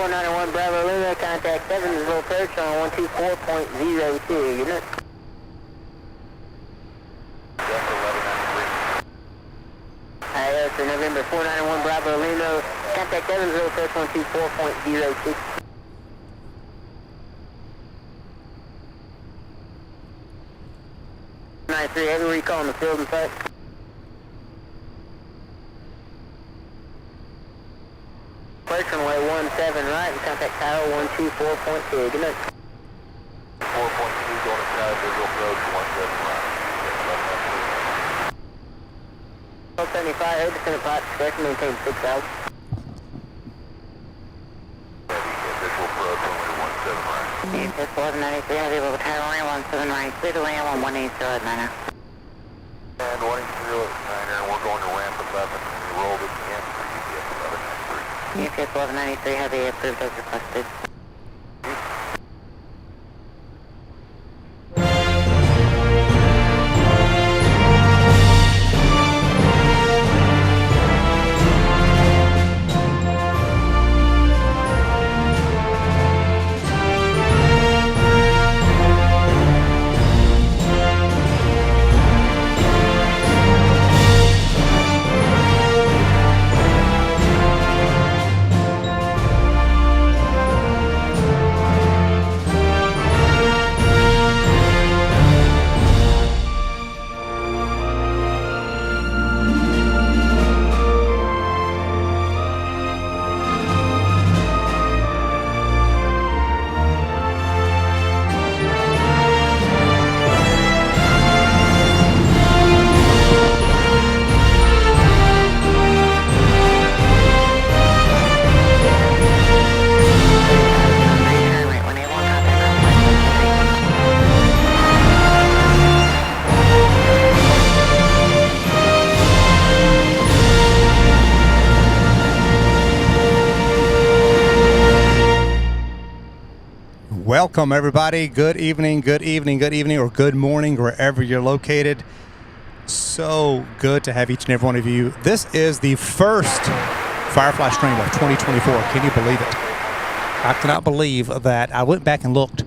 491 Bravo Lima, contact Evansville Perch on 124.02, unit. Yes, for November 491 Bravo Lima, contact Evansville Perch 124.02. 93, heavy recall on the field and site. Approach runway 17 right, and contact tower 124.2. Good night. 4.2 going to sky, visual approach 17 right. 1275, air descendant pilot discretion, maintain 6,000. Visual approach runway 17 right. Yes, 1193, heavy over tower 17 right, clear to land on 180 at 9. And 180 at 9, and we're going to ramp 11. We rolled it in for UPS 1193. UPS 1193, heavy approved as requested. Welcome everybody. Good evening, or good morning, wherever you're located. So good to have each and every one of you. This is the first Firefly stream of 2024. Can you believe it? I cannot believe that I went back and looked.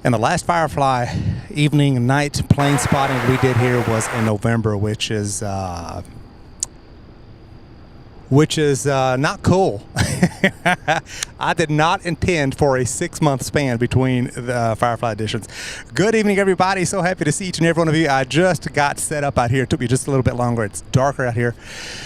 And the last Firefly evening and night plane spotting we did here was in November, which is not cool. I did not intend for a 6-month span between the Firefly editions. Good evening, everybody. So happy to see each and every one of you. I just got set up out here. It took me just a little bit longer. It's darker out here,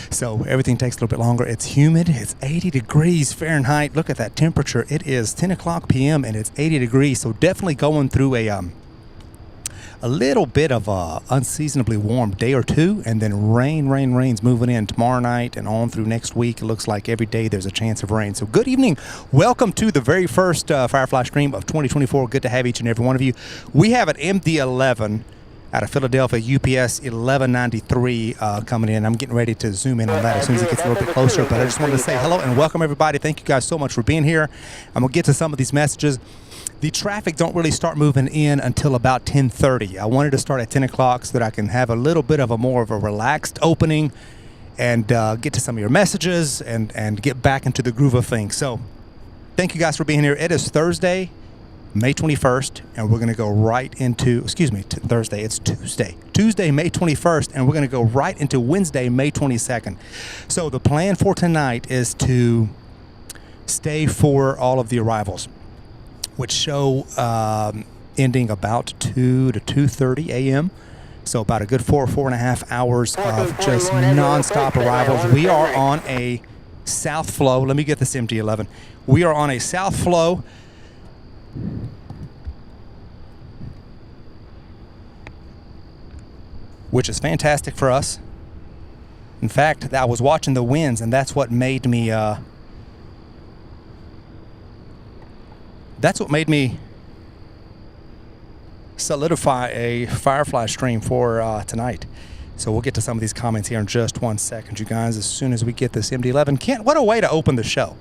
so everything takes a little bit longer. It's humid. It's 80 degrees Fahrenheit. Look at that temperature. It is 10 o'clock p.m. and it's 80 degrees. So definitely going through a little bit of a unseasonably warm day or two, and then rain's moving in tomorrow night and on through next week. It looks like every day there's a chance of rain. So good evening. Welcome to the very first Firefly stream of 2024. Good to have each and every one of you. We have an MD-11 out of Philadelphia, UPS 1193 coming in. I'm getting ready to zoom in on that as soon as it gets a little bit closer, but I just wanted to say hello and welcome everybody. Thank you guys so much for being here. I'm gonna get to some of these messages. The traffic don't really start moving in until about 10:30. I wanted to start at 10 o'clock so that I can have a little bit of a more of a relaxed opening and get to some of your messages and get back into the groove of things. So thank you guys for being here. It is Thursday, May 21st, and we're going to go right into, Thursday, it's Tuesday, May 21st, and we're going to go right into Wednesday, May 22nd. So the plan for tonight is to stay for all of the arrivals, which show ending about 2 to 2:30 a.m. So about a good 4.5 hours of just nonstop arrivals. We are on a south flow. Let me get this MD-11. We are on a south flow. Which is fantastic for us. In fact, I was watching the winds, and that's what made me solidify a Firefly stream for tonight. So we'll get to some of these comments here in just 1 second, you guys, as soon as we get this MD-11. What a way to open the show.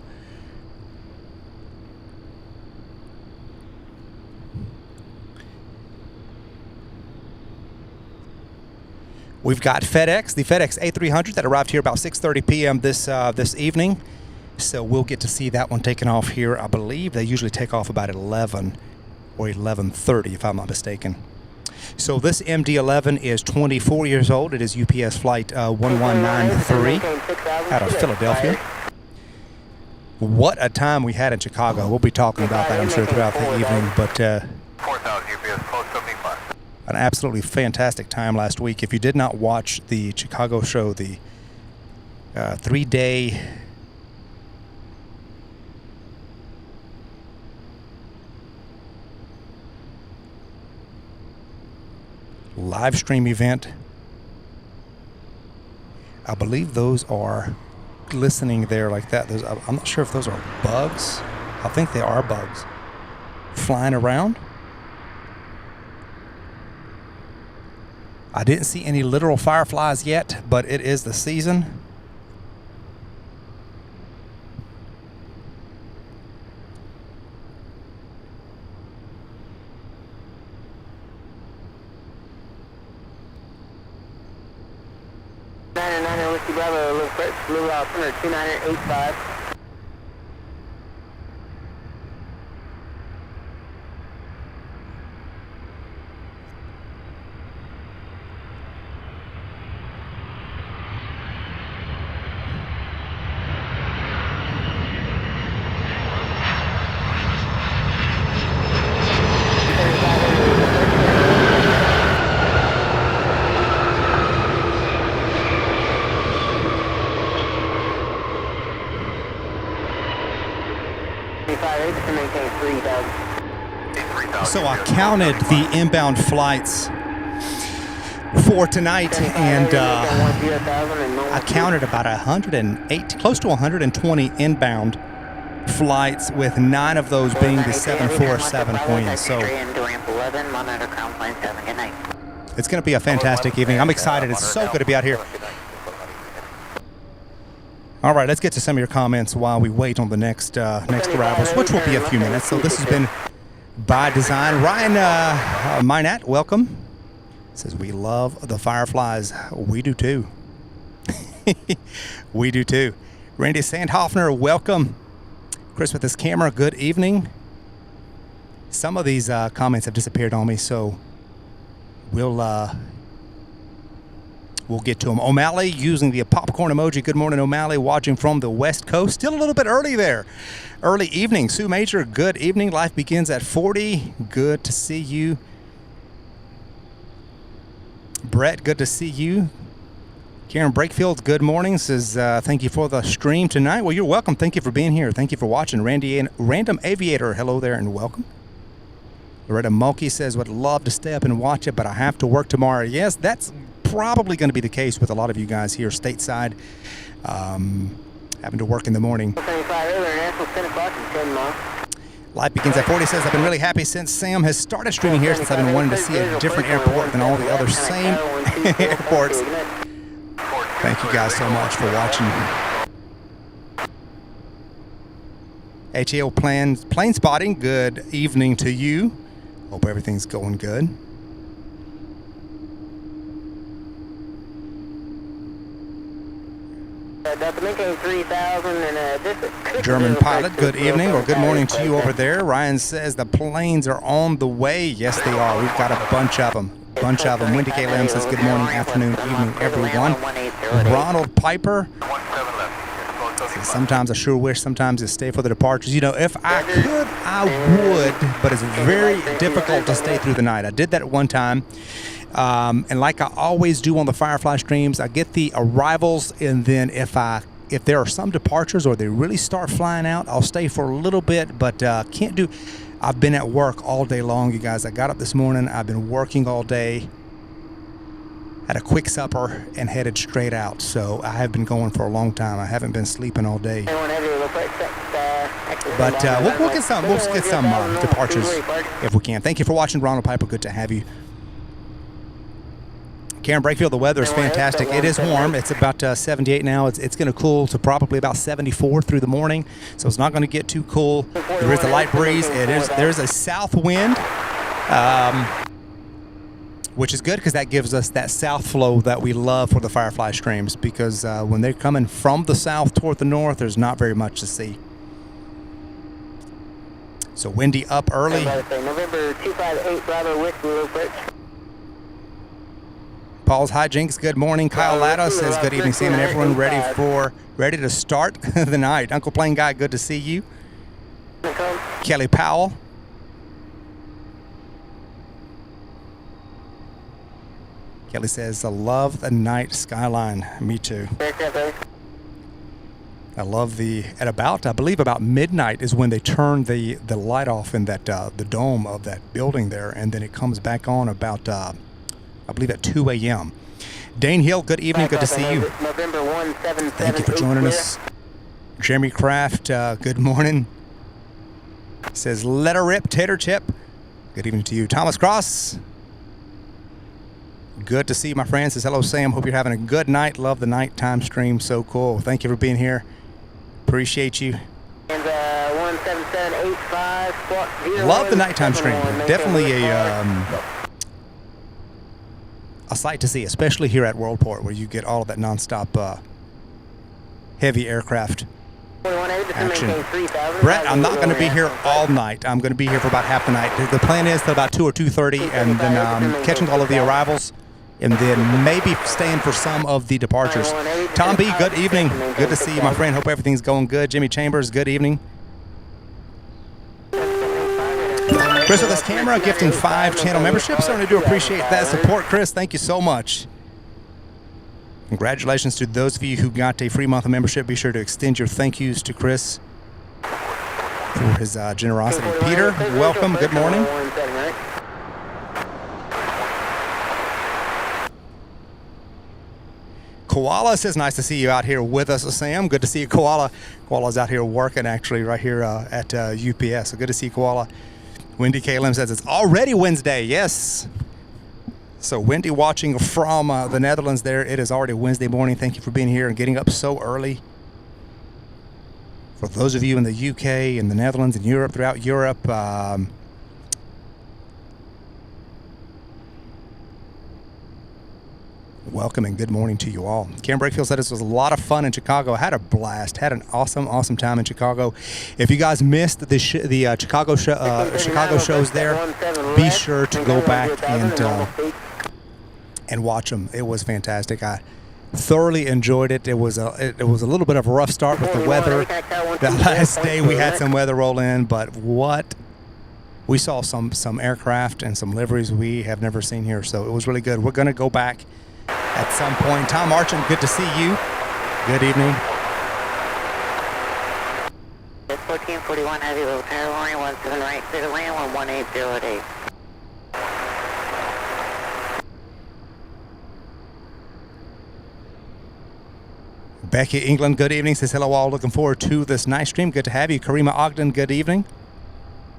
We've got FedEx, the FedEx A300 that arrived here about 6:30 p.m. this evening. So we'll get to see that one taken off here. I believe they usually take off about 11 or 11:30, if I'm not mistaken. So this MD-11 is 24 years old. It is UPS flight 1193 out of Philadelphia. What a time we had in Chicago. We'll be talking about that, I'm sure, throughout the evening. But 4000 UPS, close 75. an absolutely fantastic time last week. If you did not watch the Chicago show, the 3-day live stream event, I believe those are glistening there like that. I'm not sure if those are bugs. I think they are bugs flying around. I didn't see any literal fireflies yet, but it is the season. Whiskey Bravo, Louisville, Center 2985. So I counted the inbound flights for tonight, and I counted about 108, close to 120 inbound flights, with 9 of those being the 747 Queens. So it's going to be a fantastic evening. I'm excited. It's so good to be out here. All right, let's get to some of your comments while we wait on the next arrivals, which will be a few minutes. So this has been by design. Ryan Minat, welcome. Says, we love the Fireflies. We do too. We do too. Randy Sandhoffner, welcome. Chris with his camera, good evening. Some of these comments have disappeared on me, so we'll get to them. O'Malley using the popcorn emoji. Good morning, O'Malley, watching from the West Coast. Still a little bit early there. Early evening. Sue Major, good evening. Life begins at 40. Good to see you. Brett, good to see you. Karen Brakefield, good morning. Says, thank you for the stream tonight. Well, you're welcome. Thank you for being here. Thank you for watching. Random Aviator, hello there and welcome. Loretta Mulkey says, would love to stay up and watch it, but I have to work tomorrow. Yes, that's probably going to be the case with a lot of you guys here stateside, having to work in the morning. Life begins at 40 says, I've been really happy since Sam has started streaming here, since I've been wanting to see a different airport than all the other same airports. Thank you guys so much for watching. HAO plane spotting, good evening to you. Hope everything's going good. German pilot, good evening or good morning to you over there. Ryan says the planes are on the way. Yes, they are. We've got a bunch of them. Wendy K. Lamb says good morning, afternoon, evening, everyone. Ronald Piper. Sometimes I sure wish sometimes to stay for the departures. You know, if I could, I would, but it's very difficult to stay through the night. I did that at one time. And like I always do on the Firefly streams, I get the arrivals, and then if there are some departures or they really start flying out, I'll stay for a little bit, but can't do. I've been at work all day long, you guys. I got up this morning, I've been working all day, had a quick supper, and headed straight out. So I have been going for a long time. I haven't been sleeping all day. But we'll get some departures if we can. Thank you for watching, Ronald Piper. Good to have you. Karen Brakefield, the weather is fantastic. It is warm. It's about 78 now. It's going to cool to probably about 74 through the morning, so it's not going to get too cool. There is a light breeze. There's a south wind. which is good because that gives us that south flow that we love for the Firefly streams, because when they're coming from the south toward the north, there's not very much to see. So windy up early. November 258 Bravo Whiskey Worldport. Paul's hijinks, good morning. Kyle Latta says good evening, Sam, and everyone ready to start the night. Uncle Plane Guy, good to see you. Kelly Powell. Kelly says, I love the night skyline. Me too. I love at about, I believe about midnight is when they turn the light off in that the dome of that building there, and then it comes back on about I believe at 2 a.m. Dane Hill, good evening, good to see you. Thank you for joining us. Jeremy Kraft, good morning. Says, let her rip, tater chip. Good evening to you. Thomas Cross, good to see you, my friend. Says, hello, Sam. Hope you're having a good night. Love the nighttime stream. So cool. Thank you for being here. Appreciate you. And 17785. Love the nighttime stream. Definitely a sight to see, especially here at Worldport, where you get all of that nonstop heavy aircraft action. Brett, I'm not going to be here all night. I'm going to be here for about half the night. The plan is till about 2 or 2:30, and then catching all of the arrivals, and then maybe staying for some of the departures. Tom B, good evening. Good to see you, my friend. Hope everything's going good. Jimmy Chambers, good evening. Chris with this camera, gifting 5 channel memberships. Certainly do appreciate that support, Chris. Thank you so much. Congratulations to those of you who got a free month of membership. Be sure to extend your thank yous to Chris for his generosity. Peter, welcome. Good morning. Koala says, nice to see you out here with us, Sam. Good to see you, Koala. Koala's out here working, actually, right here at UPS. So good to see you, Koala. Wendy Kalem says it's already Wednesday. Yes. So Wendy watching from the Netherlands there. It is already Wednesday morning. Thank you for being here and getting up so early. For those of you in the UK and the Netherlands and Europe, throughout Europe, welcome and good morning to you all. Karen Brakefield said this was a lot of fun in Chicago. I had a blast. Had an awesome time in Chicago. If you guys missed the Chicago shows there, be sure to go back and watch them. It was fantastic. I thoroughly enjoyed it. It was a little bit of a rough start with the weather. That last day we had some weather roll in, but we saw some aircraft and some liveries we have never seen here. So it was really good. We're going to go back at some point. Tom Archon, good to see you. Good evening. 1441 heavy low tower line 17 right clear to land 11808. Becky England, good evening. Says hello all. Looking forward to this nice stream. Good to have you. Karima Ogden, good evening.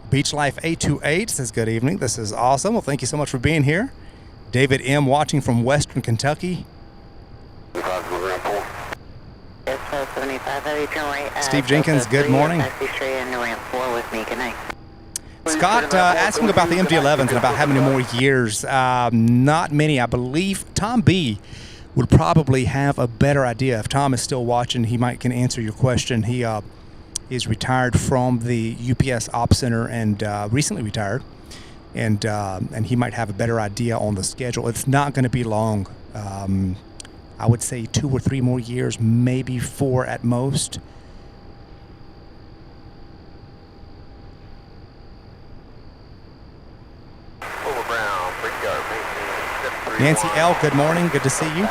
Beach Life 828 says good evening. This is awesome. Well, thank you so much for being here. David M. watching from Western Kentucky. Steve Jenkins, good morning. Scott asking about the MD-11s and about how many more years. Not many, I believe. Tom B. would probably have a better idea. If Tom is still watching, he can answer your question. He is retired from the UPS Ops Center and recently retired, and he might have a better idea on the schedule. It's not going to be long. I would say 2 or 3 more years, maybe 4 at most. Nancy L., good morning. Good to see you.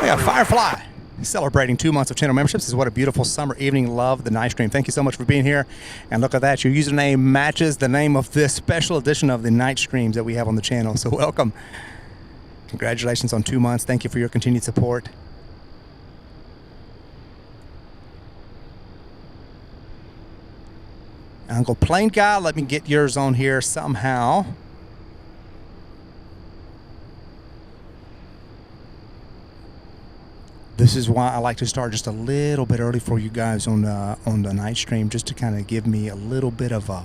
Yeah, Firefly celebrating 2 months of channel memberships. This is what a beautiful summer evening. Love the night stream. Thank you so much for being here. And look at that. Your username matches the name of this special edition of the night streams that we have on the channel. So welcome. Congratulations on 2 months. Thank you for your continued support. Uncle Plane Guy, let me get yours on here somehow. This is why I like to start just a little bit early for you guys on the night stream, just to kind of give me a little bit of a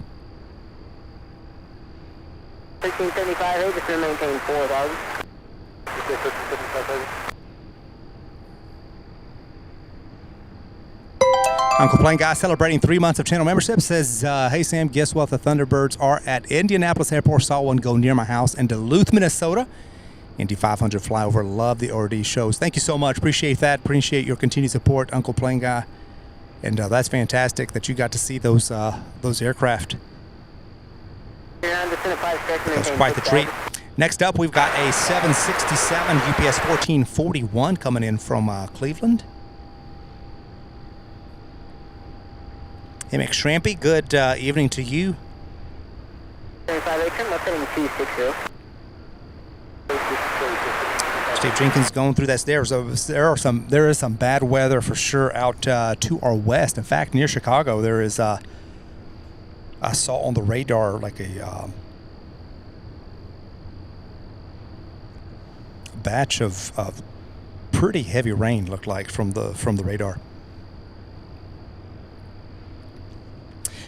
1375, hey, just to maintain 4,000. Uncle Plain Guy celebrating 3 months of channel membership says, hey Sam, guess what? The Thunderbirds are at Indianapolis Airport. Saw one go near my house in Duluth, Minnesota. Indy 500 flyover. Love the ORD shows. Thank you so much. Appreciate that. Appreciate your continued support, Uncle Plain Guy. And that's fantastic that you got to see those aircraft. That's quite the treat. Next up, we've got a 767 UPS 1441 coming in from Cleveland. Hey, McStrampy, good evening to you. 75 what's heading 260. Steve Jenkins going through that. There is some bad weather for sure out to our west. In fact, near Chicago, there is I saw on the radar like a batch of pretty heavy rain, looked like from the radar.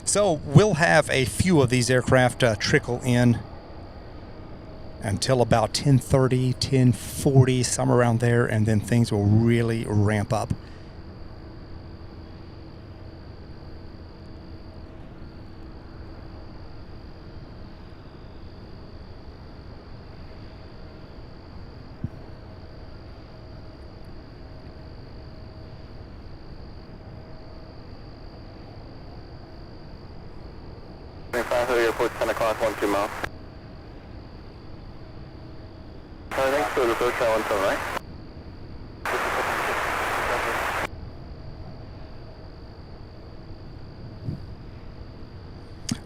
So we'll have a few of these aircraft trickle in until about 10:30, 10:40, somewhere around there, and then things will really ramp up. Airport, 10 o'clock, 12 miles. Thanks for the first one, right?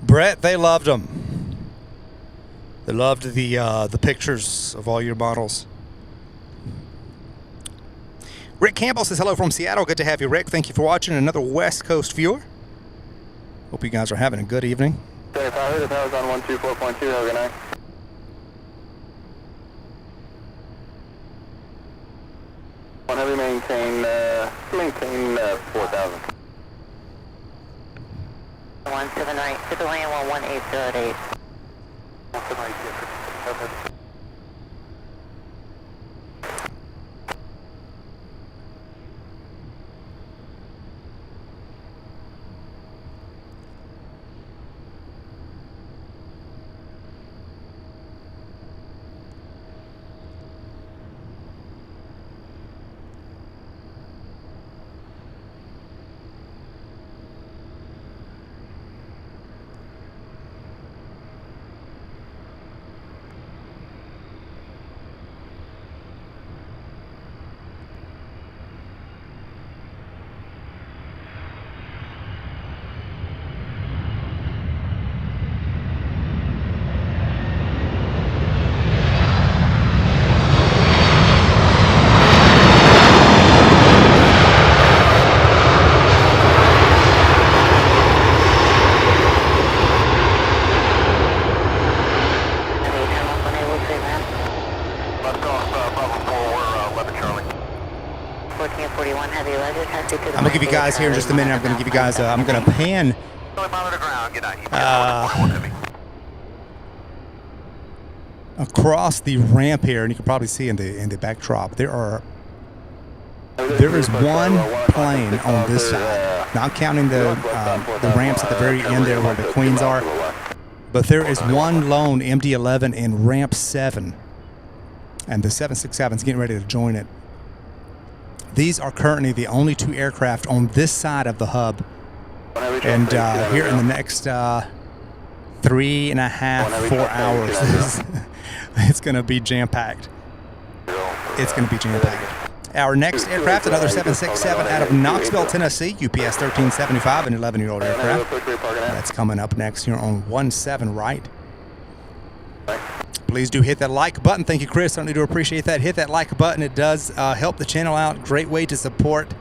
Brett, they loved them. They loved the pictures of all your models. Rick Campbell says hello from Seattle. Good to have you, Rick. Thank you for watching. Another West Coast viewer. Hope you guys are having a good evening. 75, the power's on 124.2. Have a good night. One heavy maintain 4,000. 179, Super Land 11808. 178. I'm gonna give you guys here in just a minute. I'm gonna give you guys. I'm gonna pan across the ramp here, and you can probably see in the backdrop there is one plane on this side, not counting the ramps at the very end there where the Queens are. But there is one lone MD-11 in ramp 7, and the 767 is getting ready to join it. These are currently the only 2 aircraft on this side of the hub, and here in the next 3.5, 4 hours, it's going to be jam-packed. It's going to be jam-packed. Our next aircraft, another 767 out of Knoxville, Tennessee, UPS 1375, an 11-year-old aircraft. That's coming up next here on 17 right. Please do hit that like button. Thank you, Chris. Certainly do appreciate that. Hit that like button. It does help the channel out. Great way to support.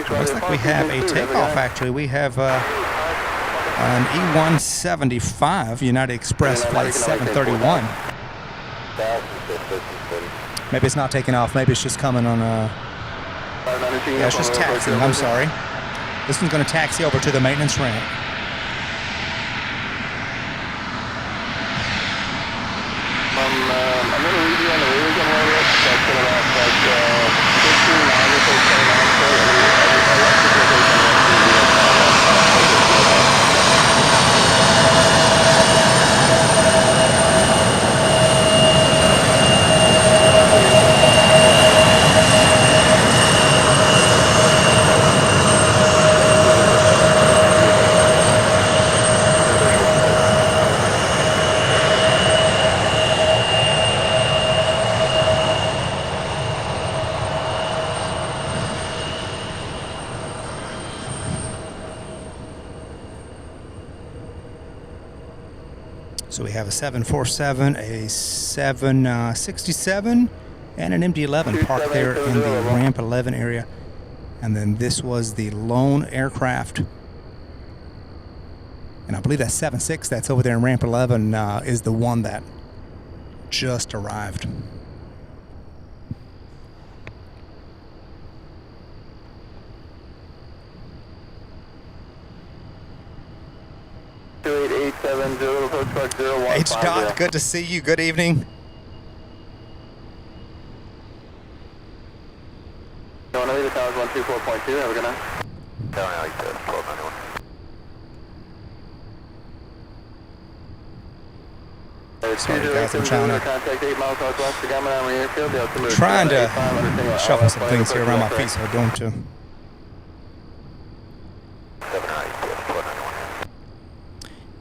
Looks like we have a takeoff, actually. We have an E175 United Express flight 731. Maybe it's not taking off. Maybe it's just coming on a... Yeah, it's just taxiing. I'm sorry. This one's going to taxi over to the maintenance ramp. I'm going to leave you on the wheels on the way up. That's going to last like 15 miles or so, So we have a 747, a 767, and an MD-11 parked there in the ramp 11 area. And then this was the lone aircraft. And I believe that 76 that's over there in ramp 11 is the one that just arrived. H. Doc, good to see you. Good evening. You want to leave the towers 124.2? Have a good night. Down alley 1291. Sorry guys, I'm trying to shuffle some things here around my feet so I don't to.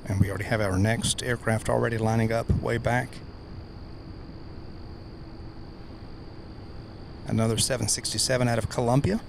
And we already have our next aircraft already lining up way back. Another 767 out of Columbia.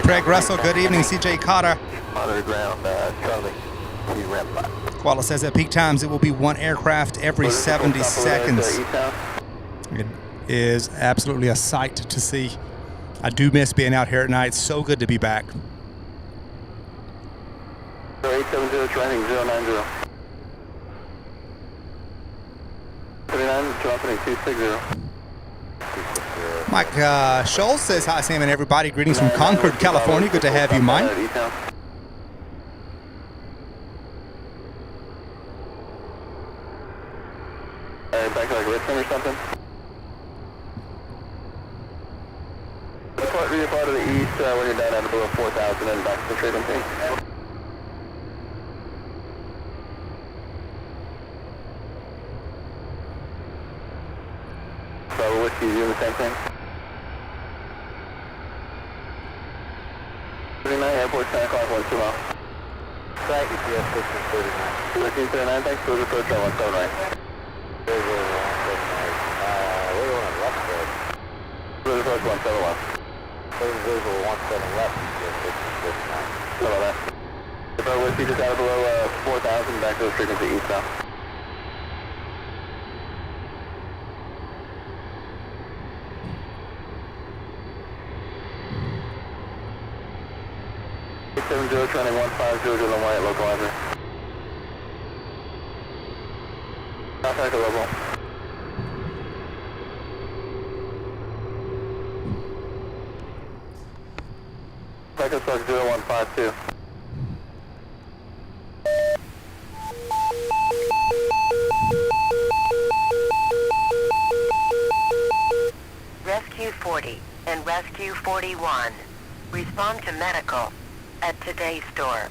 Craig Russell, good evening. CJ Cotter. Monitor ground, Charlie. Ramp 5. Koala says at peak times it will be one aircraft every 70 seconds. It is absolutely a sight to see. I do miss being out here at night. So good to be back. 870 training 090. 39 dropping 260. Mike Scholes says hi, Sam, and everybody. Greetings from Concord, California. Good to have you, Mike. Back to like Richmond or something. Report to the east when you're down at below 4,000 and back to the trading thing. So whiskey, you doing the same thing? 39, airport 10 o'clock, 1 2 mile. Site, yes, 1539. 1539, thanks for the approach on 17 right. We're going left there. We're approach 17 left. Visual 17 left, yes, 1539. Hello there. If I whiskey just out of below 4,000, back to the frequency east now. Training 150 to the white localizer. Contact the local. Second stock 0152. Rescue 40 and Rescue 41. Respond to medical. at today's store.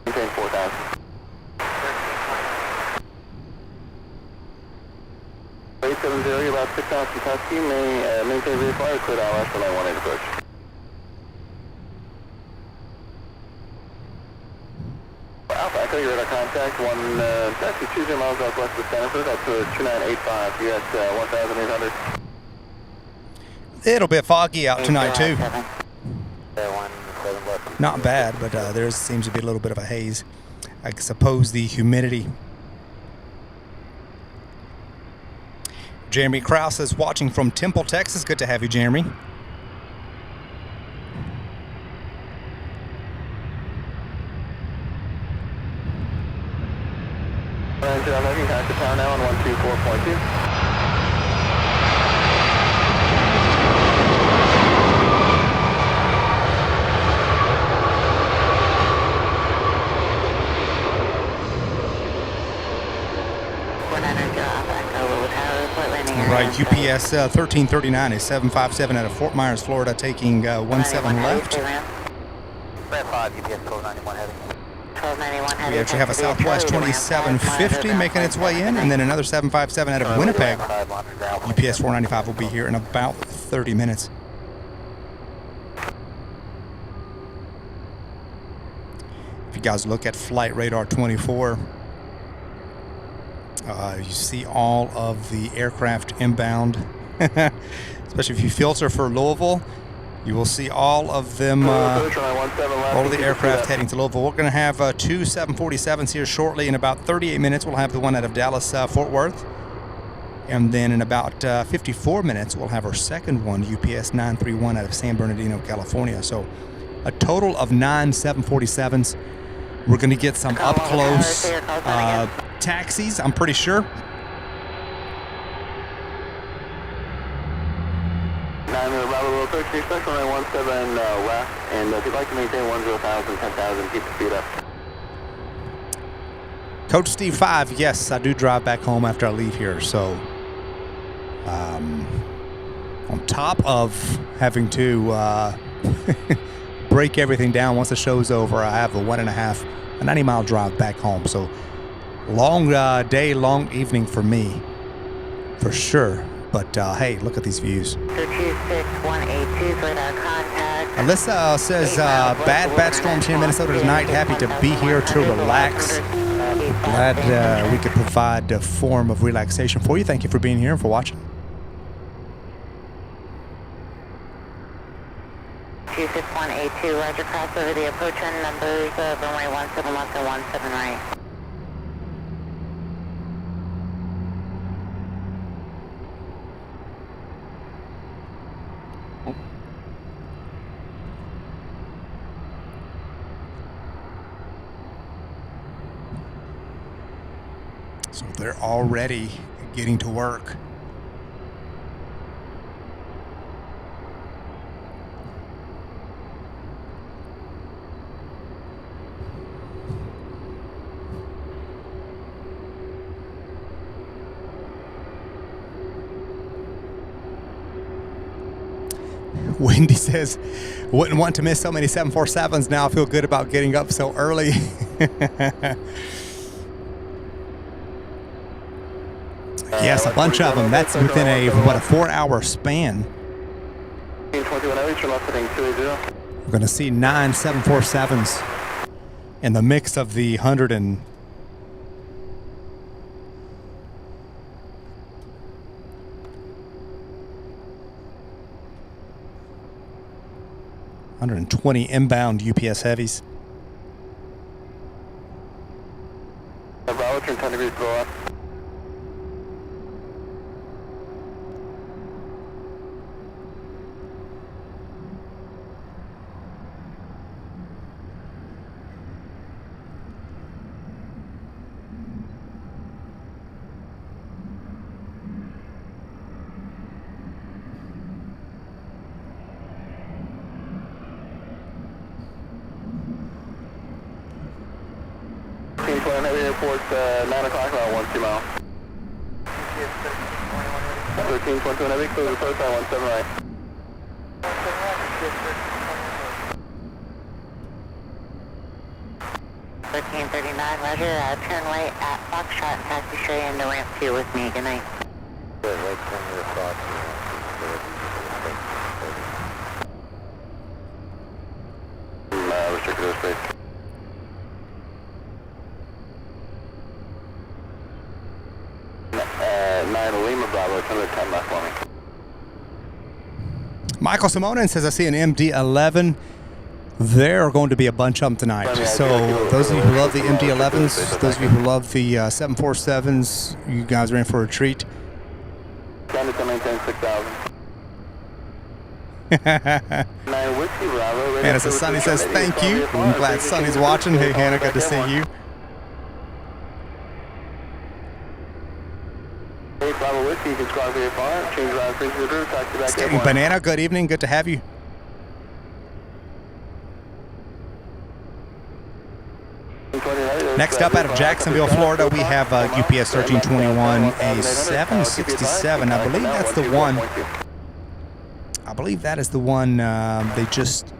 Maintain 4,000. 870, about 6,000 Tusky, maintain refly, clear out left, line 18 approach. Alpha, Echo, you're at our contact, taxi 20 miles southwest of Stanford, up to 2985, you got 1,800. It'll be foggy out tonight too. Not bad, but there seems to be a little bit of a haze. I suppose the humidity. Jeremy Krause is watching from Temple, Texas. Good to have you, Jeremy. Roger, I'm heading back to town now on 124.2. Right, UPS 1339 is 757 out of Fort Myers, Florida, taking 17 left. Red 5, UPS 1291 heading. 1291 heading. We actually have a Southwest 2750 making its way in, and then another 757 out of Winnipeg. UPS 495 will be here in about 30 minutes. If you guys look at Flight Radar 24, you see all of the aircraft inbound, especially if you filter for Louisville, you will see all of them, all of the aircraft heading to Louisville. We're going to have two 747s here shortly. In about 38 minutes, we'll have the one out of Dallas, Fort Worth. And then in about 54 minutes, we'll have our second one, UPS 931 out of San Bernardino, California. So a total of 9 747s. We're going to get some up-close taxis, I'm pretty sure. 9 Bravo, approach me, special 917 left, and if you'd like to maintain 10,000, 10,000, keep the speed up. Coach Steve 5, yes, I do drive back home after I leave here, so on top of having to break everything down once the show's over, I have a 90-mile drive back home. So long day, long evening for me, for sure. But hey, look at these views. 26182 radar contact. Alyssa says, bad storms here in Minnesota tonight. Happy to be here to relax. Glad we could provide a form of relaxation for you. Thank you for being here and for watching. 26182, roger, cross over the approach end numbers, runway 17 left and 17 right. So they're already getting to work. Wendy says, wouldn't want to miss so many 747s. Now I feel good about getting up so early. Yes, a bunch of them. That's within a 4-hour span. We're going to see 9 747s in the mix of the 120 inbound UPS heavies. Bravo, turn 10 degrees below us. Airport, 9 o'clock, about 1-2 mile. 1321 heavy, close approach, 17 right. 1339, Roger. Turn right at Foxtrot and taxi straight into ramp 2 with me. Good night. Good, right, send me the thoughts. Restricted airspace. Nine Lima Bravo, turn to 10 left for me. Michael Simonin says, I see an MD-11. There are going to be a bunch of them tonight. So those of you who love the MD-11s, those of you who love the 747s, you guys are in for a treat. Trying to maintain 6,000. 9 Whiskey Bravo. Hannah says, Sonny says, thank you. I'm glad Sonny's watching. Hey, Hannah, good to see you. Hey, Bravo Whiskey, you can squad your fire, change route, frequency to the taxi back. Skating Banana, good evening. Good to have you. Next up out of Jacksonville, Florida, we have UPS 1321, a 767. I believe that's the one. I believe that is the one they just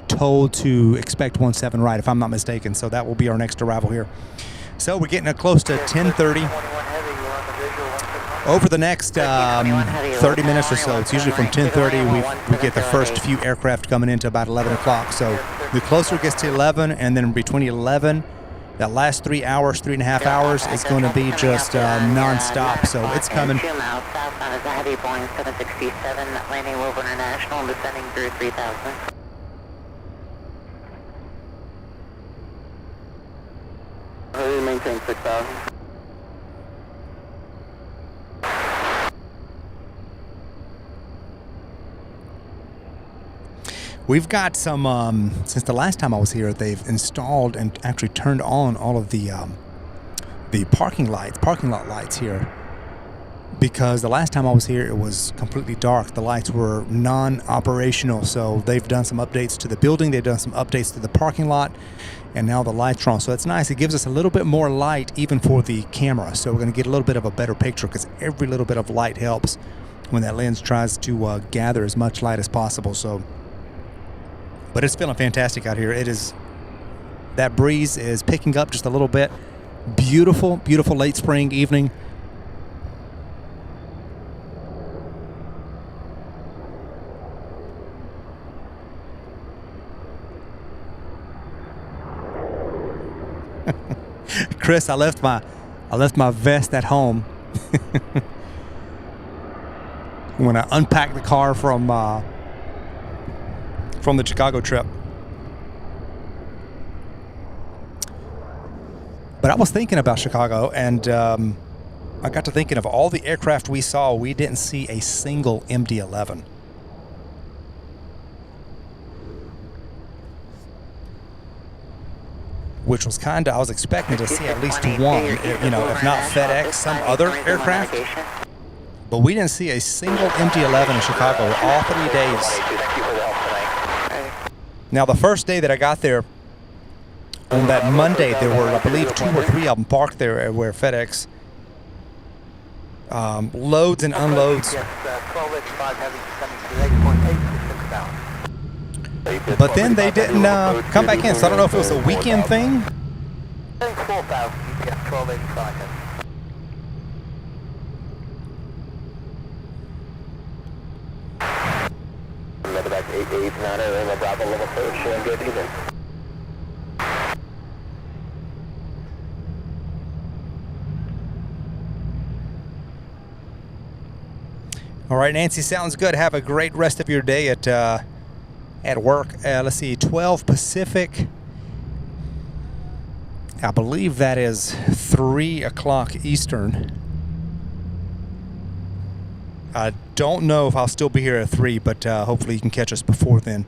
told to expect 17 right, if I'm not mistaken. So that will be our next arrival here. So we're getting close to 10:30. Over the next 30 minutes or so, it's usually from 10:30, we get the first few aircraft coming into about 11 o'clock. So the closer it gets to 11, and then between 11, that last 3 hours, 3.5 hours, is going to be just non-stop. So it's coming. 2 miles southbound is a heavy Boeing 767 landing Louisville International, descending through 3,000. Maintain 6,000. We've got some, since the last time I was here, they've installed and actually turned on all of the parking lot lights here. Because the last time I was here, it was completely dark. The lights were non-operational, so they've done some updates to the building. They've done some updates to the parking lot, and now the lights are on. So it's nice. It gives us a little bit more light even for the camera. So we're going to get a little bit of a better picture because every little bit of light helps when that lens tries to gather as much light as possible. So. But it's feeling fantastic out here. It is, that breeze is picking up just a little bit. Beautiful, beautiful late spring evening. Chris, I left my vest at home when I unpacked the car from the Chicago trip. But I was thinking about Chicago, and I got to thinking of all the aircraft we saw. We didn't see a single MD-11. Which was kind of, I was expecting to see at least one, you know, if not FedEx, some other aircraft. But we didn't see a single MD-11 in Chicago all 3 days. Now, the first day that I got there, on that Monday, there were, I believe, 2 or 3 of them parked there where FedEx loads and unloads. But then they didn't come back in, so I don't know if it was a weekend thing. Back 889 Bravo level 3, showing good evening. All right, Nancy, sounds good. Have a great rest of your day at work. Let's see, 12 Pacific. I believe that is 3 o'clock Eastern. I don't know if I'll still be here at 3, but hopefully you can catch us before then.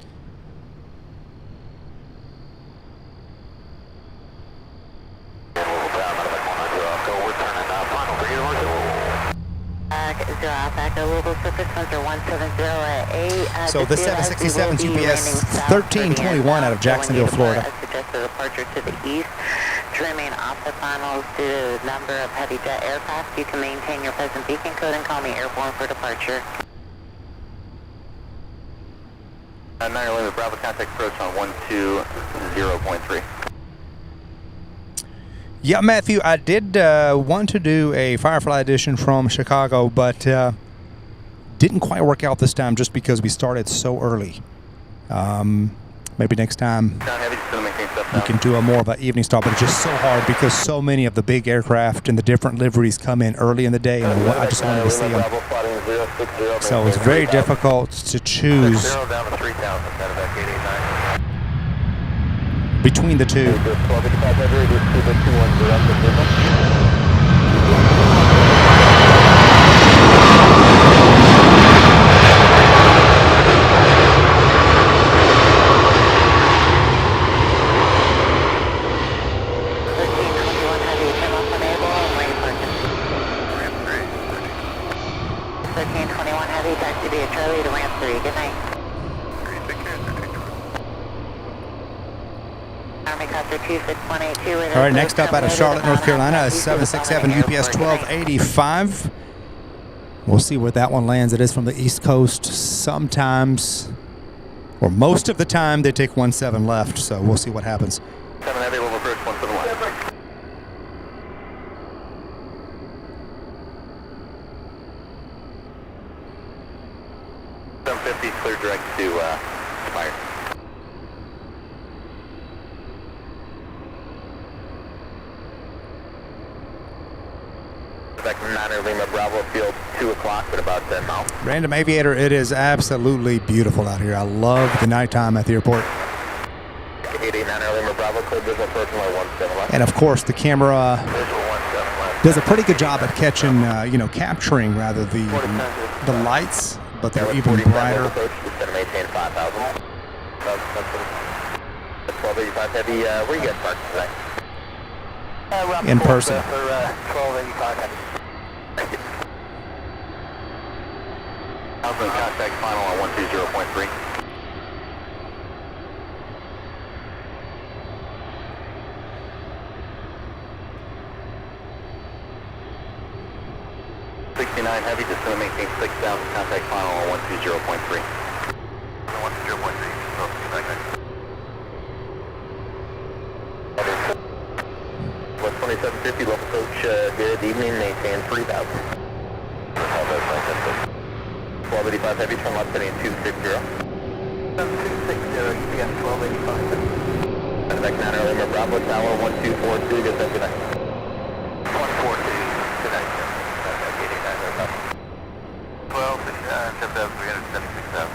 So the 767 UPS 1321 out of Jacksonville, Florida. Suggested departure to the east. To remain off the finals due to the number of heavy jet aircraft, you can maintain your present beacon code and call me airborne for departure. 9 Lima Bravo, contact approach on 120.3. Yeah, Matthew, I did want to do a Firefly edition from Chicago, but didn't quite work out this time just because we started so early. Maybe next time we can do a more of an evening start, but it's just so hard because so many of the big aircraft and the different liveries come in early in the day, and I just wanted to see them. So it's very difficult to choose between the two. All right, next up out of Charlotte, North Carolina is 767 UPS 1285. We'll see where that one lands. It is from the East Coast. Sometimes, or most of the time, they take 17 left, so we'll see what happens. 7 Heavy, level first, 17 left. 750, clear direct to fire. Back from 9 Lima Bravo Field, 2 o'clock at about 10 miles. Random Aviator, it is absolutely beautiful out here. I love the nighttime at the airport. 89 Lima Bravo, clear visual approach runway 17 left. And of course, the camera does a pretty good job at catching, you know, capturing rather the lights, but they're even brighter. Approach, just going to maintain 5,000. 1285 Heavy, where you guys parked today? In person. For 1285 Heavy. Thank you. How's contact final on 120.3? Heavy, just going to maintain 6,000, contact final on 120.3. 120.3, so 2750, local coach, good evening, maintain 3,000. 1285 Heavy, turn left heading 260. 260, UPS 1285. Contact 9 Lima Bravo, Tower 1242, good night. 142, good night. 12,376,000.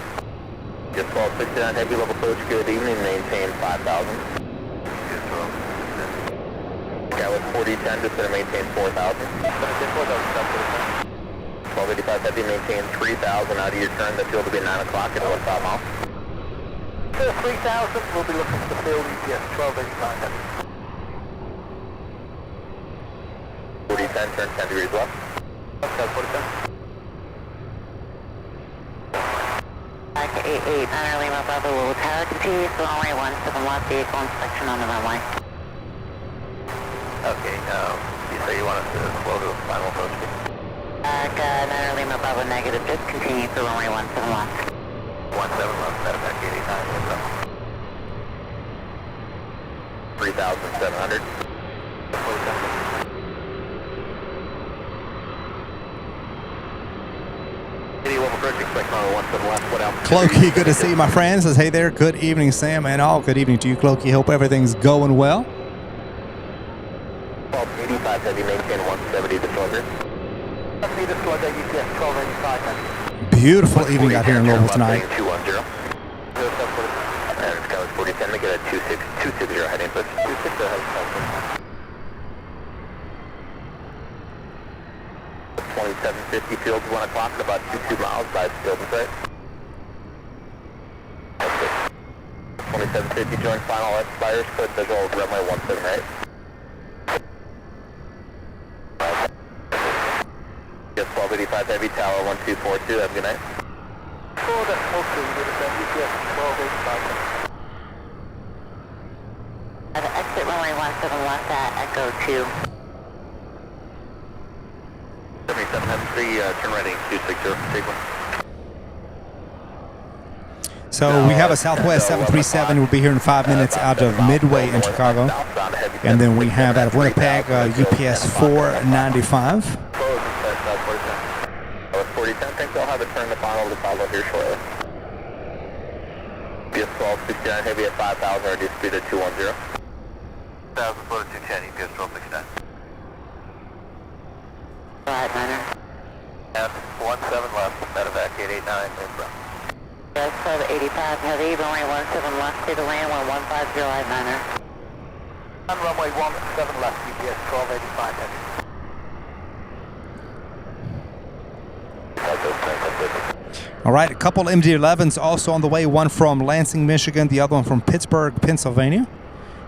Just 1269 Heavy, level coach, good evening, maintain 5,000. Gallus 4010, just going to maintain 4,000. 1285 Heavy, maintain 3,000 out of your turn, the field will be 9 o'clock at 1 miles. 3,000, we'll be looking for the field, EPS 1285 Heavy. 4010, turn 10 degrees left. Okay, 4010. 88, 9 Lima Bravo, will tower continue to runway 17 left, vehicle inspection on the runway. Okay, you say you want us to slow to a final approach? 9 Lima Bravo negative, just continue to runway 17 left. 17 left, set back 89, 3,700. Clokey, good to see you, my friend. Says, hey there, good evening, Sam, and all. Good evening to you, Clokey. Hope everything's going well. 1285 Heavy, maintain 170 the slugger. 70 the slugger, UPS 1285 Heavy. Beautiful evening out here in Louisville tonight. 210. And Skyline 4010, they get a 260 heading, but 260 heading. 2750 field, 1 o'clock, about 22 miles by the field and site. 2750, join final expires, code visual runway 178. Just 1285 Heavy, Tower 1242, have a good night. 4-2, Exit runway 17 left at Echo 2. 7773, turn right 260, sequence. So we have a Southwest 737. We'll be here in 5 minutes out of Midway in Chicago. And then we have out of Winnipeg, UPS 495. 4010, thanks. I'll have it turn the final to follow here shortly. UPS 1269 heavy at 5,000, reduced speed at 210. 1,000 foot at 210, UPS 1269. Right, Niner. F 17 left, medevac 889, inbound. Yes, 85 heavy, runway 17 left, clear to land, 1150, right, Niner. On runway 17 left, UPS 1285 heavy. All right, a couple MD-11s also on the way, one from Lansing, Michigan, the other one from Pittsburgh, Pennsylvania.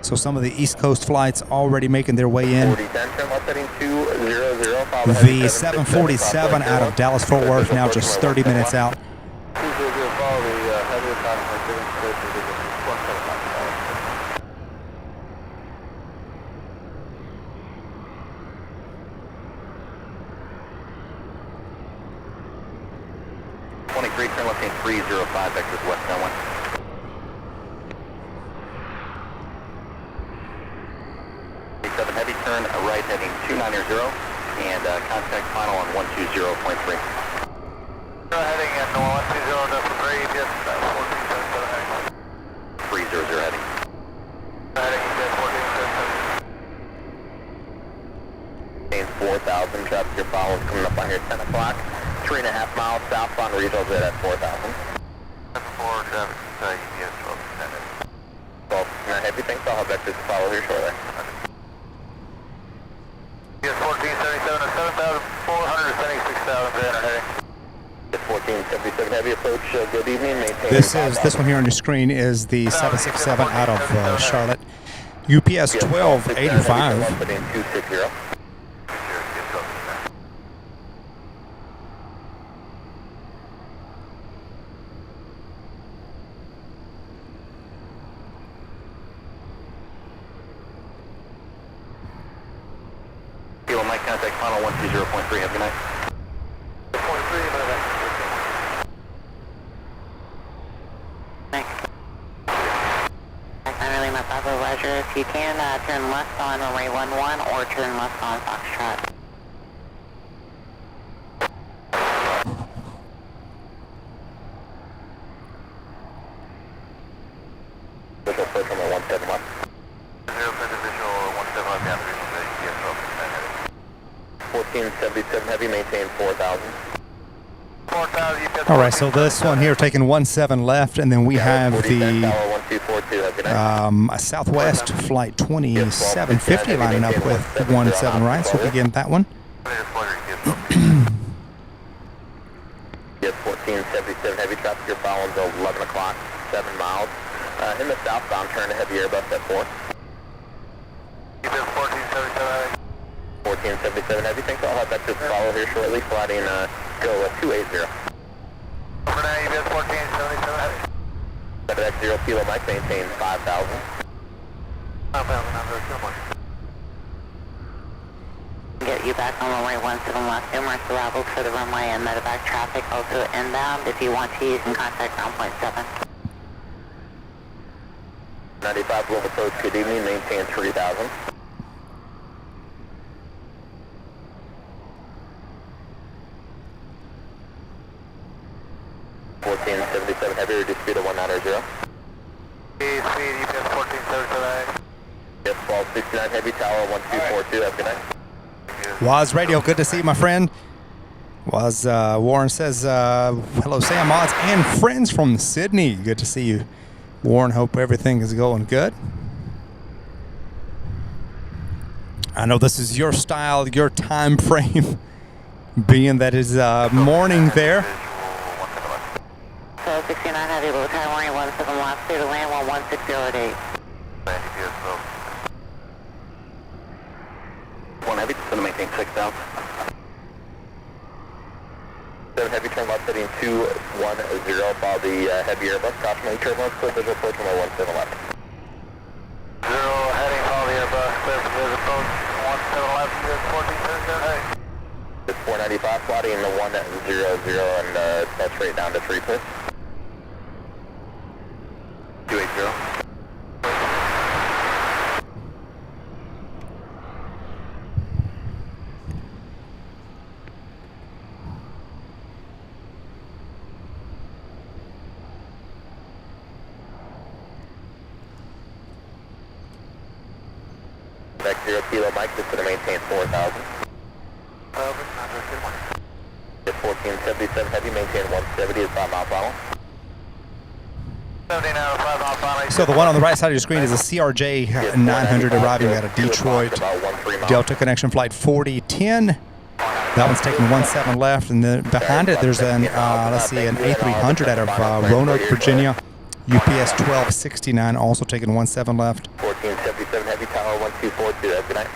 So some of the East Coast flights already making their way in. The 747 out of Dallas-Fort Worth now just 30 minutes out. Turn left in 305, vectors west downwind. 7 heavy, turn right heading 290, and contact final on 120.3. Heading at 120.3, just 1477 heading. 300 heading. Heading just 1477. 4,000, traffic your follows coming up on here at 10 o'clock. 3.5 miles southbound, regional jet at 4,000. That's 4 traffic, UPS 1269. 1269 heavy, thanks. I'll have vectors to follow here shortly. UPS 1477 at 7,476,300 heading. UPS 1477 heavy approach, good evening, maintain. This one here on your screen is the 767 out of Charlotte. UPS 1285. 260. Contact final 120.3, have a good night. 0.3, Thanks. I'm really my Bravo Roger. If you can, turn left on runway 11 or turn left on Foxtrot. Visual approach on the 171. 0 for the visual 171 down to regional jet, UPS 1269 heavy. 1477 heavy, maintain 4,000. 4,000, UPS. All right, so this one here taking 17 left, and then we have the Southwest flight 2750 lining up with 17 right. So we'll begin that one. Yes, 1477 heavy traffic, your following until 11 o'clock, 7 miles. In the southbound, turn to heavy Airbus at 4. UPS 1477 heavy, thanks. I'll have that to follow here shortly, flying go 280. For now, UPS 1477 heavy. 7X0 kilo Mike, maintain 5,000. 5,000, I'm very similar. Get you back on runway 17 left, numerous arrivals for the runway and medevac traffic, also inbound. If you want to, you can contact ground point 7. 95 Louisville approach, good evening, maintain 3,000. Heavy, reduce speed at 190. Speed, UPS 1477. Yes, 1269 heavy, tower 1242, have a good night. Waz Radio, good to see you, my friend. Waz, Warren says, hello, Sam, Waz, and friends from Sydney. Good to see you, Warren. Hope everything is going good. I know this is your style, your time frame, being that is morning there. 69 heavy, low tide warning, 17 left, clear to land, 11608. 1 heavy, just going to maintain 6,000. 7 heavy, turn left, heading 210, follow the heavy Airbus, cautionary turbulence, clear visual approach on the 17 left. 0, heading, follow the Airbus, clear for visual approach, 17 left, US 1477, hey. It's 495, flying in the 100, and straight down to 3 please. Back 0 kilo Mike, just going to maintain 4,000. Over, 921. 1477 heavy, maintain 170 is 5 mile final. 79 5 mile final. So the one on the right side of your screen is a CRJ 900 arriving out of Detroit. Delta connection flight 4010. That one's taking 17 left, and then behind it there's an let's see, an A300 out of Roanoke, Virginia. UPS 1269 also taking 17 left. 1477 heavy, tower 1242. Have a good night.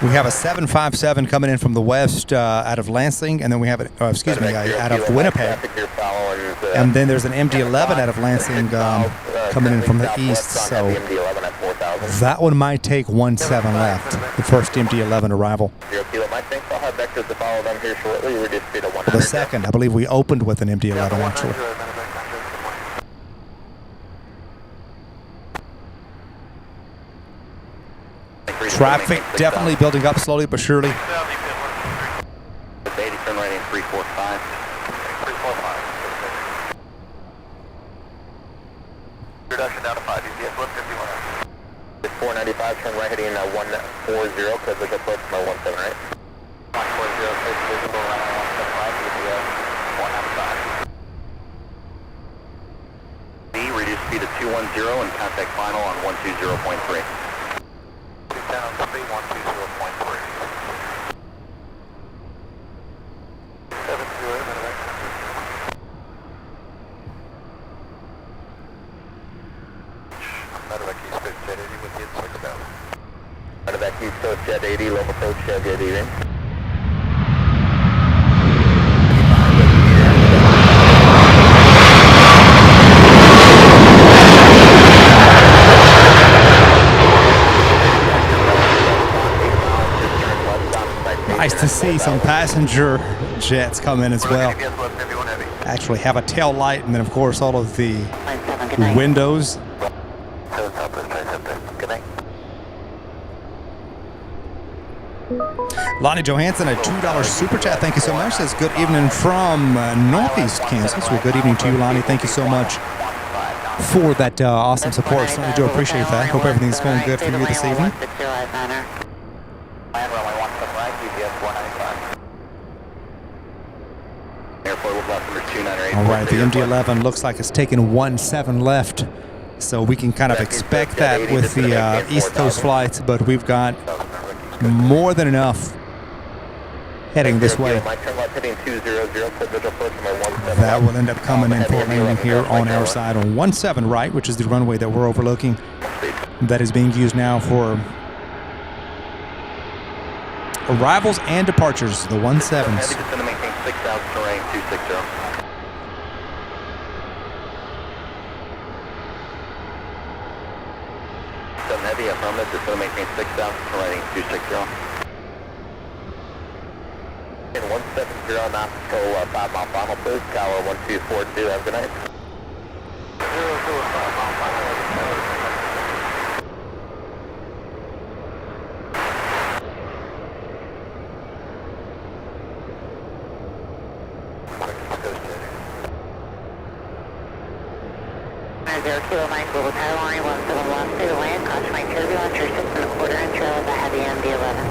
We have a 757 coming in from the west out of Lansing, and then we have it, excuse me, out of Winnipeg. And then there's an MD-11 out of Lansing coming in from the east. So that one might take 17 left, the first MD-11 arrival. Well, the second, I believe we opened with an MD-11 actually. Traffic definitely building up slowly but surely. 80, turn right in 345. 345. Reduction down to 5, UPS 151. 495, turn right heading 140, cause there's a approach from 17, right? 140, face visible around 175, UPS 195. B, reduce speed to 210 and contact final on 120.3. 210 on speed, 120.3. 70, medevac East Coast Jet 80 with the Circle Bell. Medevac East Coast Jet 80, low approach Jet 80. Nice to see some passenger jets come in as well. Actually have a tail light, and then of course all of the windows. Lonnie Johansson, a $2 super chat. Thank you so much. Says good evening from Northeast Kansas. Well, good evening to you, Lonnie. Thank you so much for that awesome support. Certainly do appreciate that. Hope everything's going good for you this evening. All right, the MD-11 looks like it's taking 17 left, so we can kind of expect that with the East Coast flights, but we've got more than enough heading this way. That will end up coming in for landing here on our side on 17 right, which is the runway that we're overlooking. That is being used now for arrivals and departures, the 17s. Heavy affirmative, just going to maintain 6,000, running 260. In 170, knots, go 5 mile final, please. Tower 1242, have a good night. 005 mile final. Kilo Mike, Global Tower Line 17 to land, cautionary turbulence, or 6 1/4 inch of the heavy MD-11.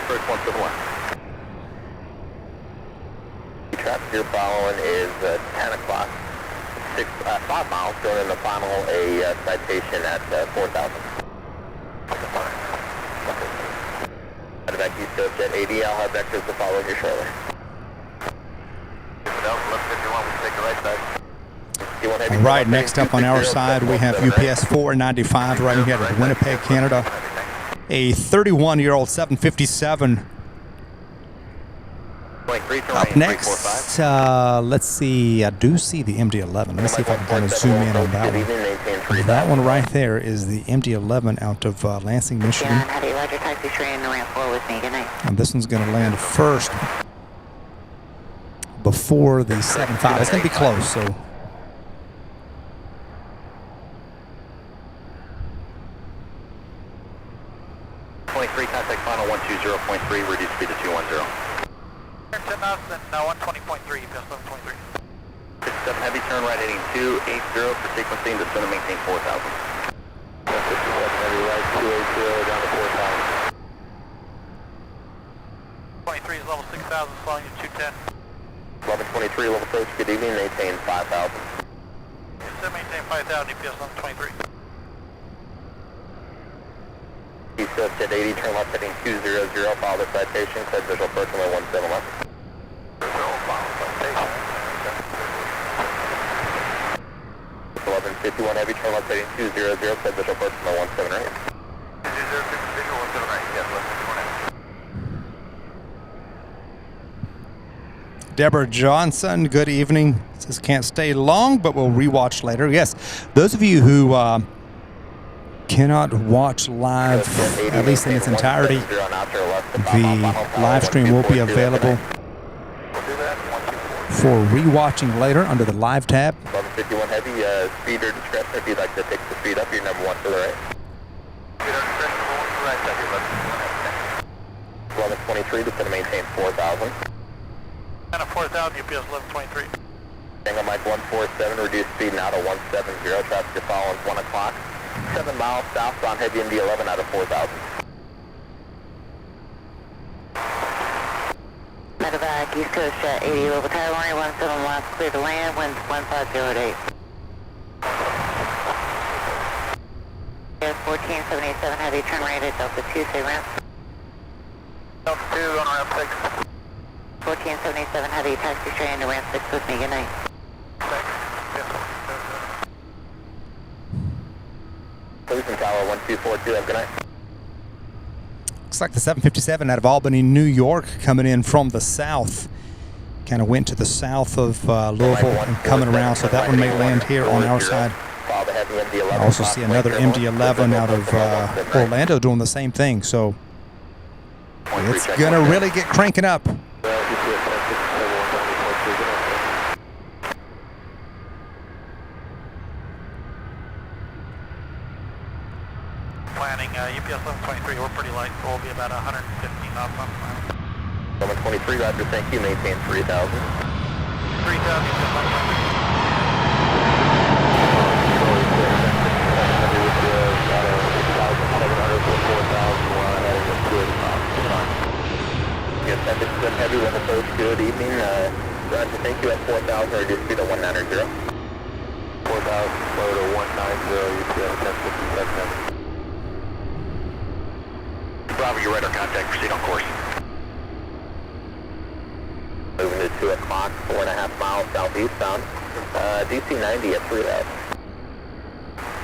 First 171. Traffic you're following is 10 o'clock. 5 miles, going in the final, a citation at 4,000. Medevac East Coast Jet 80, I'll have vectors to follow here shortly. All right, next up on our side, we have UPS 495 right here at Winnipeg, Canada. A 31-year-old 757. Up next, let's see, I do see the MD-11. Let me see if I can kind of zoom in on that one. That one right there is the MD-11 out of Lansing, Michigan. John, how do you roger taxi train ramp 4 with me? Good night. And this one's going to land first before the 7.5. It's going to be close, so. Contact final 120.3, reduce speed to 210. 10 knots and 120.3, EPS 1123. 57 heavy, turn right heading 280 for sequencing, descend and maintain 4,000. 57 heavy right 280 down to 4,000. 23 is level 6,000, slowing to 210. 1123, level approach, good evening, maintain 5,000. Descend, maintain 5,000, EPS 1123. East Coast at 80, turn left heading 200, follow the citation, clear visual approach runway 17 left. 1151 heavy, turn left heading 200, clear visual approach runway 17 right. 200, visual 17 right, yes, left. Deborah Johnson, good evening. Says can't stay long, but we'll rewatch later. Yes, those of you who cannot watch live, at least in its entirety, the live stream will be available for rewatching later under the live tab. 1151 heavy, speed or discretion if you'd like to pick the speed up, you're number 1 to the right. Speed or discretion, 1 to the right, copy, 1123, descend to maintain 4,000. And a 4,000, UPS 1123. Tango Mike 147, reduce speed now to 170, traffic is following 1 o'clock. 7 miles southbound heavy MD-11 out of 4,000. Medevac, East Coast Jet 80, Louisville Tower, 17 left, clear to land, winds 1508. Yes, 1477 heavy, turn right at Delta 2, say ramp. Delta 2 on ramp 6. 1477 heavy, taxi straight into ramp 6 with me, good night. Houston Tower 1242, have a good night. Looks like the 757 out of Albany, New York, coming in from the south. Kind of went to the south of Louisville and coming around, so that one may land here on our side. I also see another MD-11 out of Orlando doing the same thing, so it's going to really get cranking up. Planning UPS 1123, we're pretty light, so we'll be about 115 knots on plan. 1123, roger, thank you, maintain 3,000. 3,000, UPS 1123. Yes, that is good heavy, level approach, good evening, roger, thank you at 4,000, reduce speed to 190. 4,000, slow to 190, UPS 1057. Bravo, your radar contact, proceed on course. Moving to 2 o'clock, 4.5 miles southeastbound. DC 90 at 3 left.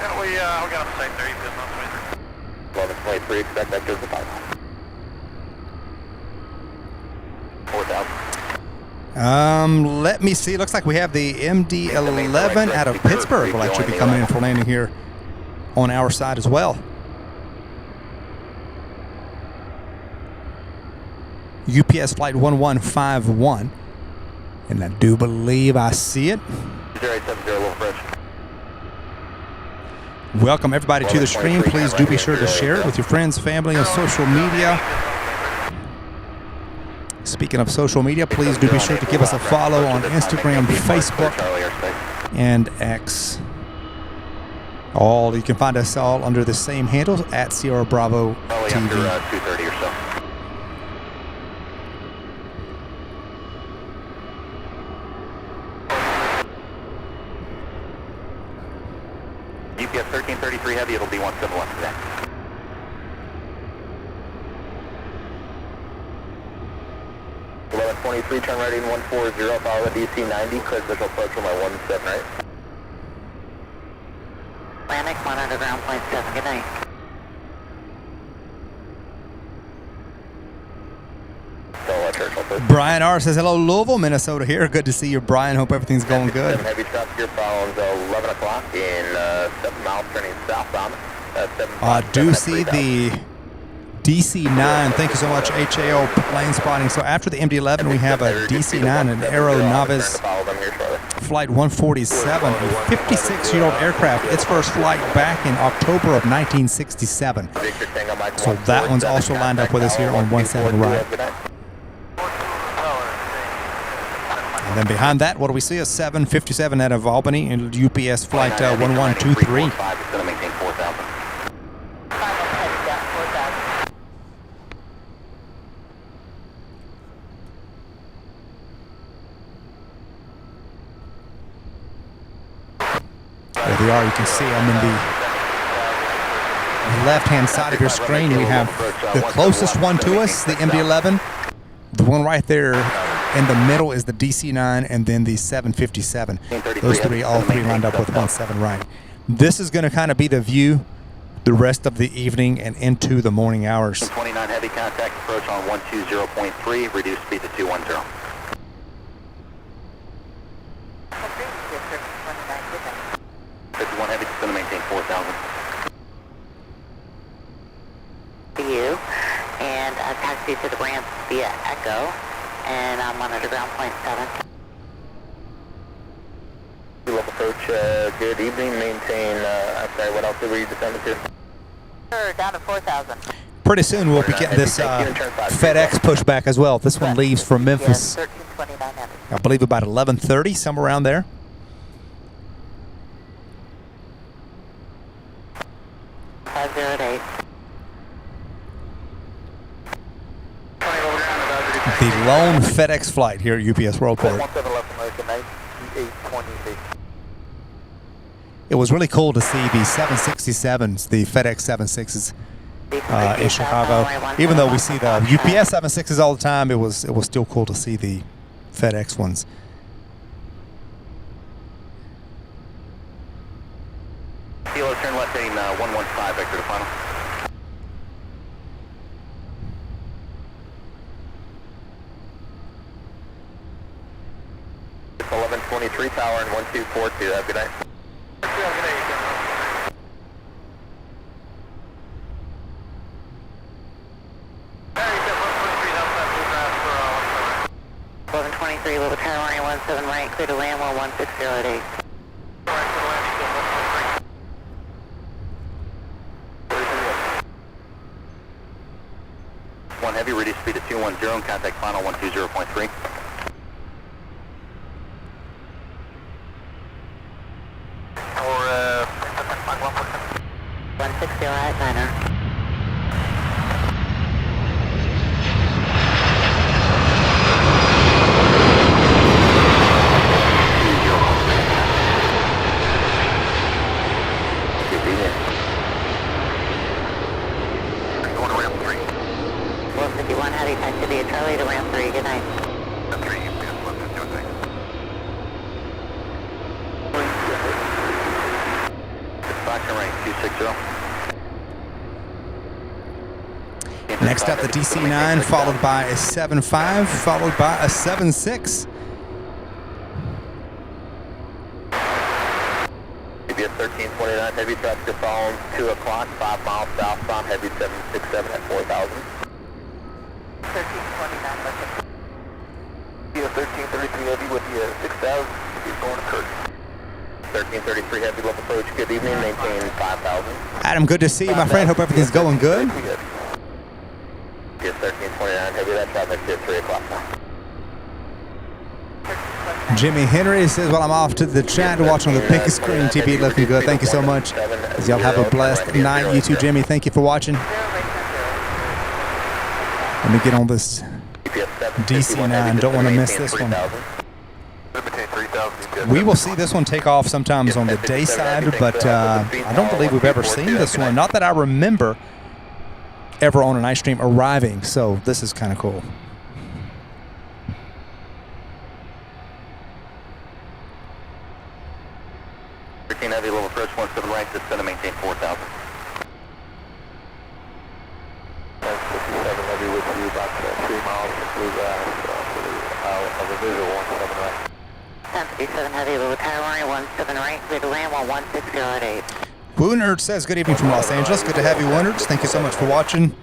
Yeah, we got on site there, UPS 1123. 1123, expect that goes to 5. 4,000. Let me see. Looks like we have the MD-11 out of Pittsburgh will actually be coming in for landing here on our side as well. UPS flight 1151, and I do believe I see it. 0870, Little Fresh. Welcome everybody to the stream. Please do be sure to share it with your friends, family, and social media. Speaking of social media, please do be sure to give us a follow on Instagram, Facebook, and X. You can find us all under the same handles at Sierra Bravo Probably TV. after 2:30 or so. UPS 1333 heavy, it'll be 171 today. .23, turn right in 140, follow the DC 90, clear visual approach from my 17 right. Atlantic 1 underground, point 7, good night. So Brian R. says, hello, Louisville, Minnesota here. Good to see you, Brian. Hope everything's going good. Heavy truck here following 11 o'clock in 7 miles turning southbound. Do see the DC-9. Thank you so much, HAO plane spotting. So after the MD-11, we have a DC-9, an Aero Novice Flight 147, a 56-year-old aircraft. Its first flight back in October of 1967. So that one's also lined up with us here on 17 right. And then behind that, what do we see? A 757 out of Albany and UPS Flight 1123. There they are. You can see I'm in the left-hand side of your screen. We have the closest one to us, the MD-11. The one right there in the middle is the DC-9, and then the 757. Those three, all three lined up with 17 right. This is going to kind of be the view the rest of the evening and into the morning hours. 29 heavy contact approach on 120.3, reduced speed to 210. 51 heavy, just going to maintain 4,000. You, and I taxi to the ramp via Echo, and I'm on underground point 7. Level approach, good evening, maintain, I'm sorry, what else did we descend to? Sure, down to 4,000. Pretty soon we'll be getting this FedEx pushback as well. This one leaves from Memphis, 1329 heavy. I believe about 11:30, somewhere around there. The lone FedEx flight here at UPS Worldport. It was really cool to see the 767s, the FedEx 76s in Chicago. Even though we see the UPS 76s all the time, it was still cool to see the FedEx ones. Kilo, turn left heading 115, vector to final. It's 1123 power and 1242, have a good night. Have a good night. 1123, little tower running 17 right, clear to land 11608. One heavy, reduced speed to 210, contact final 120.3. Or 160 right, niner. Charlie to ramp 3, good night. 3, UPS 156. Dispatcher rank 260. Next up, the DC-9, followed by a 7.5, followed by a 7.6. UPS 1329, heavy traffic following 2 o'clock, 5 miles southbound, heavy 767 at 4,000. 1329, looking. UPS 1333 heavy with the 6,000, he's going to Kirk. 1333 heavy, level approach, good evening, maintain 5,000. Adam, good to see you, my friend. Hope everything's going good. UPS 1329 heavy, that traffic here at 3 o'clock now. Jimmy Henry says, well, I'm off to the chat watching on the big screen TV, looking good. Thank you so much. Y'all have a blessed night. You too, Jimmy. Thank you for watching. Let me get on this DC-9. Don't want to miss this one. We will see this one take off sometimes on the day side, but I don't believe we've ever seen this one. Not that I remember ever on an ice stream arriving, so this is kind of cool. 13 heavy, level approach, 17 right, that's going to maintain 4,000. 57 heavy with you, about 3 miles to Blue Grass. visual 17 right. 1057 Heavy, Louisville Tower, 17 right, clear to land, 160 at 8. Woonard says, good evening from Los Angeles. Good to have you, Woonard. Thank you so much for watching.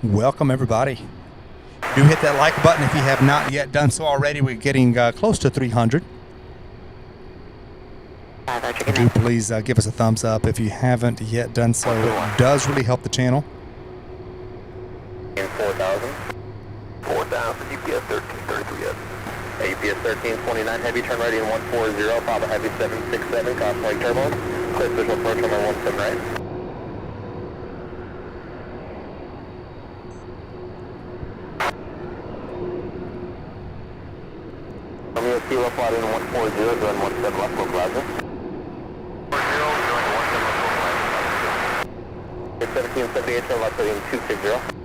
Welcome, everybody. Do hit that like button if you have not yet done so already. We're getting close to 300. Do please give us a thumbs up if you haven't yet done so. It does really help the channel. 4,000. 4,000, UPS 1333 up. UPS 1329 Heavy, turn right in 140, Papa Heavy 767, cross turbo. Clear visual approach on 17 right. I'm going to kilo flight in 140, going 17 left local Plaza. 1778, turn left heading 260.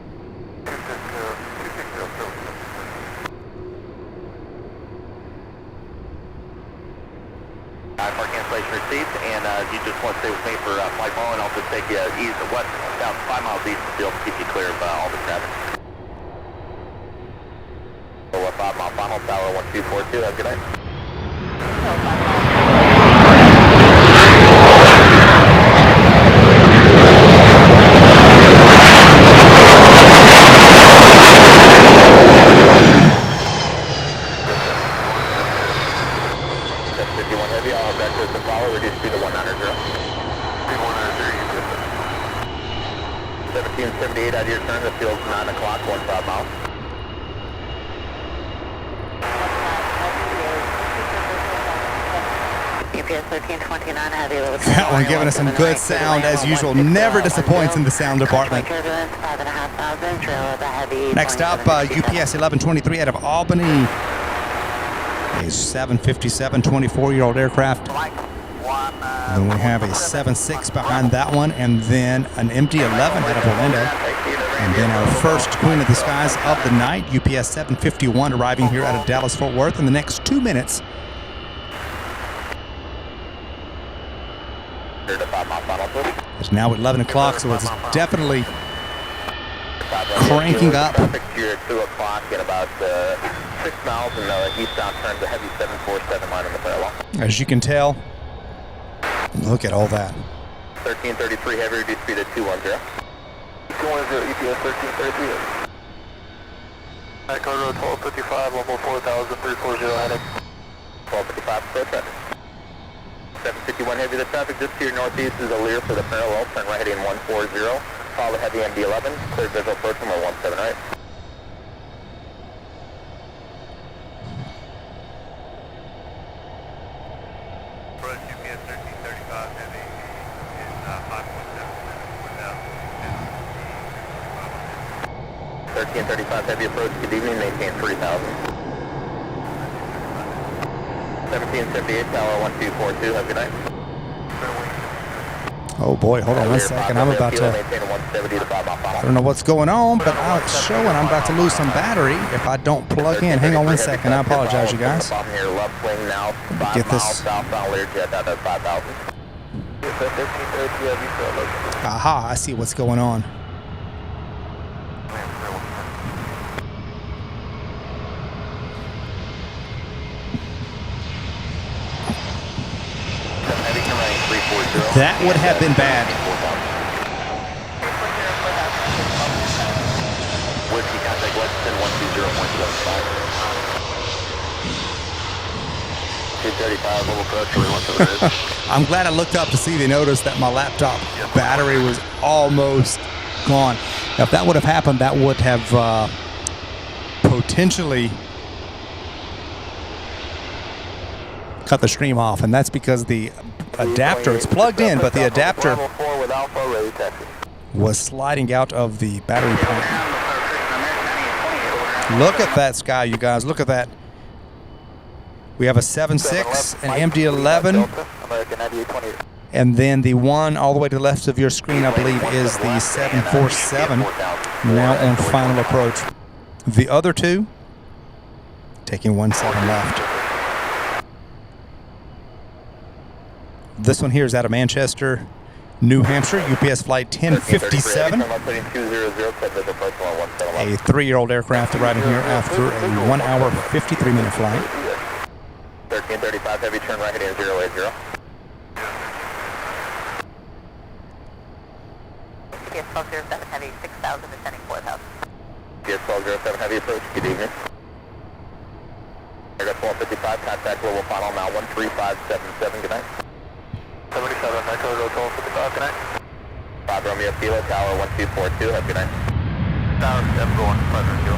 For cancellation receipts, and you just want to stay with me for flight ball, and I'll just take you east, west, south, 5 miles east of the field to keep you clear of all the traffic. So 5 mile final, tower 1242, have a good night. 51 Heavy, I'll have breakfast and follow, reduce speed to 190. 1778 out of your turn, the field's 9 o'clock, 15 miles. UPS 1329 Heavy, Louisville Tower, That one giving us some good sound as usual. Never disappoints in the sound department. turbulence, 5,500, trail of the Heavy. Next up, UPS 1123 out of Albany. A 757 24-year-old aircraft. Then we have a 76 behind that one, and then an MD-11 out of Orlando. And then our first Queen of the Skies of the night, UPS 751, arriving here out of Dallas-Fort Worth in the next 2 minutes. It's now 11 o'clock, so it's definitely cranking up. Traffic here at 2 o'clock in about 6 miles, and eastbound turns a Heavy 747 line in the parallel. As you can tell, look at all that. 1333 Heavy, reduced speed at 210. 210, EPS 1333. Alright, code road 1255, level 4000, 340 heading. 1255, clear traffic. 751 Heavy, the traffic just to your northeast is a Lear for the parallel, turn right heading 140. Follow the Heavy MD-11, clear visual approach from 17 right. Approach UPS 1335 Heavy is 5.7. 1335 Heavy approach, good evening, maintain 3000. 1778 Tower 1242, have a good night. Oh boy, hold on one second. I'm about to, I don't know what's going on, but it's showing I'm about to lose some battery if I don't plug in. Hang on one second. I apologize, you guys. Get this. Aha, I see what's going on. That would have been bad. Whiskey contact Lexington 120.75. 235, little approach, I'm glad I looked up to see. They noticed that my laptop battery was almost gone. Now, if that would have happened, that would have potentially cut the stream off, and that's because the adapter, it's plugged in, but the adapter was sliding out of the battery pack. Look at that sky, you guys. Look at that. We have a 7.6, an MD-11, and then the one all the way to the left of your screen, I believe, is the 747, now on final approach. The other two, taking 1 second left. This one here is out of Manchester. New Hampshire, UPS flight 1057. A 3-year-old aircraft arriving here after a 1 hour 53-minute flight. 1335 heavy, turn right heading 080. UPS 1207 heavy, 6,000 descending 4,000. UPS 1207 heavy, approach, good evening. I got 1255, contact global final now 13577, good night. 77, Echo, go 1255, good night. 5 Romeo Kilo, tower 1242, have a good night. Tower 7 going, 5 Kilo.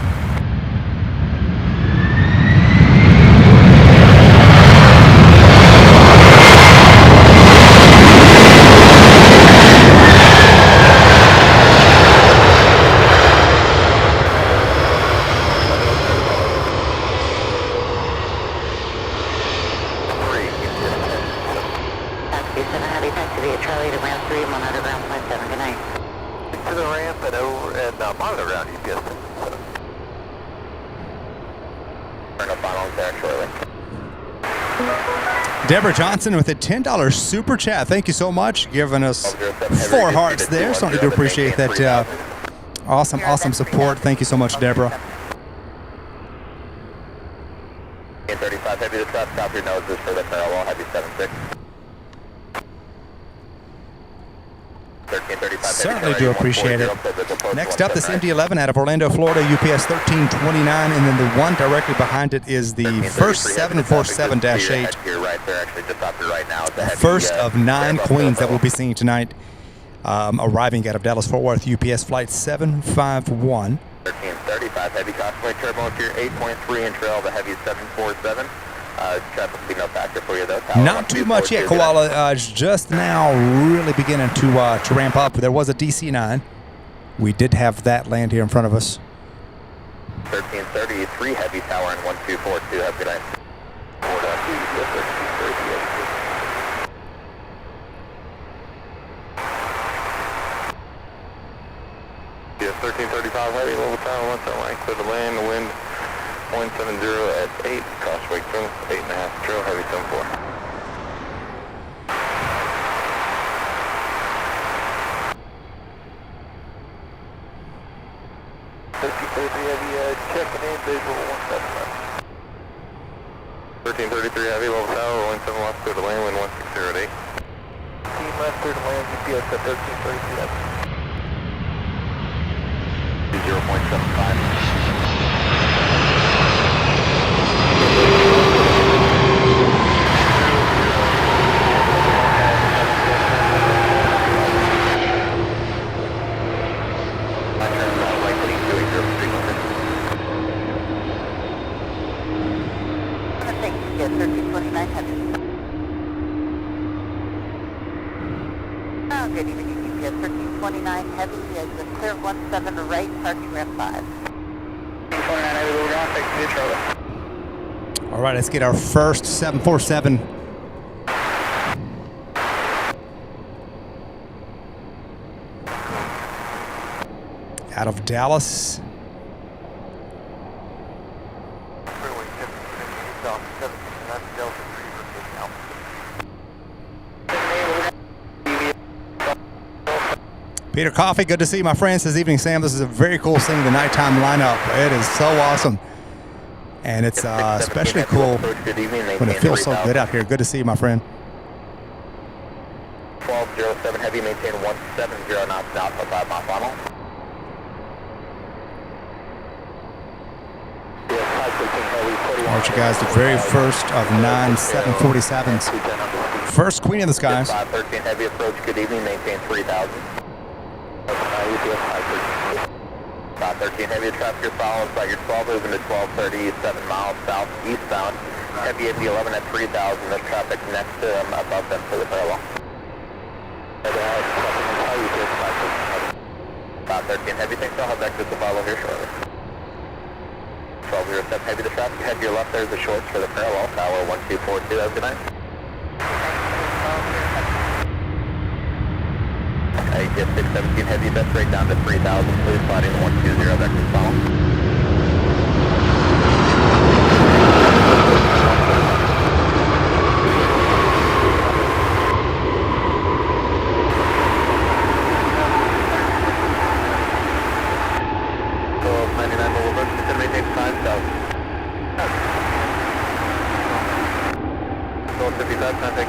Charlie to ramp 3, 1 underground, 57, good night. To the ramp and over and monitor ground UPS. Turn up final there shortly. Deborah Johnson with a $10 super chat. Thank you so much. Giving us 4 hearts there. Certainly do appreciate that. Awesome support. Thank you so much, Deborah. 35 heavy to trust, stop your noses for the parallel, heavy 76. 1335 Certainly do appreciate it. Next up, this MD-11 out of Orlando, Florida, UPS 1329, and then the one directly behind it is the first 747-8. First of 9 queens that we'll be seeing tonight, arriving out of Dallas-Fort Worth, UPS flight 751. 1335 heavy, constantly turbo here, 8.3 inch rail, the heavy 747. Traffic will be no factor for you though. Not too much yet, Koala. Just now really beginning to ramp up. There was a DC-9. We did have that land here in front of us. 1333 heavy, tower and 1242. Have a good night. 1335 heavy, level tower, 1 turn length, clear to land, the wind 170 at 8, crossway 8.5, trail heavy 74. 1333 heavy, checking in, visual 17 left. 1333 heavy, level tower, 17 left, clear to land, wind 160 at 8. Team left, clear to land, UPS at 1333 heavy. 0.75. Good evening, UPS 1329 heavy is the clear 17 to right, departure ramp 5. 1329 heavy, we're going to take the Charlie. All right, let's get our first 747 out of Dallas. Peter Coffey, good to see you, my friend. Says, evening, Sam. This is a very cool seeing the nighttime lineup. It is so awesome. And it's especially cool when it feels so good out here. Good to see you, my friend. 1207 heavy, maintain 170 knots south of 5 mile final. All right, you guys, the very first of 9 747s. First queen in the skies. 513 heavy approach, good evening, maintain 3000. 513 heavy traffic, you're followed by your 12, moving to 1230, 7 miles south eastbound. Heavy MD-11 at 3000, the traffic next to them, above them for the parallel. 513 heavy, thanks, I'll have exit to follow here shortly. 1207 heavy to traffic, head to your left, there's the shorts for the parallel, tower 1242, have a good night. ATS 617 heavy, best rate down to 3000, please sliding 120, vector follow.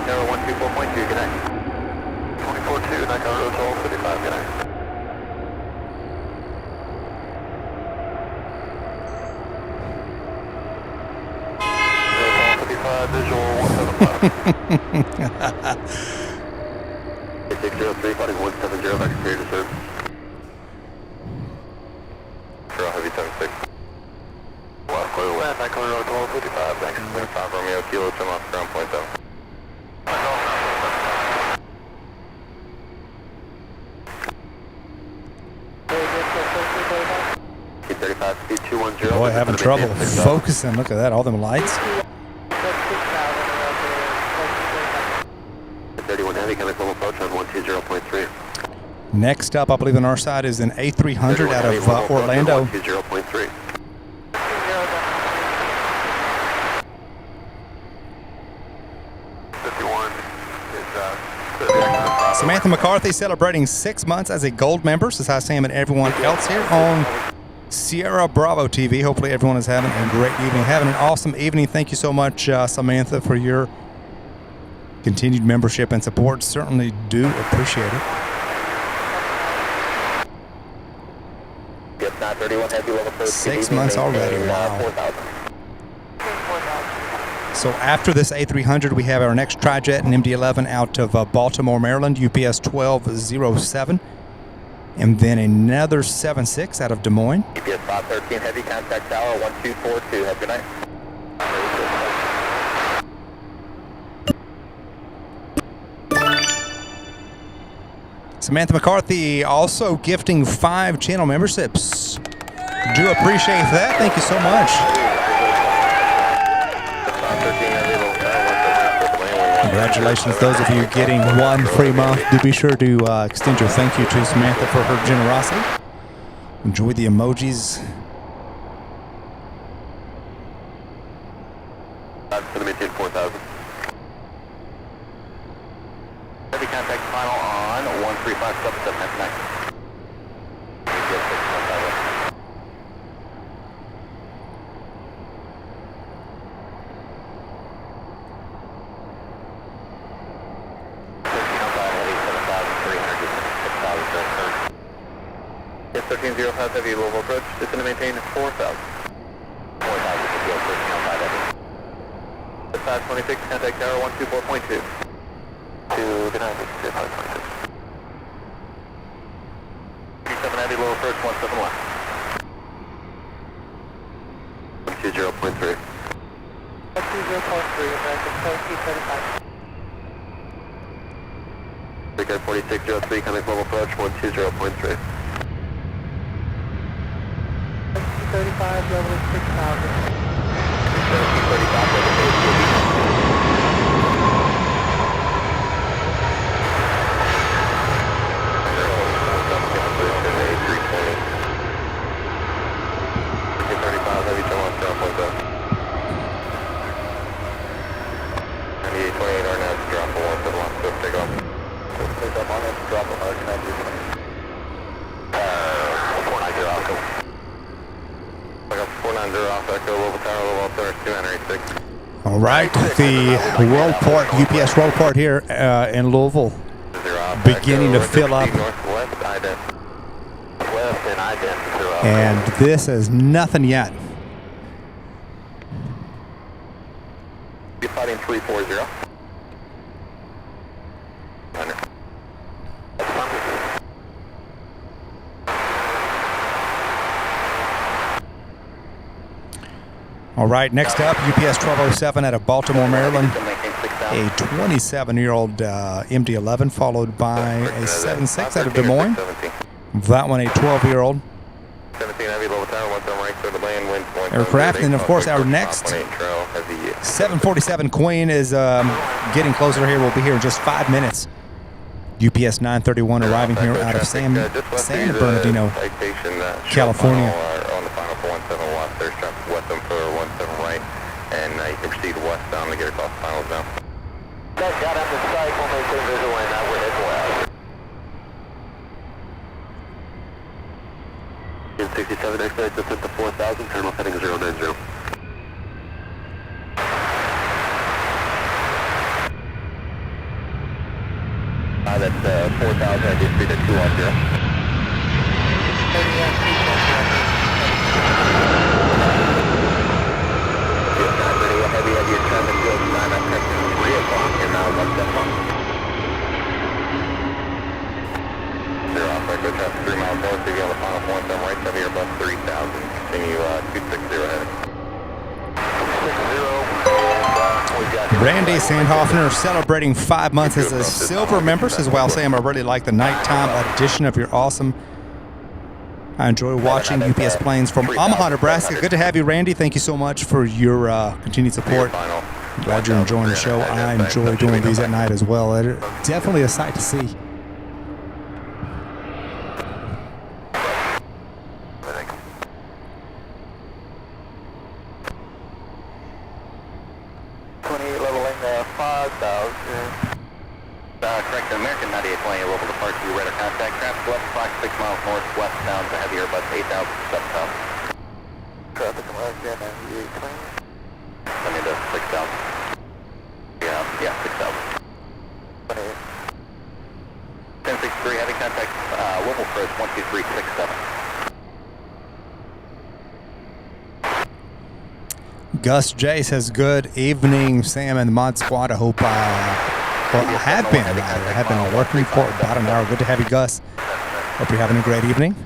tower 124.2, good night. 24-2, Nikon Road 1255, good night. Visual 175. 603, flight 170, back to clear to serve. Zero Heavy 76. Left clear west, Nikon Road 1255, thanks. 5 Romeo Kilo, trim off ground point though. 35, speed 210. Boy, having trouble focusing. Look at that, all them lights. 31 Heavy, coming full approach on 120.3. Next up, I believe on our side is an A300 out of Orlando. 120.3. Samantha McCarthy celebrating 6 months as a gold member. Says hi, Sam, and everyone else here on Sierra Bravo TV. Hopefully everyone is having a great evening, having an awesome evening. Thank you so much, Samantha, for your continued membership and support. Certainly do appreciate it. Yes, 931 Heavy level 1. 6 months already, wow. So after this A300, we have our next Trijet and MD-11 out of Baltimore, Maryland, UPS 1207. And then another 7.6 out of Des Moines. UPS 513 Heavy, contact tower 1242. Have a good night. Samantha McCarthy also gifting 5 channel memberships. Do appreciate that. Thank you so much. Congratulations, those of you getting 1 free month. Do be sure to extend your thank you to Samantha for her generosity. Enjoy the emojis. For the maintain 4,000. Heavy contact final on 13577 next night. Yes, 1305 Heavy, Louisville approach. Just going to maintain 4,000. 4,000 526, contact tower 124.2. 2, good night, 526. 37 Heavy, low approach 17 left. 120.3. 20.3, American Coast 35. Big 4603, coming full approach 120.3. 35, level 6,000. 35 level 8. Heavy, come on, ground point though. 9828 are now to drop a 17 left, so take off. Take up on it, drop a hard, can I do something? 490 Echo. I got 490 off Echo, Louisville Tower, Louisville Center, 286. All right, the Worldport, UPS Worldport here in Louisville, beginning to fill up. Northwest, ident. West and ident, 0. And this is nothing yet. You're fighting 340. Under. All right, next up, UPS 1207 out of Baltimore, Maryland. A 27-year-old MD-11, followed by a 7.6 out of Des Moines. That one, a 12-year-old 17 Heavy, Louisville Tower, 17 right to the land, wind 1. aircraft. And of course, our next 747 Queen is getting closer here. We'll be here in just 5 minutes. UPS 931 arriving here out of San Bernardino, California. On the final for 17 left, there's traffic west them for 17 right, and you can proceed westbound to get across the finals now. Got on the site, we'll maintain visual and now we're heading west. 67 exit just at the 4,000, terminal heading 090. that's 4,000, I just speed at 210. Heavy at your turn to field 9 at 3 o'clock, you're now 1 step on. 0 off, go traffic 3 miles north, so you have a final point, then right 7 your bus 3,000, continue 260 ahead. 6-0, Randy Sandhoffner celebrating 5 months as a silver member. Says, well, Sam, I really like the nighttime edition of your awesome. I enjoy watching UPS planes from Omaha, Nebraska. Good to have you, Randy. Thank you so much for your continued support. Glad you're enjoying the show. I enjoy doing these at night as well. Definitely a sight to see. Correct, American 9820, local departure, you radar contact, traffic left clock 6 miles northwest, down to heavier bus 8,000, 7,000. Traffic American 9820. I mean, that's 6,000. Yeah, 6,000. 1063, heavy contact, Louisville approach 12367. Gus J says, good evening, Sam and the Mod Squad. I hope well, I have been working for about an hour. Good to have you, Gus. Hope you're having a great evening.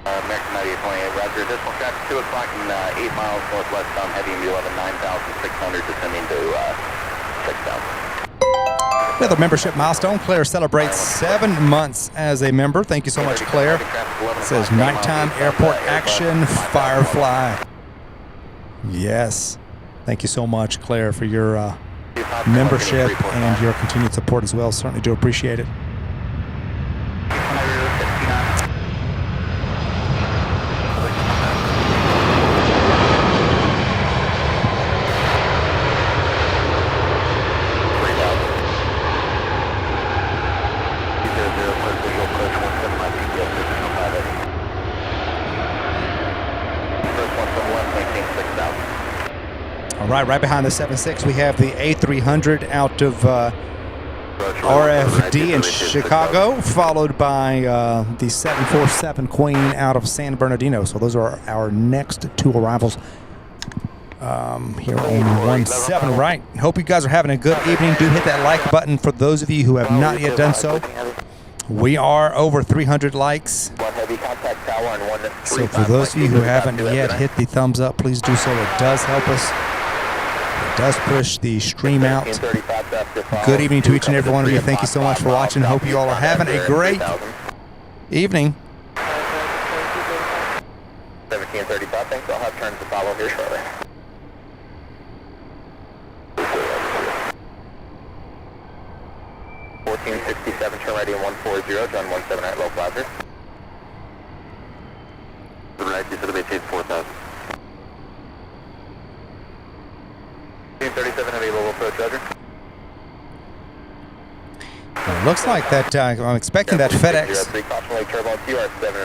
American 9828, roger. Additional traffic 2 o'clock and 8 miles northwest on heavy and 9,600, descending to 6,000. Another membership milestone. Claire celebrates 7 months as a member. Thank you so much, Claire. It says nighttime airport action, Firefly. Yes. Thank you so much, Claire, for your membership and your continued support as well. Certainly do appreciate it. All right, right behind the 7.6, we have the A300 out of RFD in Chicago, followed by the 747 Queen out of San Bernardino. So those are our next 2 arrivals here on 17 right. Hope you guys are having a good evening. Do hit that like button for those of you who have not yet done so. We are over 300 likes. So for those of you who haven't yet hit the thumbs up, please do so. It does help us. It does push the stream out. Good evening to each and every one of you. Thank you so much for watching. Hope you all are having a great evening. 1735, thanks. I'll have turns to follow here shortly. 1467, turn ready in 140, John 17 at low plaza. The right, you said to maintain 4,000. 1537, heavy level approach, Roger. It looks like that, I'm expecting that FedEx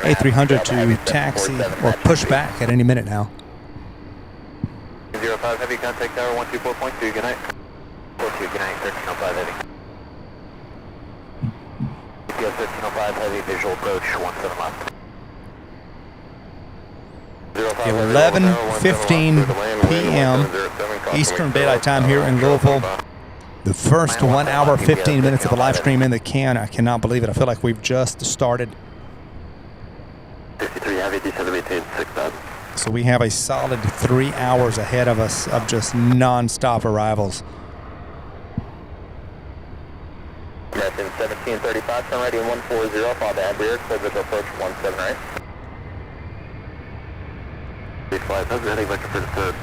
A300 to taxi or push back at any minute now. 05, heavy contact tower 124.2, good night. 42, good night, 1305 heavy. UPS 1305 heavy, visual approach 17 left. 11:15 p.m. Eastern Daylight Time here in Louisville. The first 1 hour, 15 minutes of the live stream in the can. I cannot believe it. I feel like we've just started. 53 heavy, decelerate 6,000. So we have a solid 3 hours ahead of us of just non-stop arrivals. American 1735, turn ready in 140, follow the adhere, service approach 17 right. 35, how's the heading vector for the third?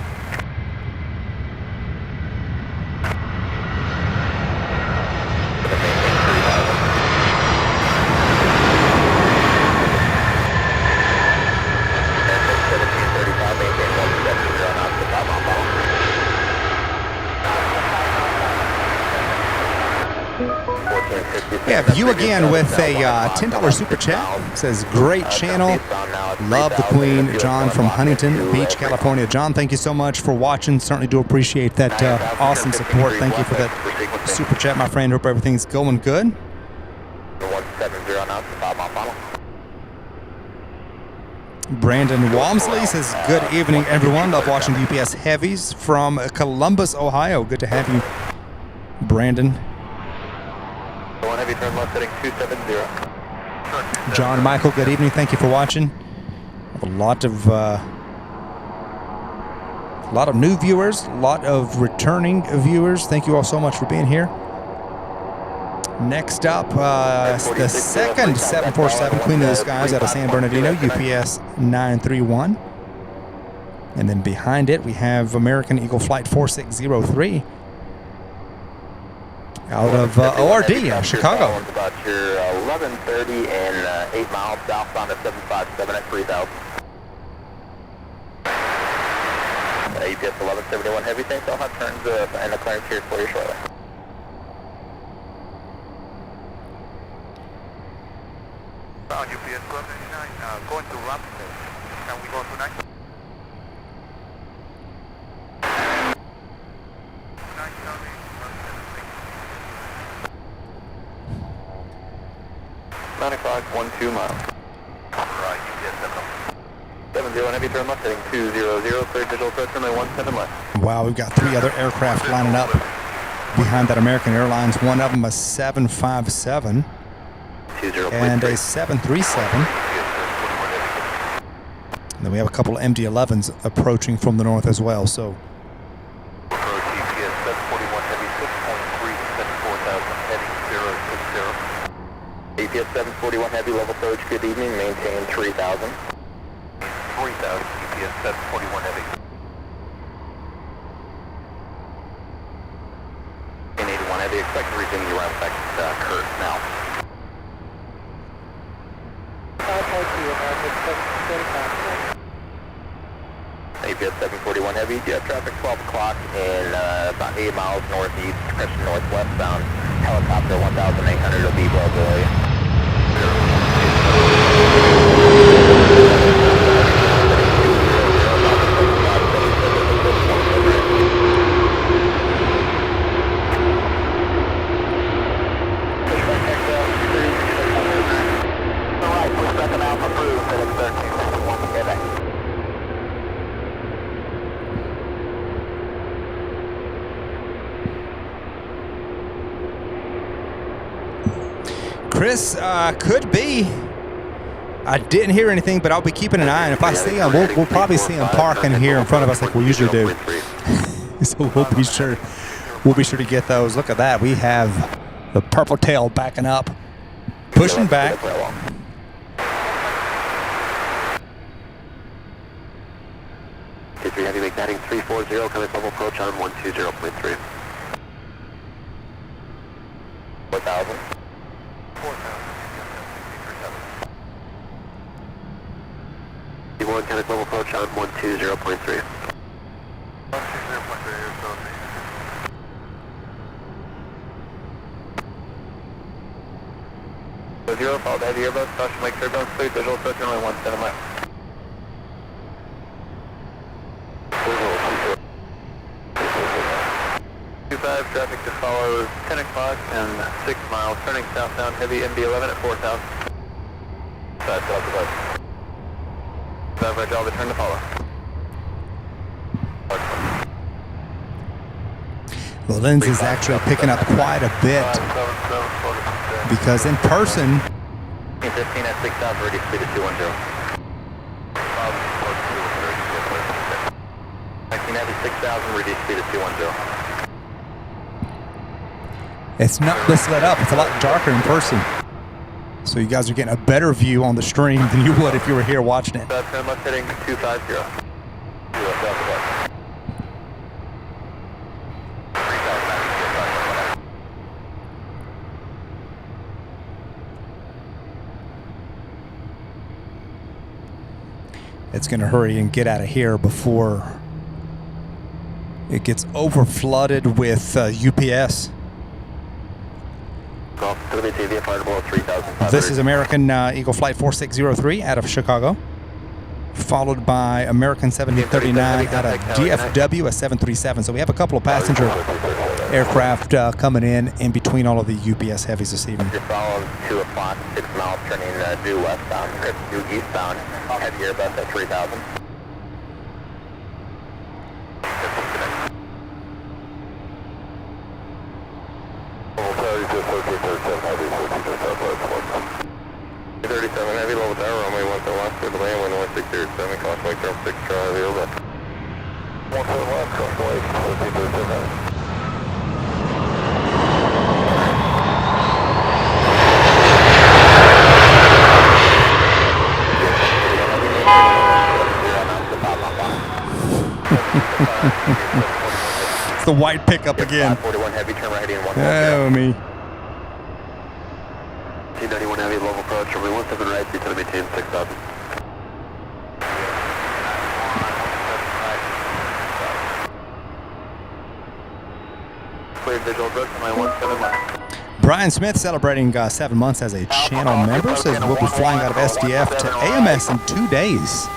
We have you again with a $10 super chat. It says, great channel. Love the Queen. John from Huntington Beach, California. John, thank you so much for watching. Certainly do appreciate that awesome support. Thank you for that super chat, my friend. Hope everything's going good. 170 now, Bob on final. Brandon Walmsley says, good evening, everyone. Love watching UPS Heavies from Columbus, Ohio. Good to have you, Brandon. One heavy turn left heading 270. John Michael, good evening. Thank you for watching. A lot of new viewers, a lot of returning viewers. Thank you all so much for being here. Next up, the second 747 Queen of the Skies out of San Bernardino, UPS 931. And then behind it, we have American Eagle Flight 4603 out of ORD, Chicago. About your 1130 and 8 miles southbound at 757 at 3000. UPS 1171 heavy, thanks. I'll have turns and a clearance here for you shortly. UPS 1299, going to Raptor. Can we go tonight? O'clock, 12 miles. Right, UPS 70 heavy turn left, heading 200, clear digital approach runway 17 left. Wow, we've got 3 other aircraft lining up behind that American Airlines. One of them a 757 and a 737. And then we have a couple of MD-11s approaching from the north as well. So approach UPS 741 heavy 6.3, 74,000 heading 060. UPS 741 heavy level approach, good evening, maintain 3,000. 3,000 UPS 741 heavy. In 81 heavy, expect to resume your route back Kurt now. UPS 741 heavy, you have traffic 12 o'clock and about 8 miles northeast, direction northwestbound. Helicopter 1,800 will be well below you. Chris could be. I didn't hear anything, but I'll be keeping an eye, and if I see him, we'll probably see him parking here in front of us like we usually do. So we'll be sure to get those. Look at that. We have the purple tail backing up, pushing back. Heavy make heading 340, coming level approach on 120.3. 4,000. 4,000. Kind of level approach on 120.3. 0, followed by the airbus, caution Lake turbulence, clear, visual approach only 17 left. 25, traffic to follow 10 o'clock and 6 miles, turning southbound, heavy MD-11 at 4,000. Side to the left. Right, I'll return to follow. The lens is actually picking up quite a bit because in person, 15 at 6,000, ready speed at 210. 19 at 6,000, ready speed at 210. it's not this lit up. It's a lot darker in person. So you guys are getting a better view on the stream than you would if you were here watching it. That's left heading 250. It's going to hurry and get out of here before it gets over flooded with UPS. Golf, to the TV, fire below 3,000. This is American Eagle Flight 4603 out of Chicago, followed by American 7039 out of DFW, a 737. So we have a couple of passenger aircraft coming in between all of the UPS heavies this evening. Just followed 2 o'clock, 6 miles, turning due westbound, due eastbound, heavy Airbus at 3,000. Heavy level tower, runway 17 left, clear the land, wind 1607, crossway term 6, try the over. 17 left, crossway 1437. It's the white pickup again. 41 heavy, turn right in 1. Oh, me. T91 heavy, level approach, runway 17 right, to maintain 6,000. Clear visual approach, runway 17 left. Brian Smith celebrating 7 months as a channel member, says we'll be flying out of SDF to AMS in 2 days.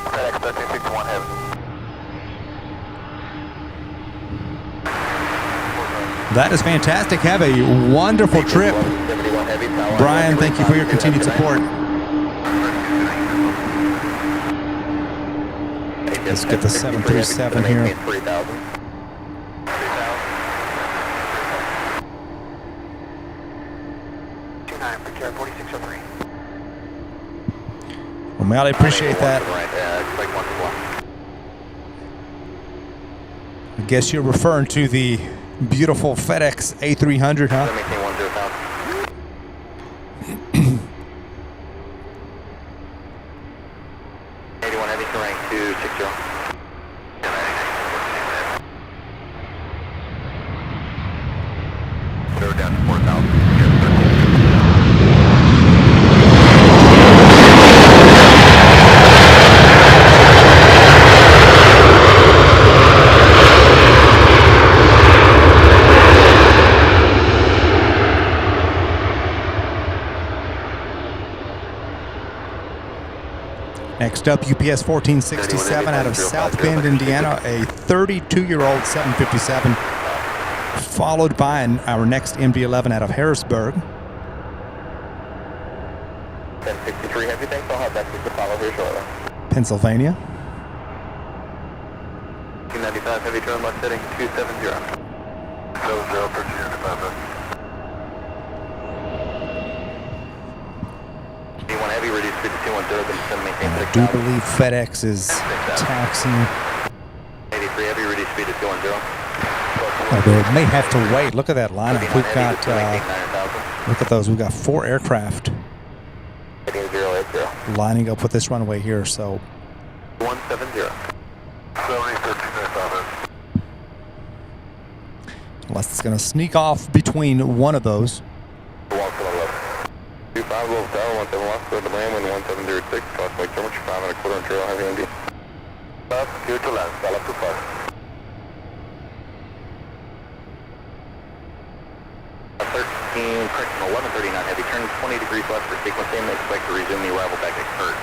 That is fantastic. Have a wonderful trip. Brian, thank you for your continued support. Let's get the 737 here. Well, Mal, I appreciate that. I guess you're referring to the beautiful FedEx A300, huh? 81 heavy, rank 260. Go down to 4,000. Next up, UPS 1467 out of South Bend, Indiana, a 32-year-old 757, followed by our next MD-11 out of Harrisburg. 1063 heavy, thanks. I'll have that to follow here shortly. Pennsylvania. 295 heavy, turn left heading 270. 70 for 295. Heavy, reduce speed to 210, maintain I do believe FedEx is taxing. 83 heavy, reduce speed to 210. Oh, they may have to wait. Look at that lineup. We've got, look at those. We've got 4 aircraft lining up with this runway here. So 170. unless it's going to sneak off between one of those. 25 level tower, 17 left, go to land, wind 1706, crossway temperature 5 1/4 trail, heavy MD. Left, clear to land, stall up to 5. 13, correction, 1139 heavy, turn 20 degrees left for sequencing, expect to resume the arrival back at Kurt.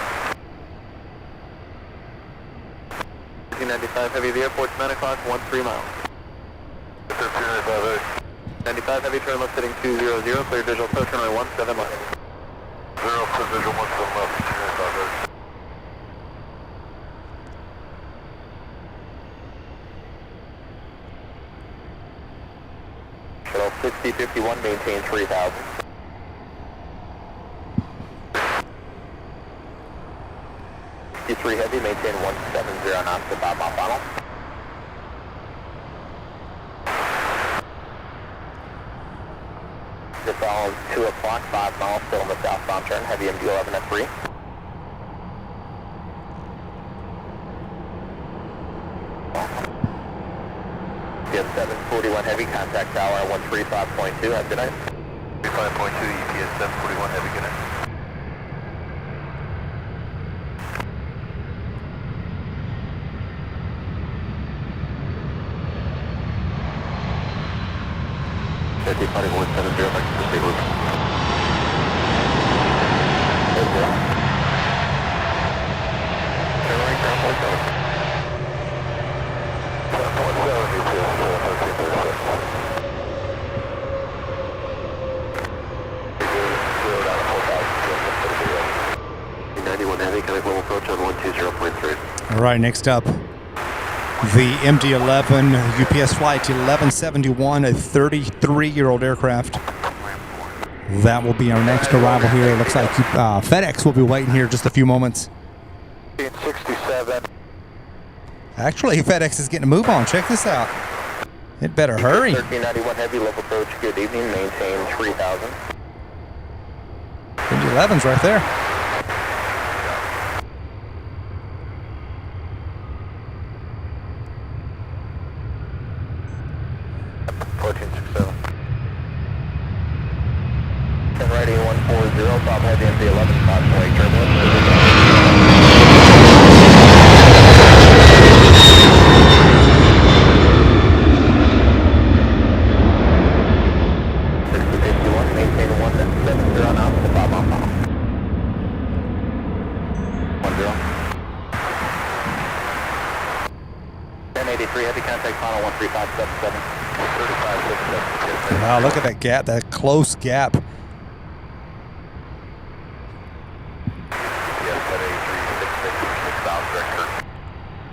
295 heavy, the airport's 9 o'clock, 13 miles. 95 heavy, turn left heading 200, clear visual approach, runway 17 left. 0 for visual 17 left, 295. Shuttle 6051, maintain 3000. Heavy, maintain 170 knots to Bob funnel. Just follow 2 o'clock, 5 miles, still in the southbound turn, heavy MD-11 at 3. UPS 741 heavy, contact tower 135.2, have a good night. 35.2, UPS 741 heavy, good night. Party 170, back to the state route. All right, next up, the MD-11 UPS Flight 1171, a 33-year-old aircraft. That will be our next arrival here. It looks like FedEx will be waiting here just a few moments. 67. Actually, FedEx is getting a move on. Check this out. It better hurry. 1391 Heavy, level approach, good evening, maintain 3000. MD-11's right there. Ready 140, Bob Heavy MD-11, approximately turbulence. Maintain 170 knots to Bob on final. 10. 1083 Heavy, contact final 13577. 3567. Wow, look at that gap, that close gap.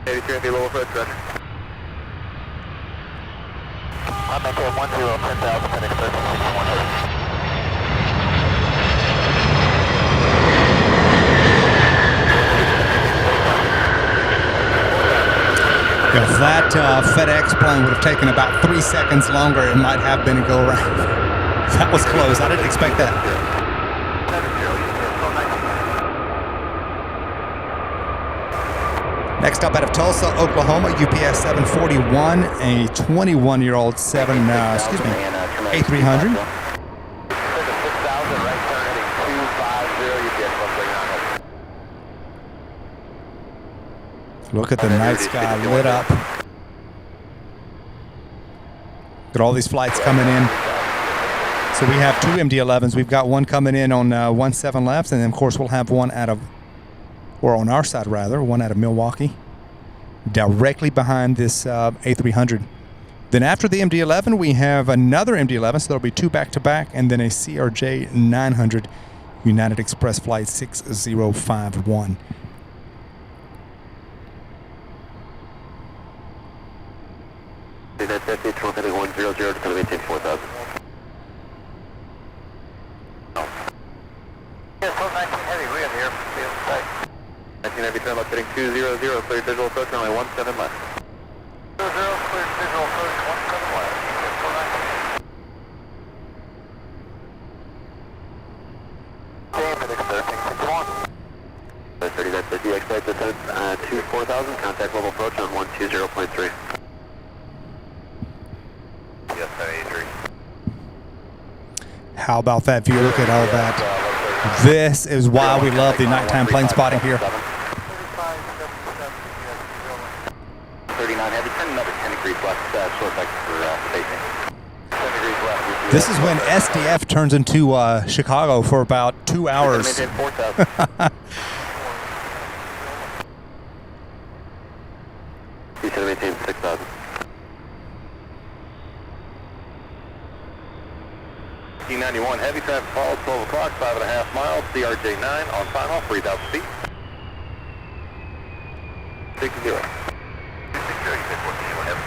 83 Heavy, low approach, roger. I'm at 10, 10,000, FedEx 1361. If that FedEx plane would have taken about 3 seconds longer, it might have been a go-around. That was close. I didn't expect that. Next up out of Tulsa, Oklahoma, UPS 741, a 21-year-old A300. Look at the night sky lit up. Look at all these flights coming in. So we have two MD-11s. We've got one coming in on 17 left, and then of course we'll have one out of, or on our side rather, one out of Milwaukee, directly behind this A300. Then after the MD-11, we have another MD-11, so there'll be two back-to-back, and then a CRJ 900 United Express Flight 6051. That's FH 100 to maintain 4,000. Yes, 19 Heavy, we have the air field site. 19 Heavy, turn left heading 200, clear visual approach, runway 17 left. 200, clear visual approach, 17 left. FedEx 1361. 30, that's 50, expect descent to 4,000, contact level approach on 120.3. How about that view? Look at all that. This is why we love the nighttime plane spotting here. 39 Heavy, turn another 10 degrees left, short back for spacing. 10 degrees left. This is when SDF turns into Chicago for about 2 hours. Maintain 4,000. He's going to maintain 6,000. 91 Heavy, traffic follows 12 o'clock, 5.5 miles, CRJ 9 on final, 3,000 feet. 60. 60, you said 14, Heavy.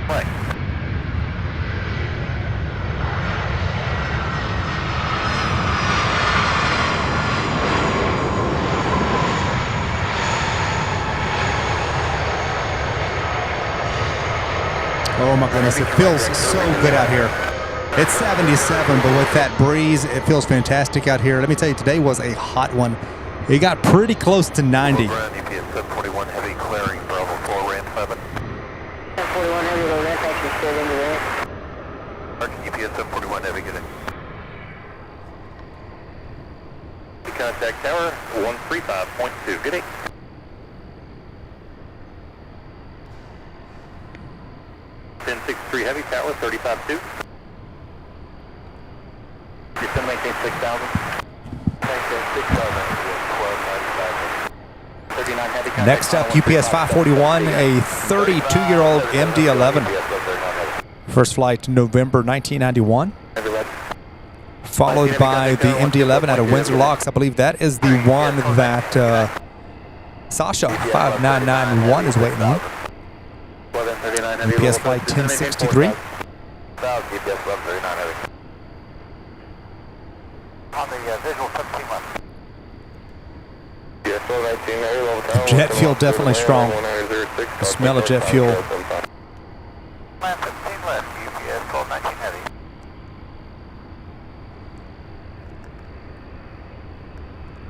Right. Oh my goodness, it feels so good out here. It's 77, but with that breeze, it feels fantastic out here. Let me tell you, today was a hot one. It got pretty close to 90. UPS 741 Heavy, clearing Bravo 4, ramp 7. 741 Heavy, low ramp, action straight into the ramp. UPS 741 Heavy, get in. Contact tower 135.2, good day. 1063 Heavy, tower 35.2. You're going to maintain maintain 6,000. Maintain 6,000. 39 heavy contact. Next up, UPS 541, a 32-year-old MD-11. First flight November 1991. Followed by the MD-11 out of Windsor Locks. I believe that is the one that Sasha 5991 is waiting on. UPS flight 1063. UPS 1139 heavy. On the visual 17 left. Jet fuel definitely strong. The smell of jet fuel. Land 17 left, UPS 1219 heavy.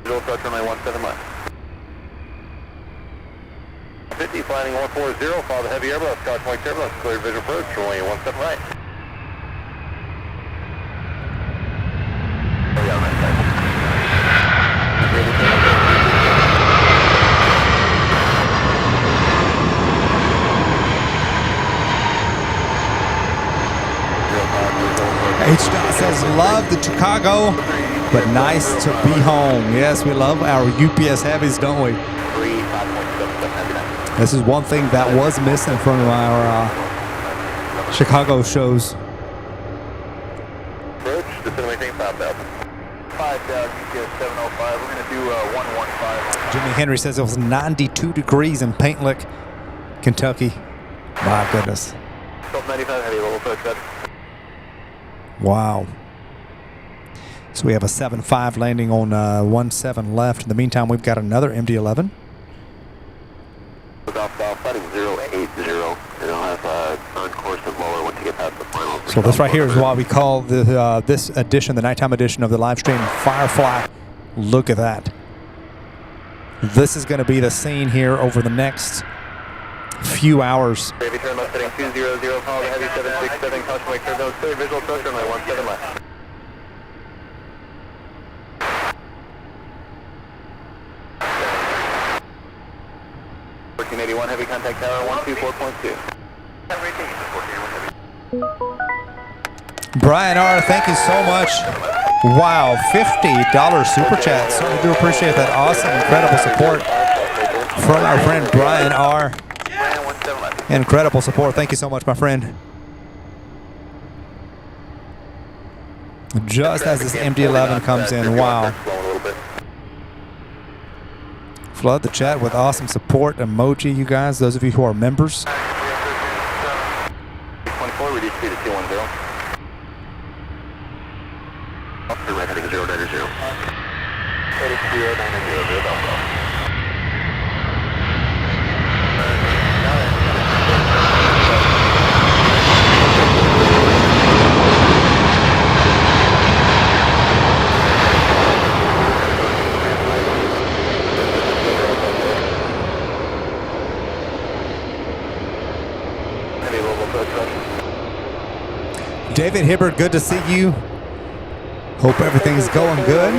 Visual approach runway 17 left. 50 flying 140, follow the heavy Airbus, Scotch White Airbus, clear visual approach, runway 17 right. H-Dot says, love the Chicago, but nice to be home. Yes, we love our UPS heavies, don't we? This is one thing that was missing from our Chicago shows. Approach, descend maintain 5,000. 5,000, UPS 705, we're going to do 115. Jimmy Henry says it was 92 degrees in Paint Lick, Kentucky. My goodness. 1295 heavy, level approach, red. Wow. So we have a 7.5 landing on 17 left. In the meantime, we've got another MD-11. Fighting 080. It'll have on course and lower once you get past the final. So this right here is why we call the this edition, the nighttime edition of the live stream, Firefly. Look at that. This is going to be the scene here over the next few hours. Heavy turn left heading 200, follow the heavy 767, caution wake turbulence, clear visual approach runway 17 left. Heavy contact tower 124.2. Brian R., thank you so much. Wow, $50 super chat. Certainly do appreciate that awesome, incredible support from our friend Brian R. Incredible support. Thank you so much, my friend. Just as this MD-11 comes in, wow. Flood the chat with awesome support emoji, you guys, those of you who are members. 24, reduce speed to 210. Up to red heading 090. Heading 090, David Hibbert, good to see you. Hope everything's going good.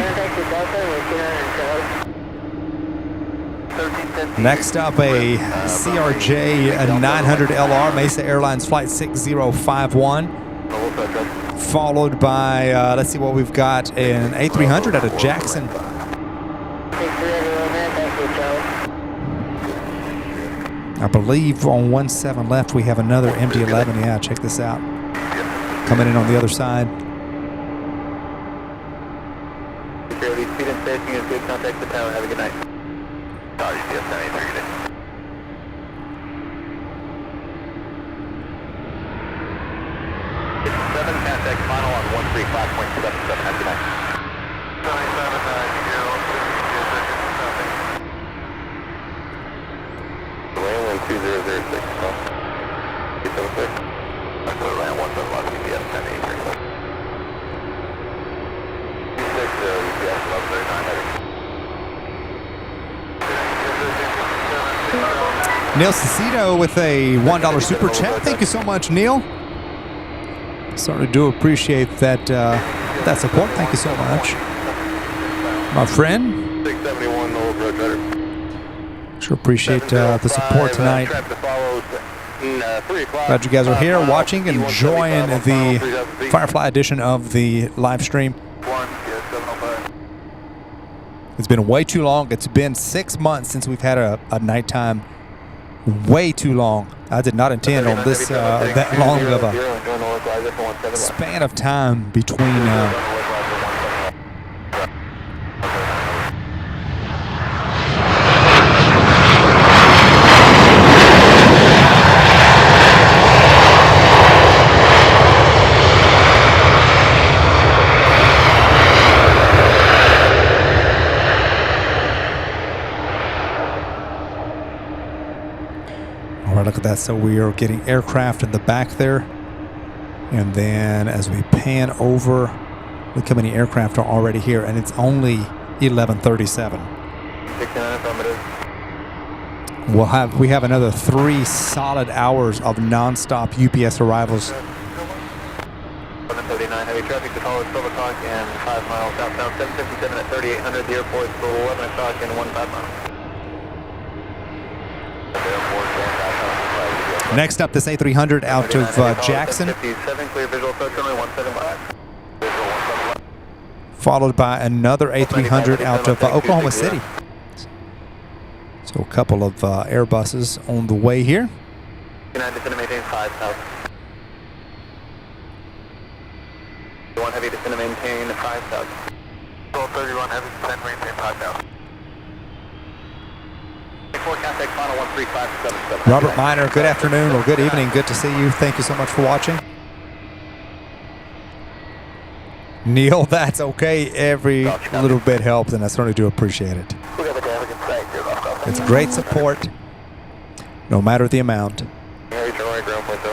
Next up, a CRJ 900LR, Mesa Airlines Flight 6051. Followed by, let's see what we've got, an A300 out of Jackson. I believe on 17 left we have another MD-11. Yeah, check this out. Coming in on the other side. Security, speed and spacing is good. Contact the tower. Have a good night. Sorry, UPS 983, good day. It's 7, contact final on 135.77. Have a good night. 779, Land 2006. Get 76. Land 17 left, UPS 1083. 26, UPS 1139. Neil Cicito with a $1 super chat. Thank you so much, Neil. Certainly do appreciate that that support. Thank you so much, my friend. 671, the old road rider. Sure appreciate the support tonight. Glad you guys are here watching and enjoying the Firefly edition of the live stream. It's been way too long. It's been 6 months since we've had a nighttime. Way too long. I did not intend on this that long of a span of time between. Look at that. So we are getting aircraft in the back there, and then as we pan over, look how many aircraft are already here, and it's only 11:37. We have another 3 solid hours of nonstop UPS arrivals. 11:39 heavy traffic to follow 12 o'clock and 5 miles southbound 757 at 3800. The airport for 11 o'clock and 15 miles. Next up, this A300 out of Jackson, followed by another A300 out of Oklahoma City. So a couple of Airbuses on the way here. United to maintain 5,000. One heavy to maintain 5,000. 31 heavy to maintain 5,000. Robert Miner, good afternoon or good evening. Good to see you. Thank you so much for watching. Neil, that's okay. Every little bit helps, and I certainly do appreciate it. It's great support, no matter the amount.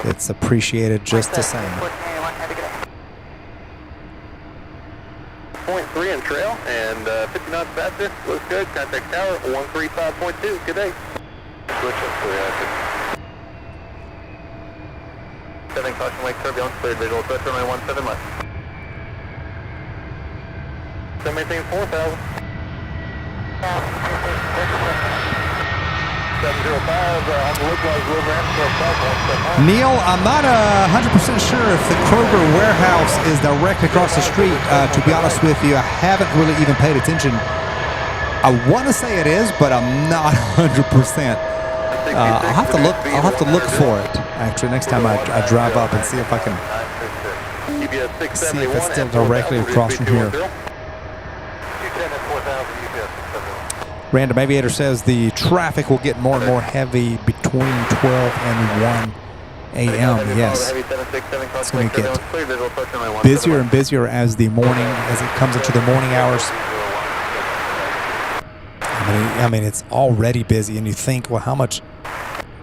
It's appreciated just the same. 0.3 and trail, and 50 knots faster. Looks good. Contact tower 135.2. Good day. Switch up to 7 caution wake turbulence. Cleared visual approach runway 17 left. So maintain 4,000. 705 Neil, I'm not 100% sure if the Kroger warehouse is directly across the street. To be honest with you, I haven't really even paid attention. I want to say it is, but I'm not 100%. I'll have to look. I'll have to look for it. Actually, next time I drive up and see if I can see if it's still directly across from here. Random Aviator says the traffic will get more and more heavy between 12 and 1 a.m. Yes, it's going to get busier and busier as the morning, as it comes into the morning hours. I mean, it's already busy, and you think, well, how much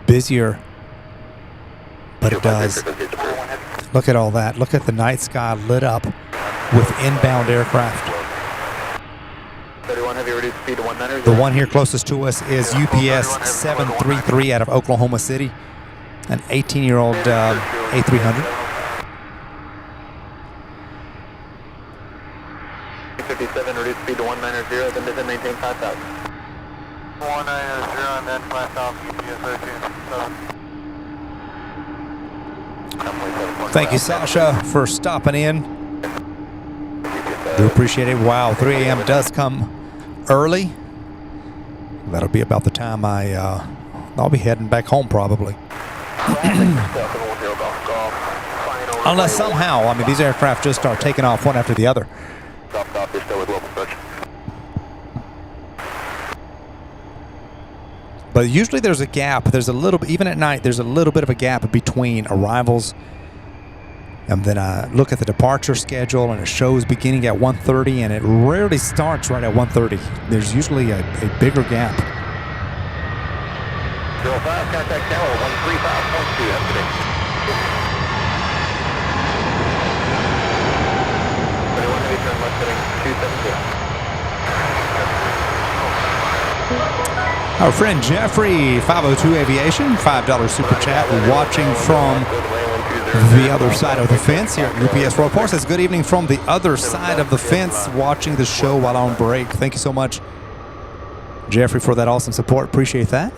busier? But it does. Look at all that. Look at the night sky lit up with inbound aircraft. The one here closest to us is UPS 733 out of Oklahoma City, an 18-year-old A300. 57, reduce speed to 190, then maintain 5,000. 190 and then 5,000, UPS 13. Thank you, Sasha, for stopping in. Do appreciate it. Wow, 3 a.m. does come early. That'll be about the time I'll be heading back home probably. Unless somehow, I mean, these aircraft just start taking off one after the other. But usually there's a gap. There's a little, even at night, there's a little bit of a gap between arrivals. And then I look at the departure schedule, and it shows beginning at 1:30, and it rarely starts right at 1:30. There's usually a bigger gap. 05, contact tower 135.2. Have a good day. 21 heavy turn left heading 270. Our friend Jeffrey, 502 Aviation, $5 super chat, watching from the other side of the fence here at UPS Worldport. Says good evening from the other side of the fence, watching the show while on break. Thank you so much, Jeffrey, for that awesome support. Appreciate that.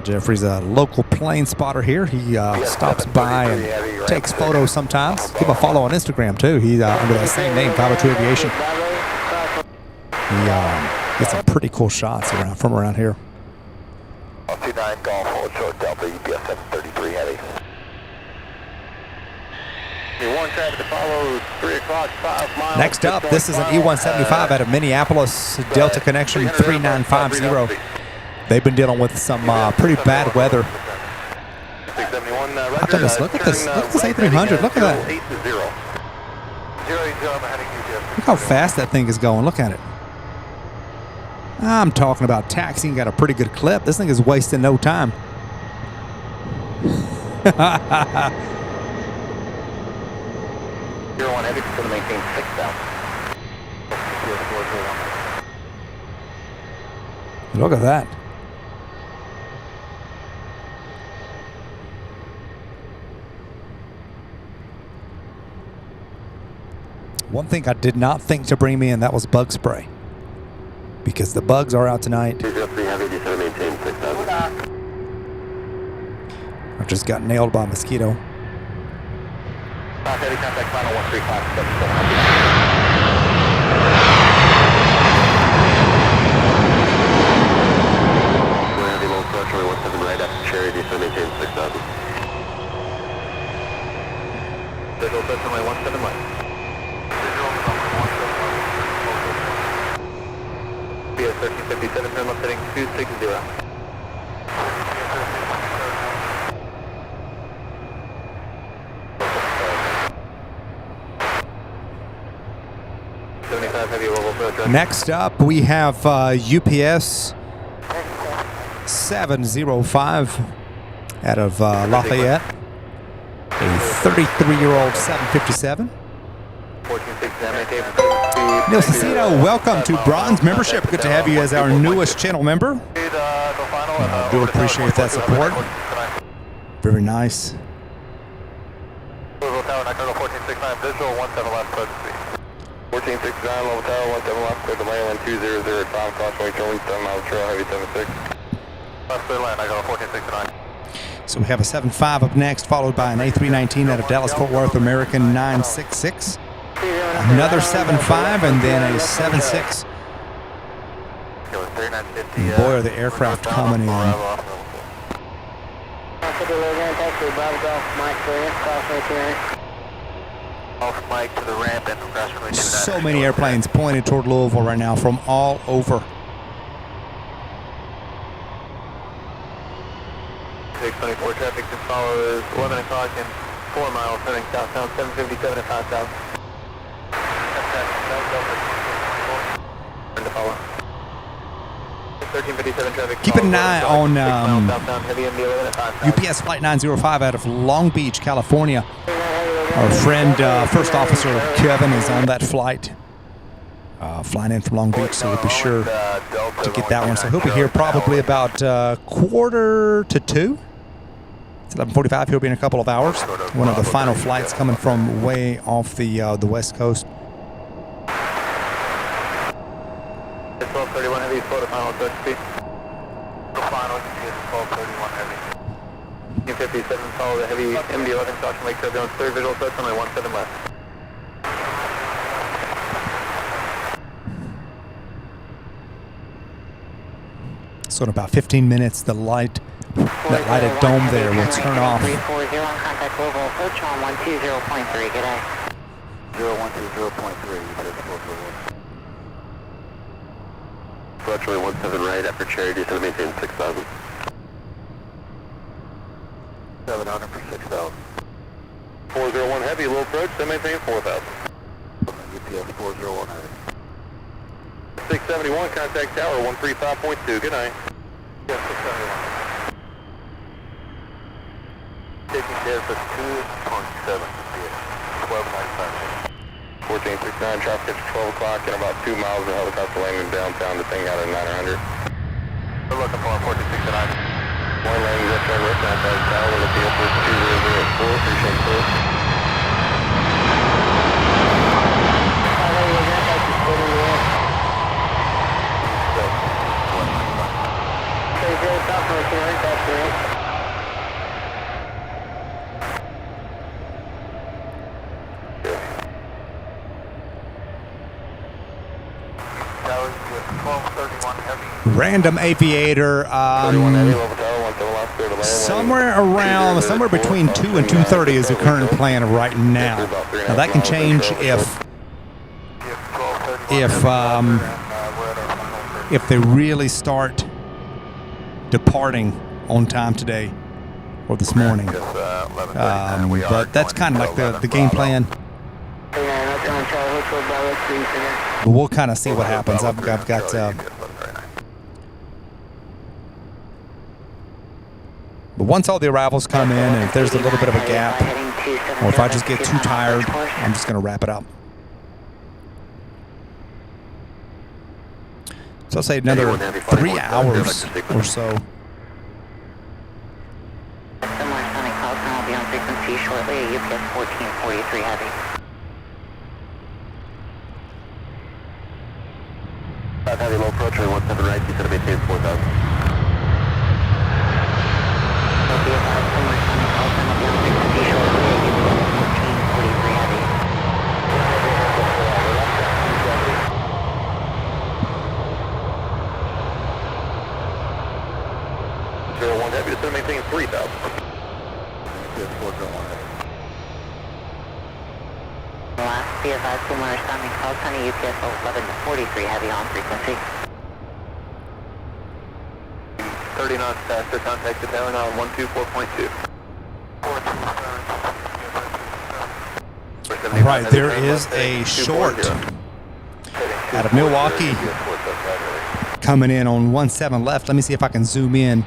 Jeffrey's a local plane spotter here. He stops by and takes photos sometimes. Give him a follow on Instagram too. He's under that same name, 502 Aviation. Get some pretty cool shots from around here. 29 Golf, hold short Delta, UPS 733 heavy. One traffic to follow, 3 o'clock, 5 miles. Next up, this is an E175 out of Minneapolis, Delta Connection 3950. They've been dealing with some pretty bad weather. 671, Oh, goodness, look at this A300. Look at that. 8 to 0. 080, I'm heading UPS. Look how fast that thing is going. Look at it. I'm talking about taxiing. Got a pretty good clip. This thing is wasting no time. 01 heavy, going to maintain 6,000. Look at that. One thing I did not think to bring me in, that was bug spray. Because the bugs are out tonight. I just got nailed by a mosquito. Heavy contact final 135. Heavy low pressure 17 right after Cherry, descend maintain 6,000. Visual pressure 17 right. BS 1357, turn left heading 260. Next up, we have UPS 705 out of Lafayette. A 33-year-old 757. Neil Cicino, welcome to Bronze Membership. Good to have you as our newest channel member. Do appreciate that support. Very nice. Louisville Tower, Nocturnal 1469, visual 17 left, present speed. 1469, Louisville Tower, 17 left, clear to Maryland 200 at Tom, crossway, Jones, 7 miles trail, heavy 76. Left clear land, Nocturnal 1469. So we have a 75 up next, followed by an A319 out of Dallas-Fort Worth, American 966. Another 75, and then a 76. Boy, are the aircraft coming in. So many airplanes pointed toward Louisville right now from all over. 624 traffic to follow is 11 o'clock and 4 miles heading southbound 757 at 5,000. To follow. 1357 traffic. Keep an eye on UPS Flight 905 out of Long Beach, California. Our friend, First Officer Kevin, is on that flight, flying in from Long Beach, so we'll be sure to get that one. So he'll be here probably about 1:45. It's 11:45. He'll be in a couple of hours. One of the final flights coming from way off the West Coast. 1231 heavy, slow to final touch speed. Final is 1231 heavy. 57, follow the heavy MD-11 caution lake turbulence, third visual touch, only 17 left. So in about 15 minutes, that lighted dome there will turn off. 340 on contact Louisville, approach on 120.3, good day. 010.3, Approach 17 right after Cherry, descend to maintain 6,000. 700 for 6,000. 401 heavy, low approach, then maintain 4,000. UPS 401 heavy. 671, contact tower 135.2, good night. Yes, 671. Taking care for 2.7, 1295. 1469, traffic at 12 o'clock and about 2 miles of helicopter landing downtown, the thing out of 900. We're looking for 1469. One landing left turn right down by the tower, we'll look at 2004, appreciate it. Tower Random aviator. Somewhere between 2 and 2:30 is the current plan right now. Now that can change if they really start departing on time today or this morning. But that's kind of like the game plan. But we'll kind of see what happens. I've got but once all the arrivals come in, and if there's a little bit of a gap, or if I just get too tired, I'm just going to wrap it up. So I'll say another 3 hours or so. Similar sonic call sign will be on frequency shortly at UPS 1443 heavy. Heavy low approach, 17 right, you said to maintain 4,000. Similar sonic call sign will be on frequency shortly at UPS 1443 heavy. 01 heavy, just maintain 3,000. Last BFI similar sonic call sign at UPS 1143 heavy on frequency. 30 knots faster, contact the tower now on 124.2. All right, there is a short out of Milwaukee coming in on 17 left. Let me see if I can zoom in.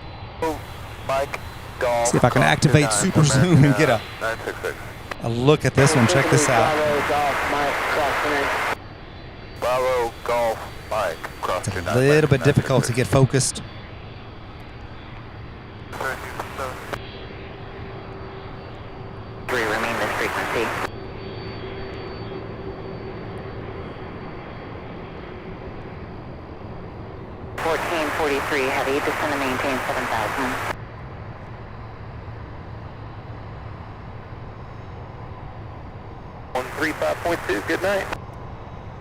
See if I can activate super zoom and get a look at this one. Check this out. Bravo, Golf, Mike, cross It's a little bit difficult to get focused. Remain this frequency. .43 heavy, descend and maintain 7,000. 135.2, good night.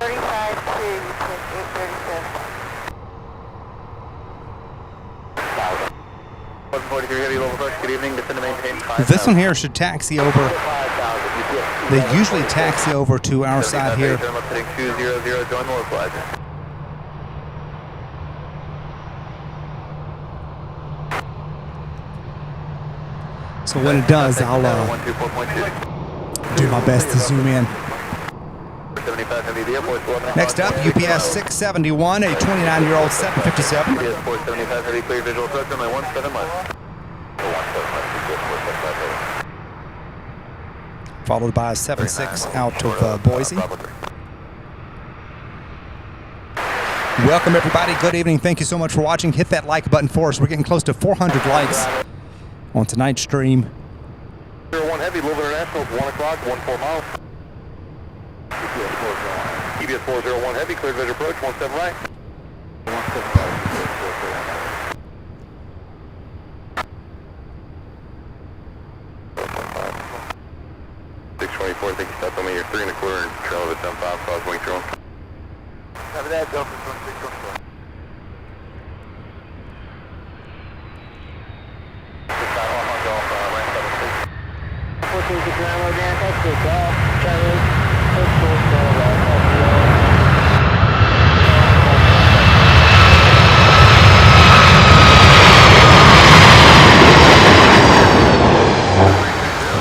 35 to 837. 143 heavy, low approach, good evening, descend and maintain 5,000. This one here should taxi over. They usually taxi over to our side here. Heading 200, join the localizer. So when it does, I'll do my best to zoom in. Next up, UPS 671, a 29-year-old 757. UPS 475 heavy, clear visual approach on my 17 left. Followed by a 76 out of Boise. Welcome everybody, good evening, thank you so much for watching. Hit that like button for us. We're getting close to 400 likes on tonight's stream. 01 heavy, Louisville International, 1 o'clock, 14 miles. UPS 401 heavy, clear visual approach, 17 right. 624, I think you stopped on me, you're 3 1/4 and trail of it down 5, crosswing through. Have that, go for 26.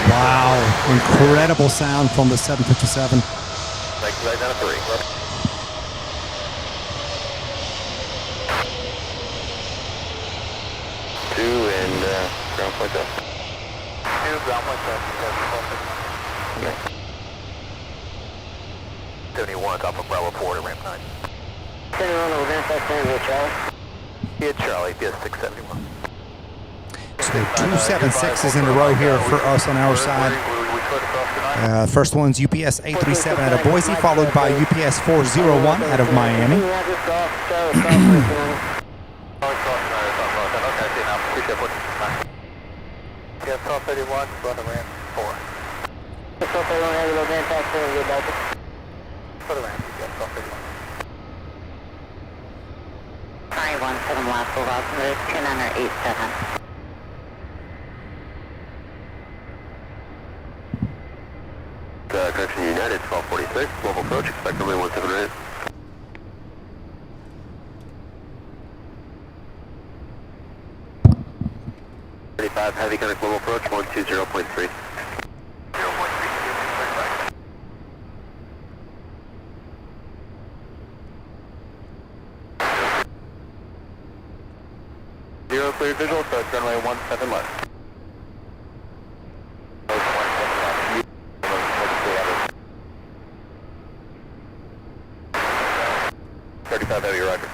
Wow, incredible sound from the 757. Thank you, right down to 3. 2 and ground point up. 2 ground point up. Okay. 71, off of Worldport at ramp 9. 71 over there, Charlie. Yeah, Charlie, PS 671. So 2 7.6s in a row here for us on our side. First one's UPS 837 out of Boise, followed by UPS 401 out of Miami. Yes, 1231, run the ramp 4. 1231 heavy, low band taxi, and good back. For the ramp, yes, 1231. Alright, 17 last full altimeter 2987. Correction United 1246, global approach, expectedly 178. 35 heavy connect global approach 120.3. 0 clear visual, approach runway 17 left. 35 heavy, roger.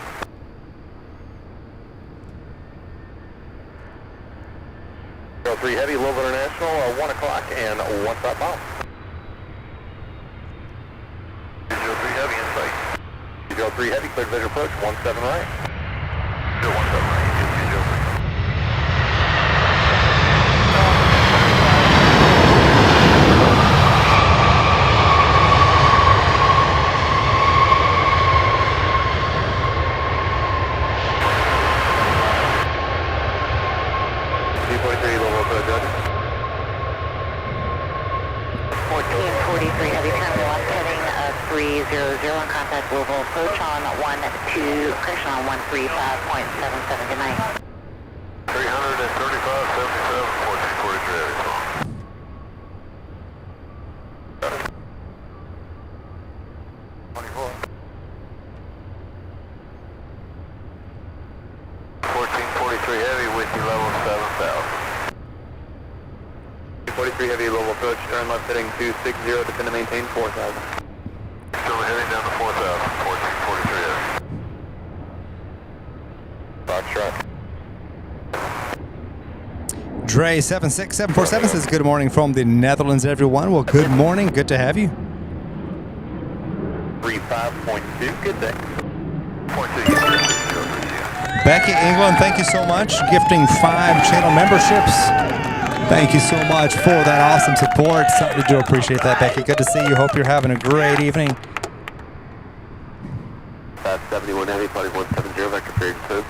03 heavy, Louisville International, 1 o'clock and 1 stop mile. 03 heavy in sight. 03 heavy, cleared visual approach, 17 right. 17 right, 1443 heavy, turn left heading 300 on contact Louisville approach on 12, correction on 135.77, good night. 335.77, 1443 24. 1443 heavy with you level 7000. 43 heavy, level approach, turn left heading 260, descend to maintain 4000. Still heading down to 4000, 1443 heavy. Foxtrot. Dre 76747 says good morning from the Netherlands, everyone. Well, good morning. Good to have you. 35.2, good day. Becky England, thank you so much. Gifting 5 channel memberships. Thank you so much for that awesome support. Certainly do appreciate that, Becky. Good to see you. Hope you're having a great evening. 71 heavy, 170, vector period 2.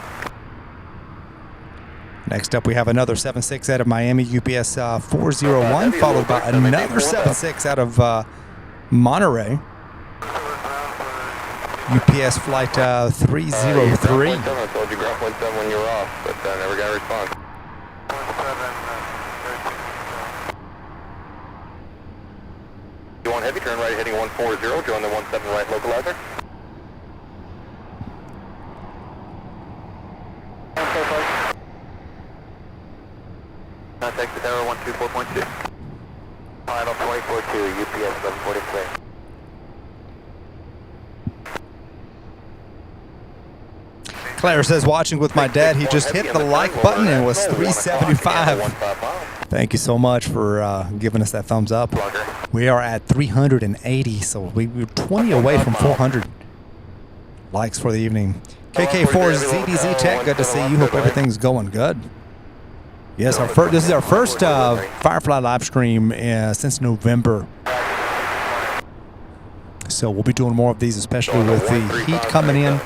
Next up, we have another 76 out of Miami, UPS 401, followed by another 76 out of Monterey, UPS flight 303. I told you ground point 7 when you were off, but never got a response. You want heavy, turn right heading 140, join the 17 right localizer. Contact the tower 124.2. Final 2042, UPS 1143. Claire says, watching with my dad, he just hit the like button and was 375. Thank you so much for giving us that thumbs up. We are at 380, so we're 20 away from 400 likes for the evening. KK4 ZDZ Tech, good to see you. Hope everything's going good. Yes, this is our first Firefly live stream since November. So we'll be doing more of these, especially with the heat coming in.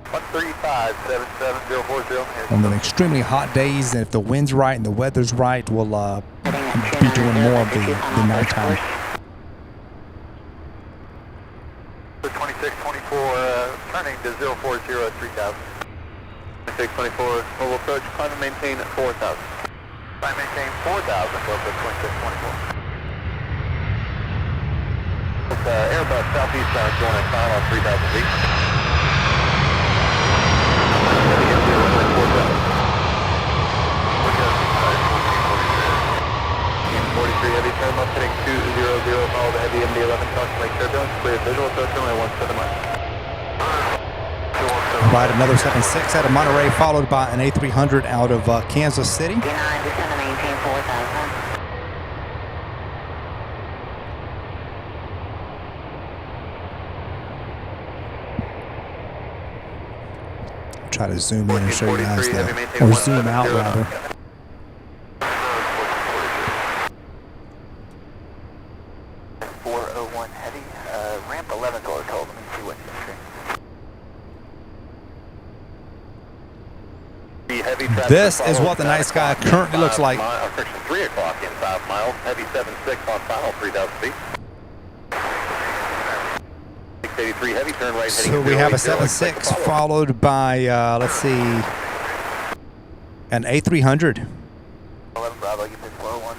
135-77040. On the extremely hot days, and if the wind's right and the weather's right, we'll be doing more of the nighttime. 2624, turning to 040 at 3000. 2624, mobile approach, climb and maintain 4000. Climb and maintain 4000, go for 2624. It's Airbus southeastbound, going at final 3000 feet. 43 heavy, turn left heading 200, follow the heavy MD-11, caution lake turbulence, clear visual approach runway 17 left. Right, another 76 out of Monterey, followed by an A300 out of Kansas City. Descend to maintain 4000. Try to zoom in and show you guys that, or zoom out rather. heavy traffic. This is what the night sky currently looks like. Friction 3 o'clock in 5 miles. Heavy 7-6 on final 3,000 feet. 683 heavy turn right. So we have a 7.6 followed by, let's see, an A300. 11 Bravo, you pick low one.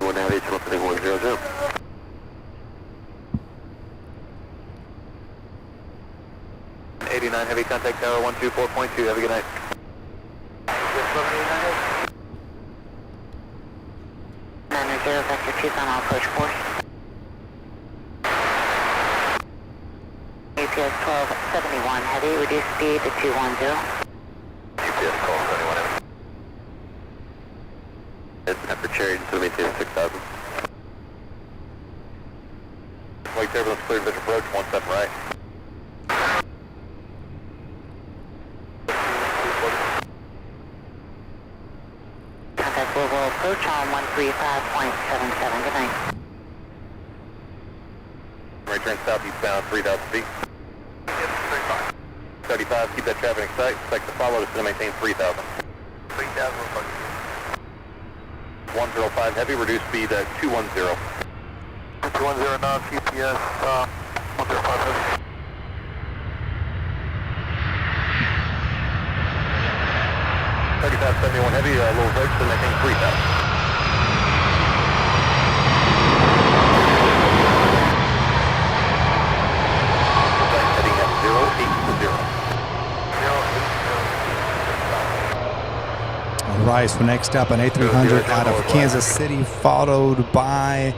1 heavy, 100. 89 heavy contact tower 124.2. Have a good night. 90 vector 2 final approach course. UPS 1271 heavy, reduce speed to 210. UPS 1271 heavy. It's after Cherry to maintain 6,000. White turbulence cleared visual approach 17 right. Contact Louisville approach on 135.77. Good night. Right turn southeast bound 3,000 feet. 35, keep that traffic in sight. Expect to follow us to maintain 3,000. 3,000. 105 heavy, reduce speed 210. 210 non CPS 105 heavy. 3571 heavy, low brakes to maintain 3,000. Heading at 080. All right, so next up an A300 out of Kansas City, followed by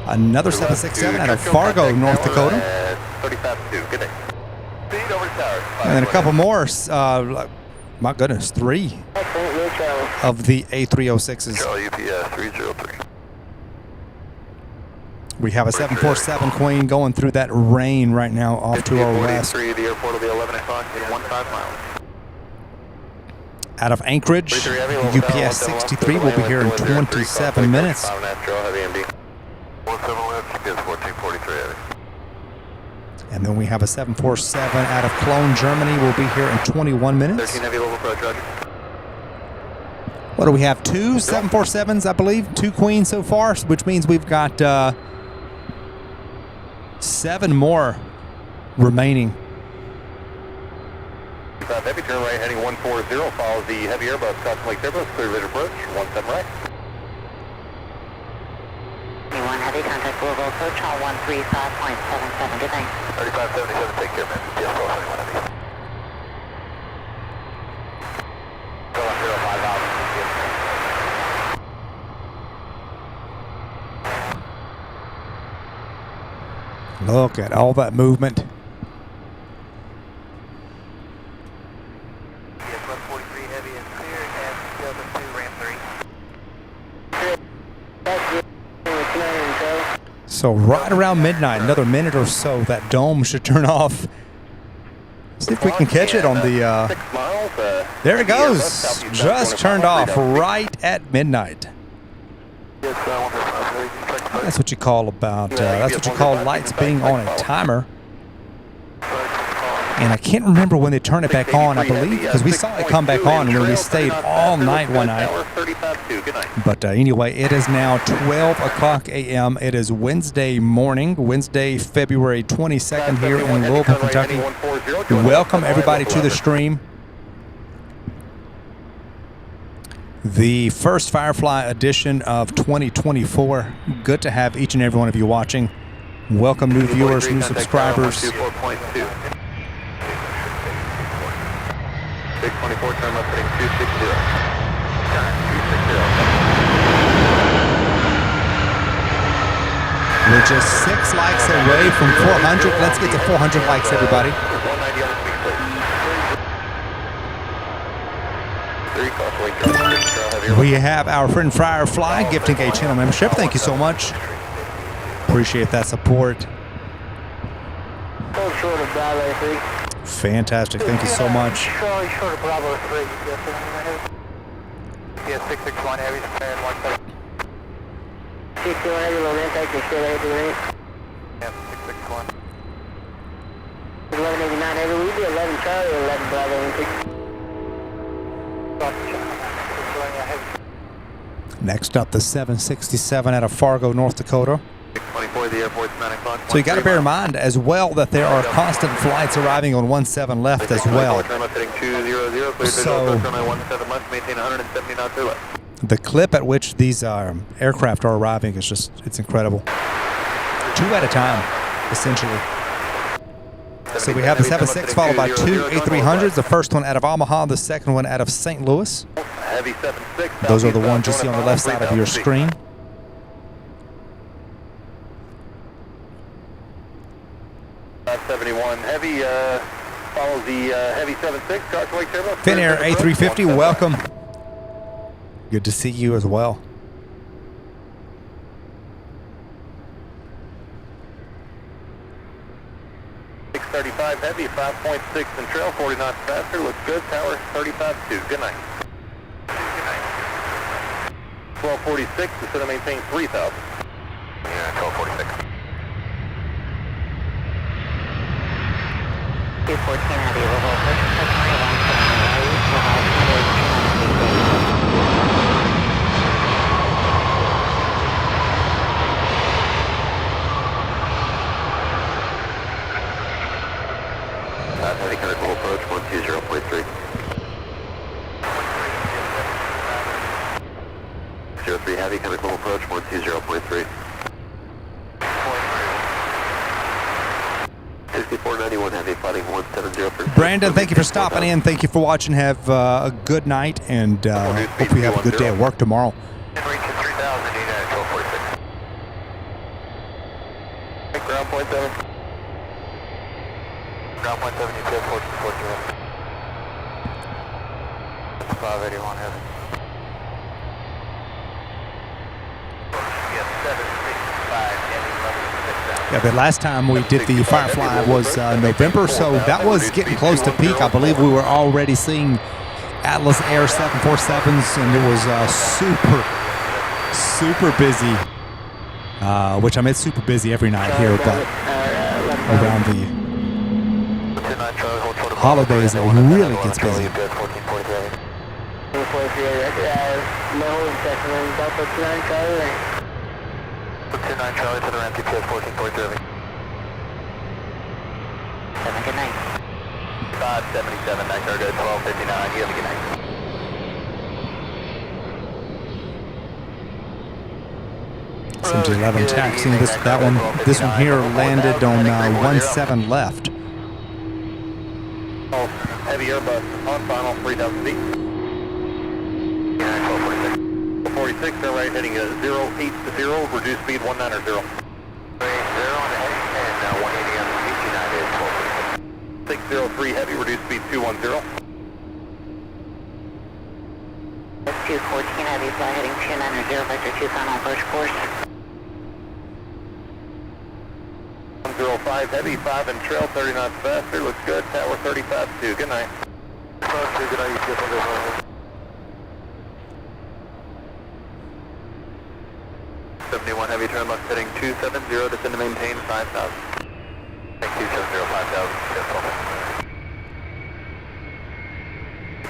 another 767 out of Fargo, North Dakota. 35-2, good day. Speed over tower. And then a couple more, my goodness, 3 of the A306s. Charlie UPS 303. We have a 747 Queen going through that rain right now off to our west. The airport will be 11 o'clock in 15 miles. Out of Anchorage, UPS 63 will be here in 27 minutes. And then we have a 747 out of Cologne, Germany, will be here in 21 minutes. 13 heavy level approach, roger. What do we have? 2 747s, I believe, 2 Queens so far, which means we've got 7 more remaining. Heavy turn right heading 140, follows the heavy Airbus crossing Lake Turbulence, clear visual approach, 17 right. 1 heavy contact Louisville approach on 135.77. Good night. 3577, take care, man. Yes, 1271 heavy. Go on 05 out. Look at all that movement. So right around midnight, another minute or so, that dome should turn off. See if we can catch it on the, there it goes. Just turned off right at midnight. That's what you call that's what you call lights being on a timer. And I can't remember when they turn it back on, I believe, because we saw it come back on when we stayed all night one night. But anyway, it is now 12 o'clock a.m. It is Wednesday morning, Wednesday, February 22nd here in Louisville, Kentucky. Welcome everybody to the stream. The first Firefly edition of 2024. Good to have each and every one of you watching. Welcome new viewers, new subscribers. 624 turn left heading 260. We're just 6 likes away from 400. Let's get to 400 likes, everybody. 190 on the speed plate. We have our friend Firefly gifting a channel membership. Thank you so much. Appreciate that support. Fantastic. Thank you so much. Short of Bravo 3. Yes, 661 heavy, and 17. 661 heavy, low impact, and still heavy range. Yeah, 661. 1189 heavy, will you be 11 Charlie or 11 Bravo? Next up, the 767 out of Fargo, North Dakota. 24, the airport's 9 o'clock. So you got to bear in mind as well that there are constant flights arriving on 17 left as well. So the clip at which these aircraft are arriving is just, it's incredible. 2 at a time, essentially. So we have the 76 followed by 2 A300s, the first one out of Omaha, the second one out of St. Louis. Those are the ones you see on the left side of your screen. Heavy follows the Heavy 76. Finnair A350, welcome. Good to see you as well. Heavy, 5.6 and trail, 40 knots faster, looks good, tower 35-2, good night. Good night. 1246, instead of maintain 3,000. Yeah, 1246. 214 heavy, level approach, customer 120. Heavy critical approach, 120.3. 03 heavy critical approach, 120.3. 6491 heavy fighting 170. Brandon, thank you for stopping in. Thank you for watching. Have a good night, and hope you have a good day at work tomorrow. Ground point 7. Ground point 7, you said 1440. 581 heavy. Yeah, the last time we did the Firefly was November, so that was getting close to peak. I believe we were already seeing Atlas Air 747s, and it was super busy. Which I mean, it's super busy every night here, but around the holidays it really gets busy. Charlie to the ramp, GPS 14.3. Good night. 577, night cargo 1259, you have a good night. SMG-11 taxiing this one here landed on 17 left. Oh, heavy Airbus on final 3,000 feet. Yeah, 1246. 46, they're right heading 080, reduce speed 190. 0 and 180 on the United 1246. 603 heavy, reduce speed 210. 214 heavy, fly heading 290, vector 2 final approach course. 105 heavy, 5 and trail, 30 knots faster, looks good, tower 35-2, good night. Good night, you get 71 heavy, turn left heading 270, descend to maintain 5,000. 270, 5,000, just over.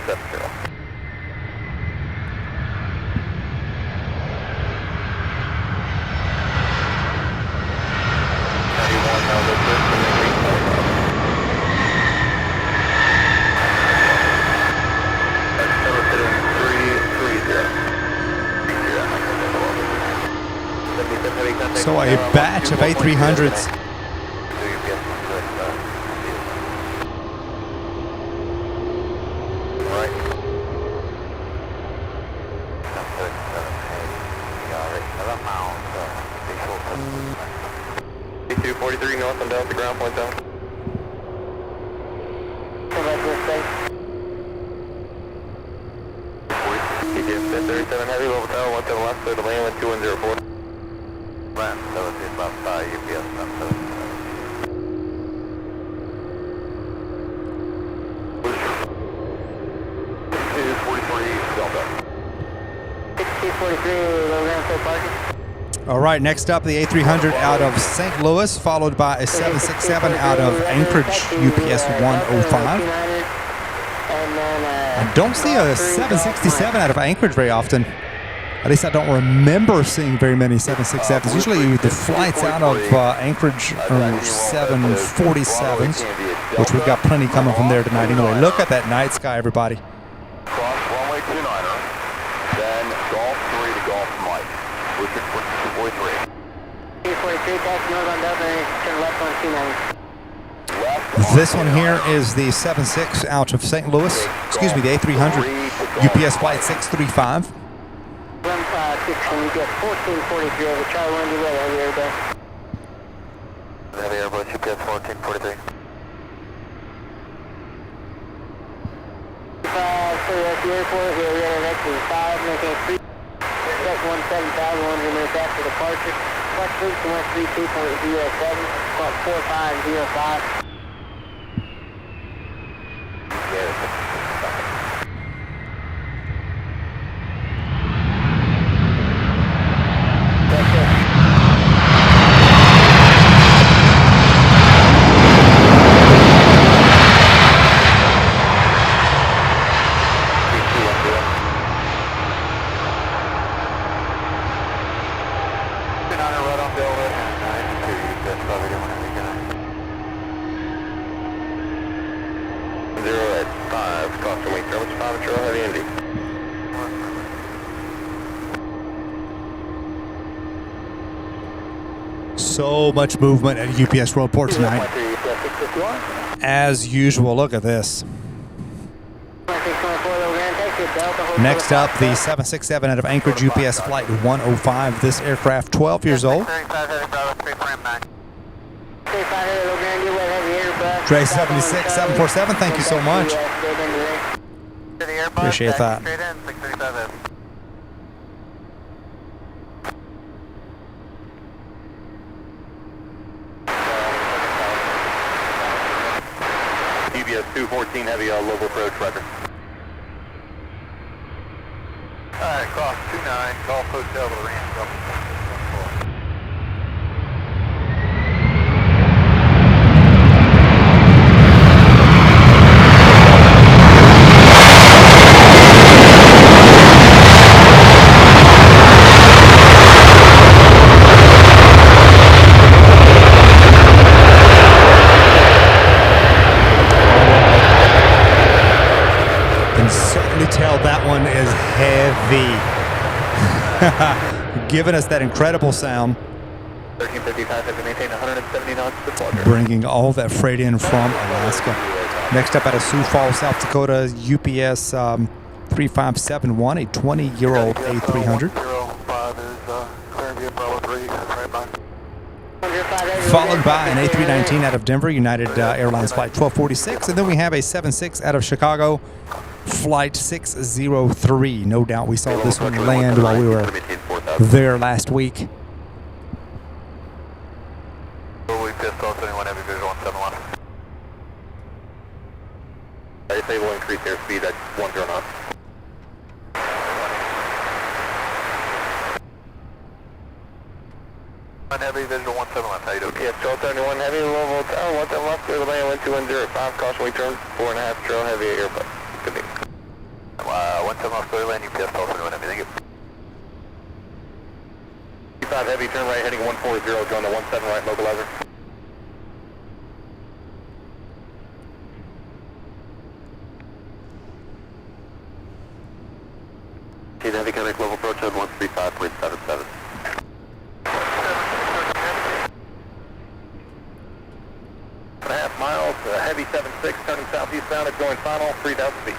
270. 91, now let's go to maintain 4,000. That's still sitting 330. So a batch of A300s. C243 north and down to ground point down. CTF 37 heavy, level tower 17 left, clear to land with 2104. Land, so it's about 5 UPS, not 7. 6243, low ground full parking. All right, next up, the A300 out of St. Louis, followed by a 767 out of Anchorage, UPS 105. And I don't see a 767 out of Anchorage very often. At least I don't remember seeing very many 767s. Usually the flights out of Anchorage are 747s, which we've got plenty coming from there tonight anyway. Look at that night sky, everybody. Cross runway 29er, then Golf 3 to Golf Mike. We're 243. 243, taxi north on Delta, turn left on 29. This one here is the 76 out of St. Louis. Excuse me, the A300 UPS flight 635. 156, and you get 1443 over Charlie 1, you ready, heavy airbus. Heavy airbus, UPS 1443. 5, clear at the airport, we are ready next to 5, making 3, set 17,000, 100 minutes after departure. Flex route to 132.07, squawk 4505. So much movement at UPS Worldport tonight. As usual, look at this. Next up, the 767 out of Anchorage UPS Flight 105. This aircraft, 12 years old. Dre 76, 747, thank you so much. Appreciate that. UPS 214 heavy Louisville approach, roger. Alright, cross 29, Golf Hotel to the ramp. Tell that one is heavy. Giving us that incredible sound. 1355 has maintained 170 knots to water. Bringing all that freight in from Alaska. Next up out of Sioux Falls, South Dakota, UPS 3571, a 20-year-old A300. Followed by an A319 out of Denver, United Airlines Flight 1246. And then we have a 76 out of Chicago, Flight 603. No doubt we saw this one land while we were there last week. I say we'll increase airspeed at 10 knots. Heavy visual 17 left, how you doing? Yes, 1271 heavy, Louisville Tower, 17 left, clear the land, 1205, caution we turn, 4.5 trail, heavy airbus. Good day. 17 left, clear land, UPS 1271 heavy, thank you. 5 heavy, turn right, heading 140, going to 17 right, localizer. Heavy connect level approach at 135.77. Miles, heavy 76, turning southeastbound at going final, 3,000 feet.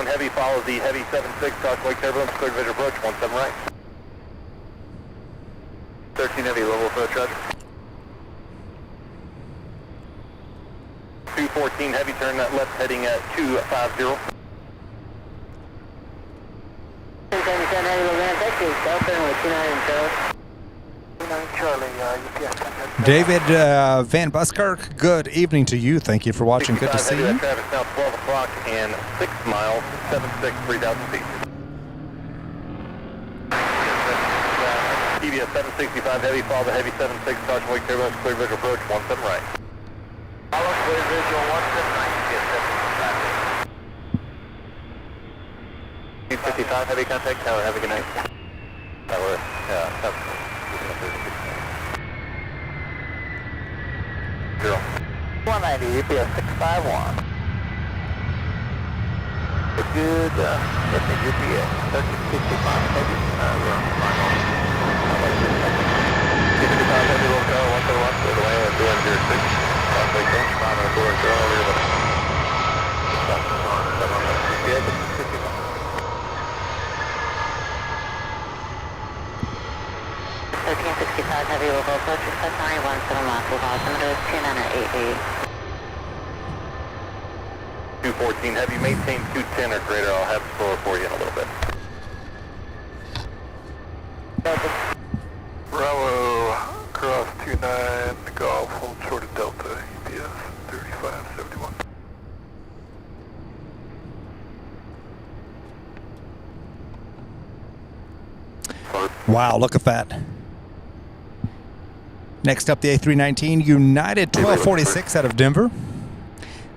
Heavy follows the heavy 76, caution wake turbulence, cleared visual approach, 17 right. 13 heavy, level approach, roger. 214 heavy, turn that left heading at 250. 277 heavy, Logan, Texas, Delta, with 29 Charlie. David Van Buskirk, good evening to you. Thank you for watching. Good to see you. Traffic now 12 o'clock and 6 miles, 76, 3,000 feet. TBS 765 heavy, follow the heavy 76, caution wake turbulence, clear visual approach, 17 right. Follow clear visual 179, UPS 55, heavy contact tower, have a good night. Tower, yeah, tower. 190, UPS 651. Good, that's a UPS 1365, heavy, 255, heavy, low tower, 171, clear the way, 206. Southway Coach, 5 on the door, girl, over to the... UPS 655. 1365 heavy local approach, expect 917 last altimeter 2988. 214 heavy, maintain 210 or greater. I'll have slower for you in a little bit. Bravo, cross 29, golf, hold short of Delta, UPS 3571. Wow, look at that. Next up, the A319 United 1246 out of Denver.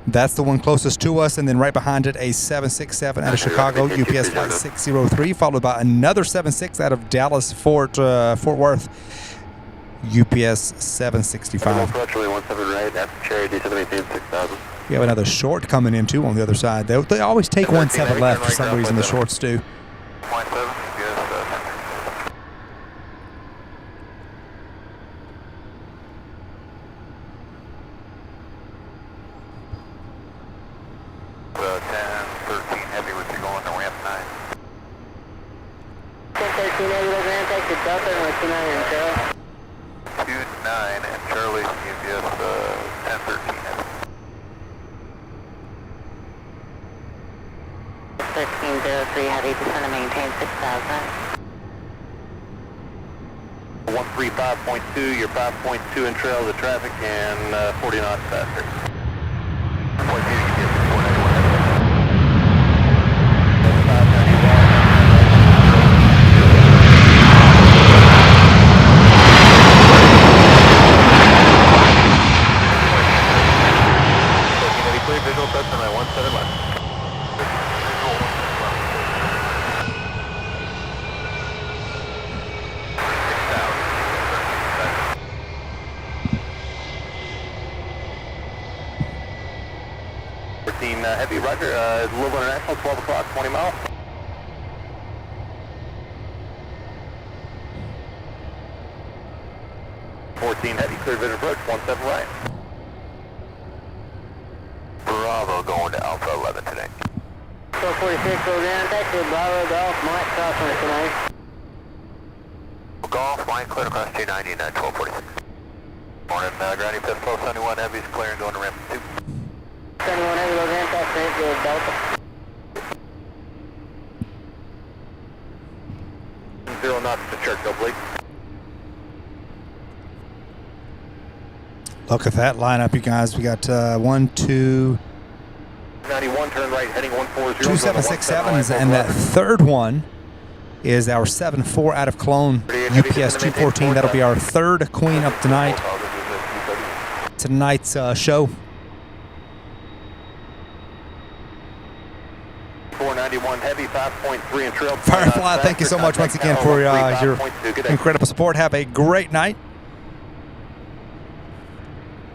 That's the one closest to us, and then right behind it, a 767 out of Chicago, UPS flight 603, followed by another 76 out of Dallas, Fort Worth, UPS 765. Approximately 17 right, that's Cherry D718 6000. We have another short coming in too on the other side. They always take 17 left for some reason, the shorts do. 0.7, yes, 10, 13 heavy with you going to ramp 9. 10, 13 heavy local ramp, take the Delta and 29 and Charlie. 29 and Charlie, UPS 10, 13 heavy. 1303 heavy, descend to maintain 6,000. 135.2, you're 5.2 in trail of the traffic and 40 knots faster. 4 visual touch on that 17 left. Heavy, roger, Louisville International, 12 o'clock, 20 miles. Heavy, clear vision approach, 17 right. Bravo going to Alpha 11 today. 1246 roll down, taxi Bravo, Golf, Mike, cross on tonight. Golf, line clear across 290 and 1246. Morning, grounding test 1271, heavy is clear and going to ramp 2. 71 heavy low ramp, taxi Delta. 0 knots to Churchill, please. Look at that lineup, you guys. We got 1, 2, 91, turn right, heading 140. 2 767s, and that third one is our 74 out of Cologne, UPS 214. That'll be our third Queen up tonight. Tonight's show. 491 heavy, 5.3 in trail. Firefly, thank you so much once again for your incredible support. Have a great night.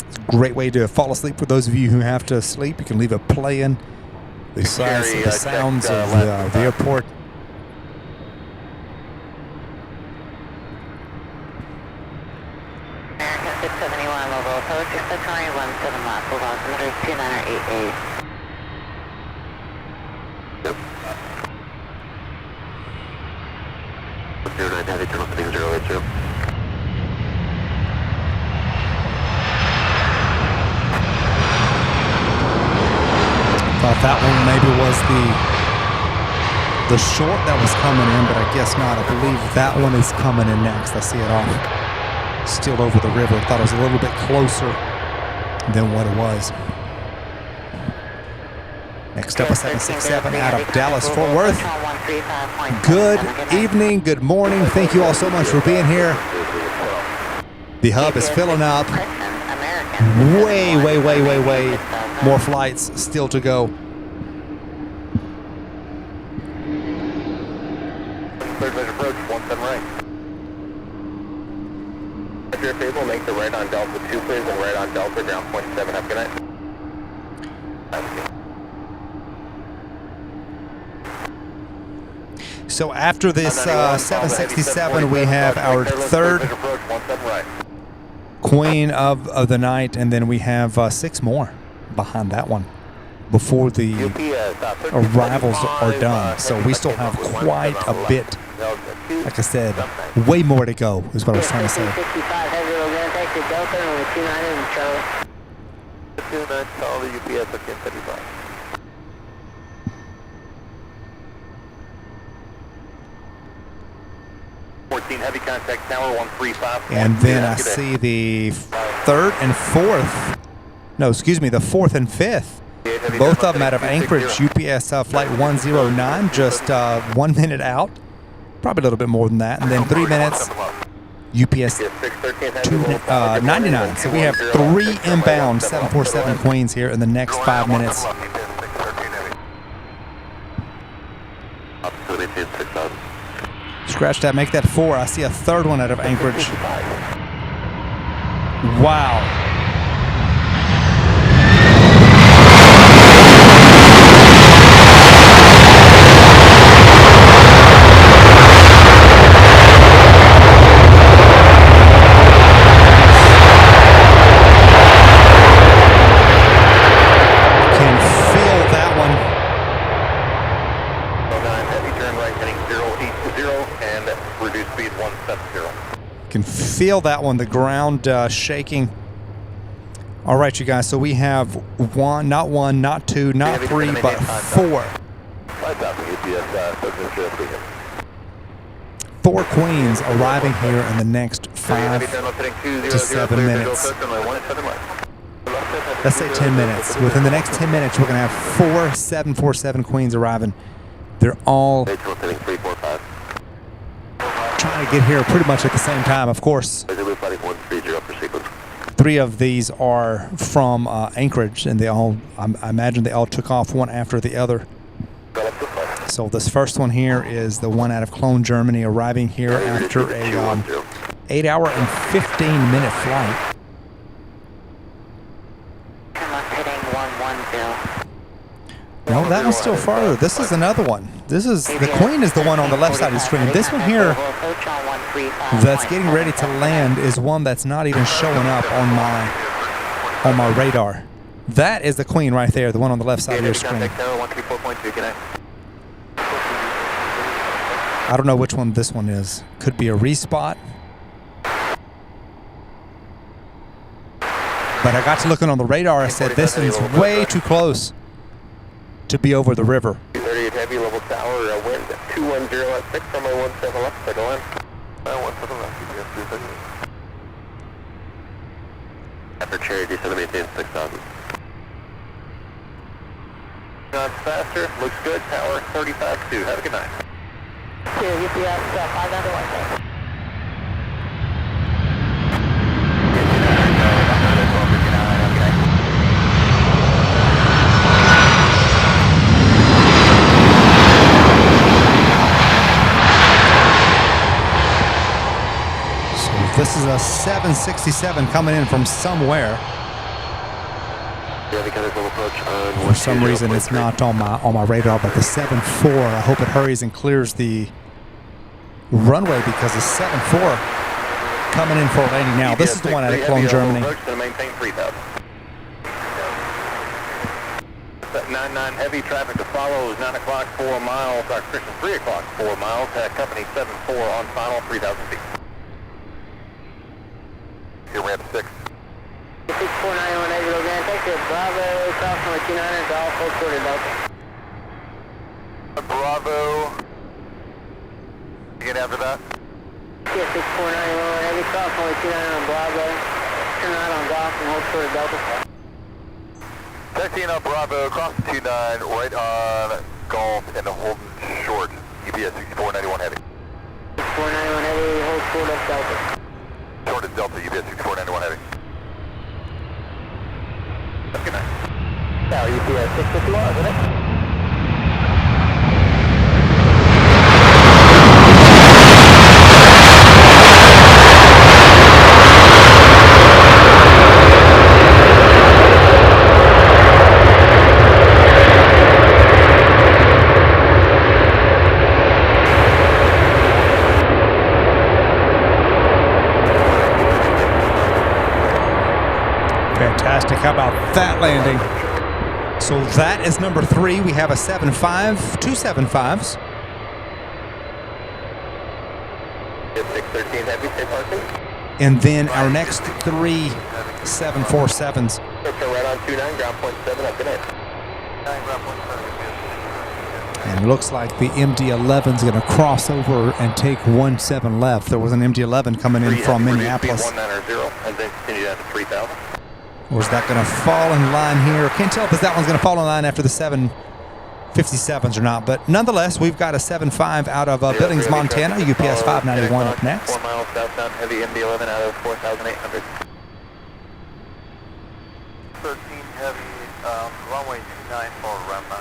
It's a great way to fall asleep for those of you who have to sleep. You can leave it playing. The sounds of the airport. American 671 mobile approach, expect 917 last, hold on, altimeter 2988. Yep. 09 heavy, turn off the 080. Thought that one maybe was the short that was coming in, but I guess not. I believe that one is coming in next. I see it off still over the river. I thought it was a little bit closer than what it was. Next up, a 767 out of Dallas, Fort Worth. Good evening, good morning. Thank you all so much for being here. The hub is filling up. American way more flights still to go. Third measure approach, 17 right. If you're able, make the right on Delta 2 please, and right on Delta, ground point 7, have a good night. So after this 767, we have our third queen of the night, and then we have 6 more behind that one before the arrivals are done. So we still have quite a bit. Like I said, way more to go is what I was trying to say. 65 heavy, we're going to take the Delta and we're 29 in Charlie. 29 Charlie, UPS, okay, 75. Heavy contact tower 135. And then I see the third and fourth. No, excuse me, the fourth and fifth. Both of them out of Anchorage, UPS flight 109, just 1 minute out. Probably a little bit more than that. And then 3 minutes, UPS 99. So we have 3 inbound 747 Queens here in the next 5 minutes. Scratch that, make that 4. I see a third one out of Anchorage. Wow. Can feel that one. Reduce speed 170. Can feel that one, the ground shaking. All right, you guys, so we have one, not two, not 3, but 4. 4 Queens arriving here in the next 5 to 7 minutes. Let's say 10 minutes. Within the next 10 minutes, we're going to have 4 747 Queens arriving. They're all trying to get here pretty much at the same time, of course. 3 of these are from Anchorage, and they all, I imagine they all took off one after the other. So this first one here is the one out of Cologne, Germany, arriving here after a 8-hour and 15-minute flight. No, that one's still farther. This is another one. This is the Queen is the one on the left side of the screen. This one here that's getting ready to land is one that's not even showing up on my radar. That is the Queen right there, the one on the left side of your screen. I don't know which one this one is. Could be a respot. But I got to looking on the radar. I said this one's way too close to be over the river. 38 heavy, level tower, wind 210 at 6 from my 17 left, second line. 17 left, UPS 330. After Cherry, descend to maintain 6,000. Not faster, looks good, tower 35-2, have a good night. Yeah, UPS 591. This is a 767 coming in from somewhere. For some reason, it's not on my radar, but the 74. I hope it hurries and clears the runway because the 74 coming in for a landing now. This is the one out of Cologne, Germany. 99 heavy traffic to follow is 9 o'clock 4 miles. Our Christian 3 o'clock 4 miles. Company 74 on final 3,000 feet. Here we have 6. 6491 heavy, we're going to take the Bravo cross number 29 to all full quarter Delta. Bravo. You get after that? Yeah, 6491 heavy cross number 29 on Bravo. Turn right on Golf and hold quarter Delta. 13 on Bravo, cross the 29, right on Golf and hold short. UPS 6491 heavy. 6491 heavy, hold short of Delta. Short of Delta, UPS 6491 heavy. Good night. Now, UPS 651, isn't it? Fantastic. How about that landing? So that is number 3. We have a 7.5, 2 7.5s. 613 heavy, stay parking. And then our next 3 747s. Turn right on 29, ground point 7, up, good night. And it looks like the MD-11 is going to cross over and take 17 left. There was an MD-11 coming in from Minneapolis. 1990, and then continue down to 3000. Or is that going to fall in line here? Can't tell if that one's going to fall in line after the 757s or not. But nonetheless, we've got a 7.5 out of Billings, Montana. UPS 591 up next. 4 miles southbound, heavy MD-11 out of 4,800. 13 heavy, runway 29 for round 9.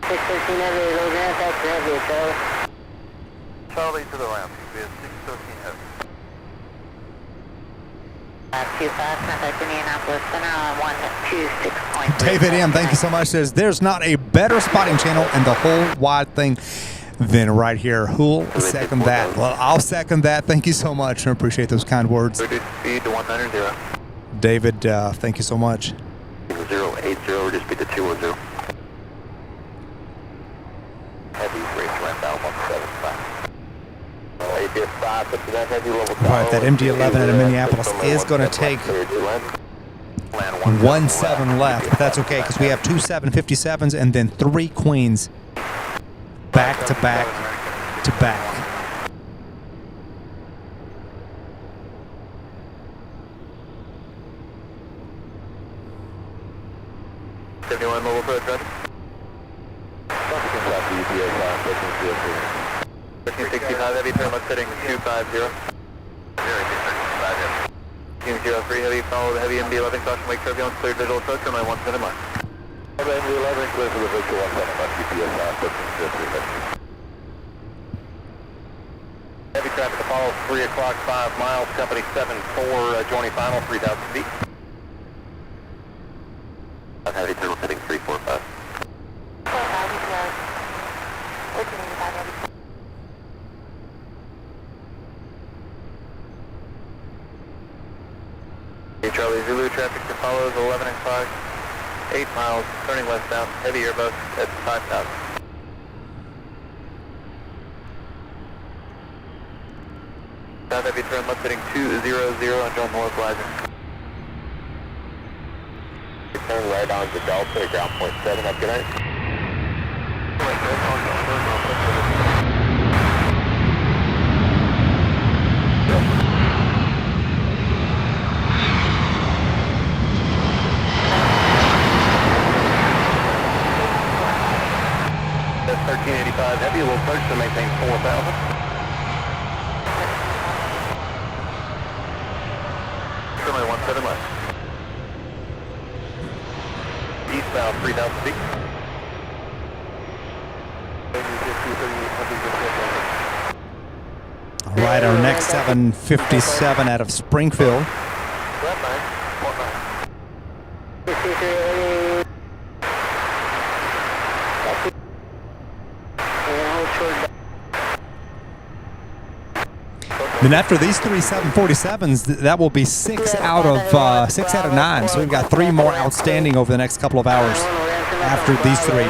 613 heavy, those aircraft are heavy, Charlie. Charlie to the ramp, UPS 613 heavy. 25, contact Indianapolis Center on 126.3. David M., thank you so much. Says there's not a better spotting channel in the whole wide thing than right here. Who'll second that? Well, I'll second that. Thank you so much. I appreciate those kind words. Reduce speed to 190. David, thank you so much. 080, reduce speed to 210. Heavy race ramp out 175. APS 5, put to that heavy level. All right, that MD-11 out of Minneapolis is going to take 17 left, but that's okay because we have 2 757s and then 3 Queens back to back to back. Anyone mobile approach, ready? 1365 heavy, turn left heading 250. 03 heavy, follow the heavy MD-11, caution wake turbulence, clear visual approach, runway 17 left. MD-11, clear for the visual 17 left, UPS 1303. Heavy traffic to follow, 3 o'clock, 5 miles, company 7-4, joining final, 3,000 feet. Heavy turn left heading 345. Charlie Zulu, traffic to follows 11 o'clock, 8 miles, turning westbound, heavy airbus at 5,000. South heavy turn left heading 200 on John Moore Plaza. Turn right on to Delta, ground point 7, up, good night. That's 1385 heavy, will approach to maintain 4,000. Runway 17 left. Eastbound 3,000 feet. All right, our next 757 out of Springfield. Then after these 3 747s, that will be 6 out of 9. So we've got 3 more outstanding over the next couple of hours after these 3.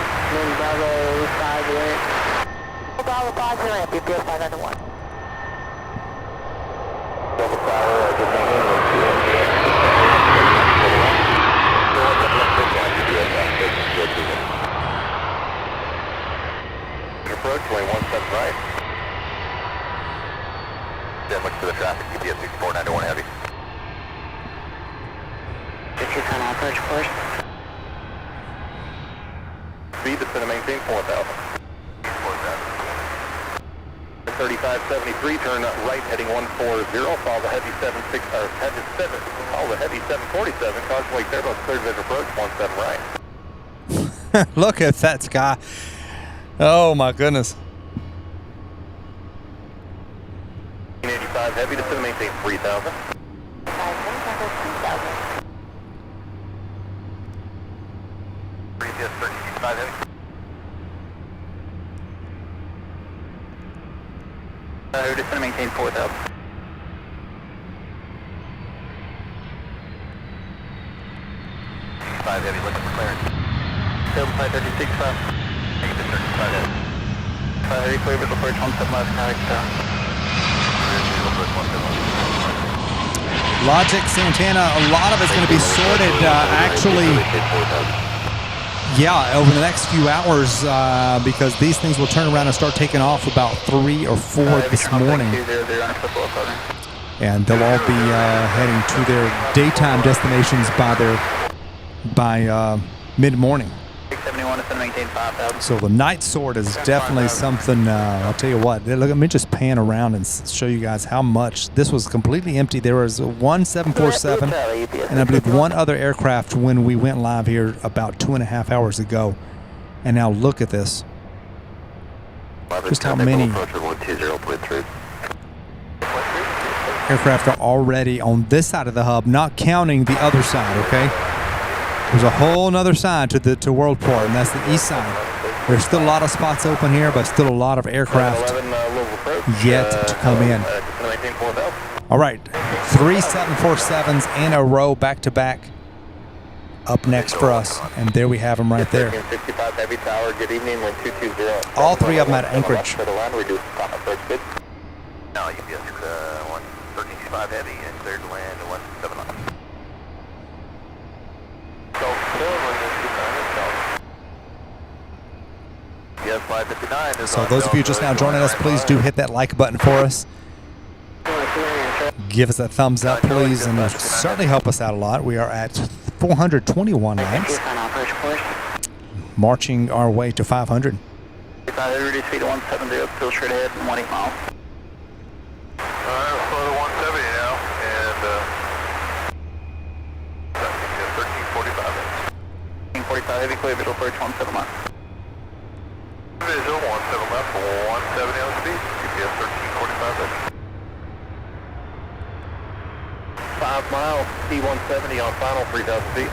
Approach, lane 17 right. Damage to the traffic, UPS 6491 heavy. Get your final approach course. Speed is going to maintain 4,000. 4,000. 3573, turn right heading 140, follow the heavy 76, or heavy 7, follow the heavy 747, caution wake there, about clear visual approach, 17 right. Look at that sky. Oh my goodness. 85 heavy, descend maintain 3000. 35 heavy. Descend maintain 4000. 5 heavy, looking for clearance. 7536 5. 5 heavy. 5 heavy, clear visual approach 17 left, connect Logic, Santana, a lot of it's going to be sorted actually, yeah, over the next few hours because these things will turn around and start taking off about 3 or 4 this morning. And they'll all be heading to their daytime destinations by mid-morning. So the night sort is definitely something, I'll tell you what, let me just pan around and show you guys how much. This was completely empty. There was one 747 and I believe one other aircraft when we went live here about 2.5 hours ago. And now look at this. Just how many aircraft are already on this side of the hub, not counting the other side, okay? There's a whole nother side to Worldport, and that's the east side. There's still a lot of spots open here, but still a lot of aircraft yet to come in. All right, 3 747s in a row, back to back, up next for us, and there we have them right there. All 3 of them at Anchorage. Now UPS 113.5 heavy and cleared to land 179. So those of you just now joining us, please do hit that like button for us. Give us a thumbs up, please, and certainly help us out a lot. We are at 421 likes, marching our way to 500. Reduce speed to 170, still straight ahead, 18 miles. Alright, slow to 170 now, and 1345. 1345 heavy, clear visual approach 17 miles. Visual 17 left, 170 on speed, GPS 1345. 5 miles, T170 on final, 3,000 feet.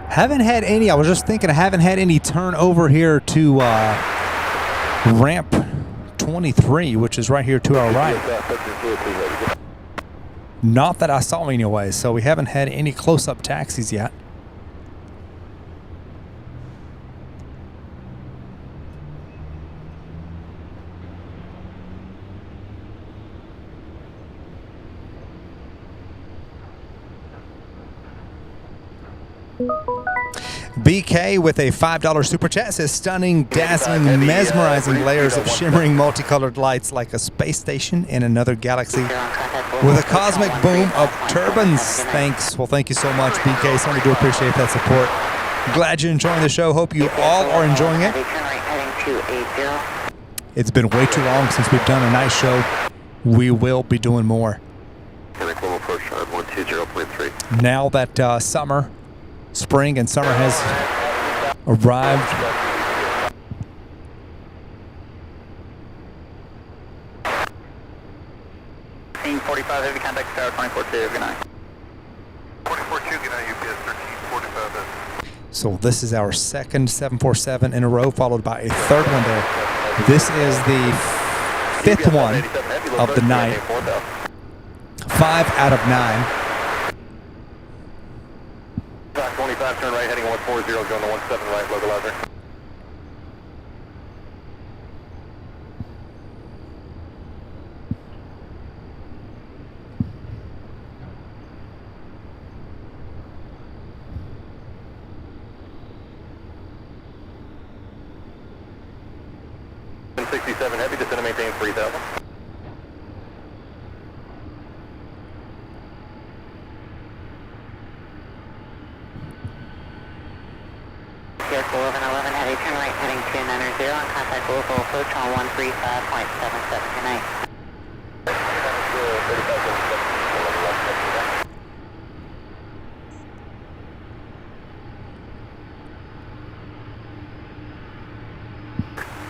Haven't had any, I was just thinking, I haven't had any turnover here to ramp 23, which is right here to our right. Not that I saw anyway, so we haven't had any close-up taxis yet. BK with a $5 super chat says, stunning, dazzling, mesmerizing layers of shimmering multicolored lights like a space station in another galaxy with a cosmic boom of turbines. Thanks. Well, thank you so much, BK. Certainly do appreciate that support. Glad you're enjoying the show. Hope you all are enjoying it. It's been way too long since we've done a night show. We will be doing more. Now that spring and summer has arrived. 45 heavy contact tower 24-2, good night. 24-2, good night, UPS 1345. So this is our second 747 in a row, followed by a third one there. This is the 5th one of the night. 5 out of 9. 25 25, turn right, heading 140, going to 17 right, localizer. .67 heavy, descend and maintain 3,000. Careful, 1111 heavy, turn right, heading 290 on contact Louisville, approach on 135.77, good night.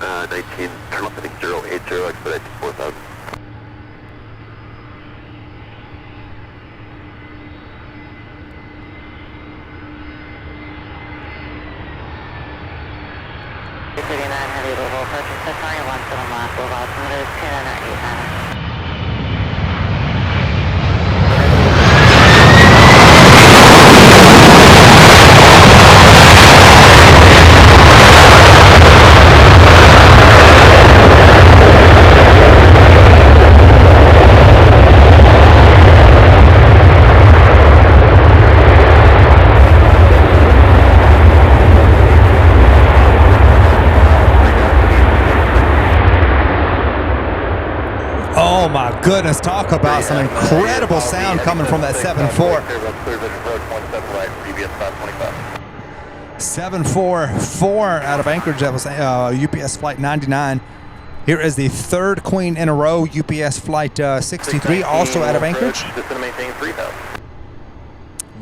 Uh, 19, turn left heading 080, expedite to 4,000. Heavy Louisville, approaching Safari, 17 left, Louisville, altimeter 298. Oh my goodness, talk about some incredible sound coming from that 7.4. 744 out of Anchorage. That was UPS flight 99. Here is the third queen in a row, UPS flight 63, also out of Anchorage.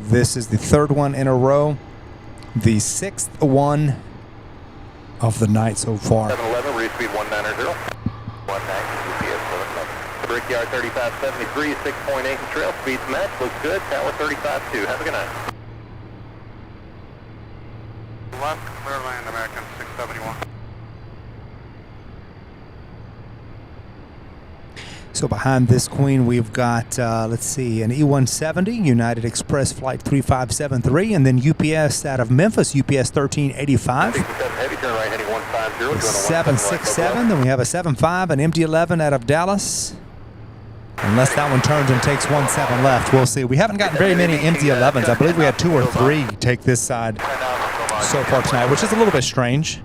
This is the third one in a row, the sixth one of the night so far. 711, rear speed 190. 19, UPS 711. Brickyard 3573, 6.8 in trail, speeds match, looks good, tower 35.2. Have a good night. Left, clear land, American 671. So behind this queen, we've got, let's see, an E170, United Express Flight 3573, and then UPS out of Memphis, UPS 1385. Heavy, turn right, heading 150. 767, then we have a 75, an MD-11 out of Dallas. Unless that one turns and takes 17 left, we'll see. We haven't gotten very many MD-11s. I believe we had 2 or 3 take this side so far tonight, which is a little bit strange.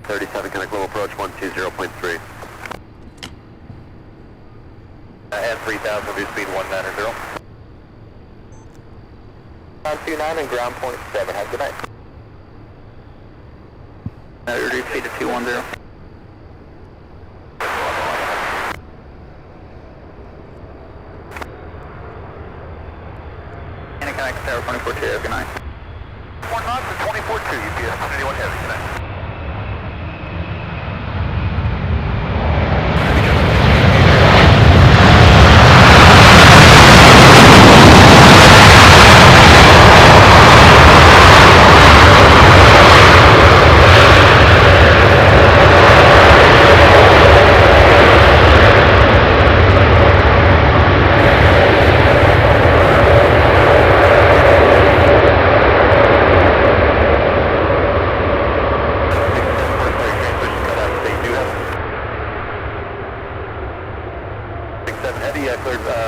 37, connect level approach 120.3. At 3,000, view speed 190. 29 and ground point 7. Have a good night. Reduce speed to 210. And connect to tower 24-2. Good night. 1 knots to 24-2, UPS 71 heavy. Good night.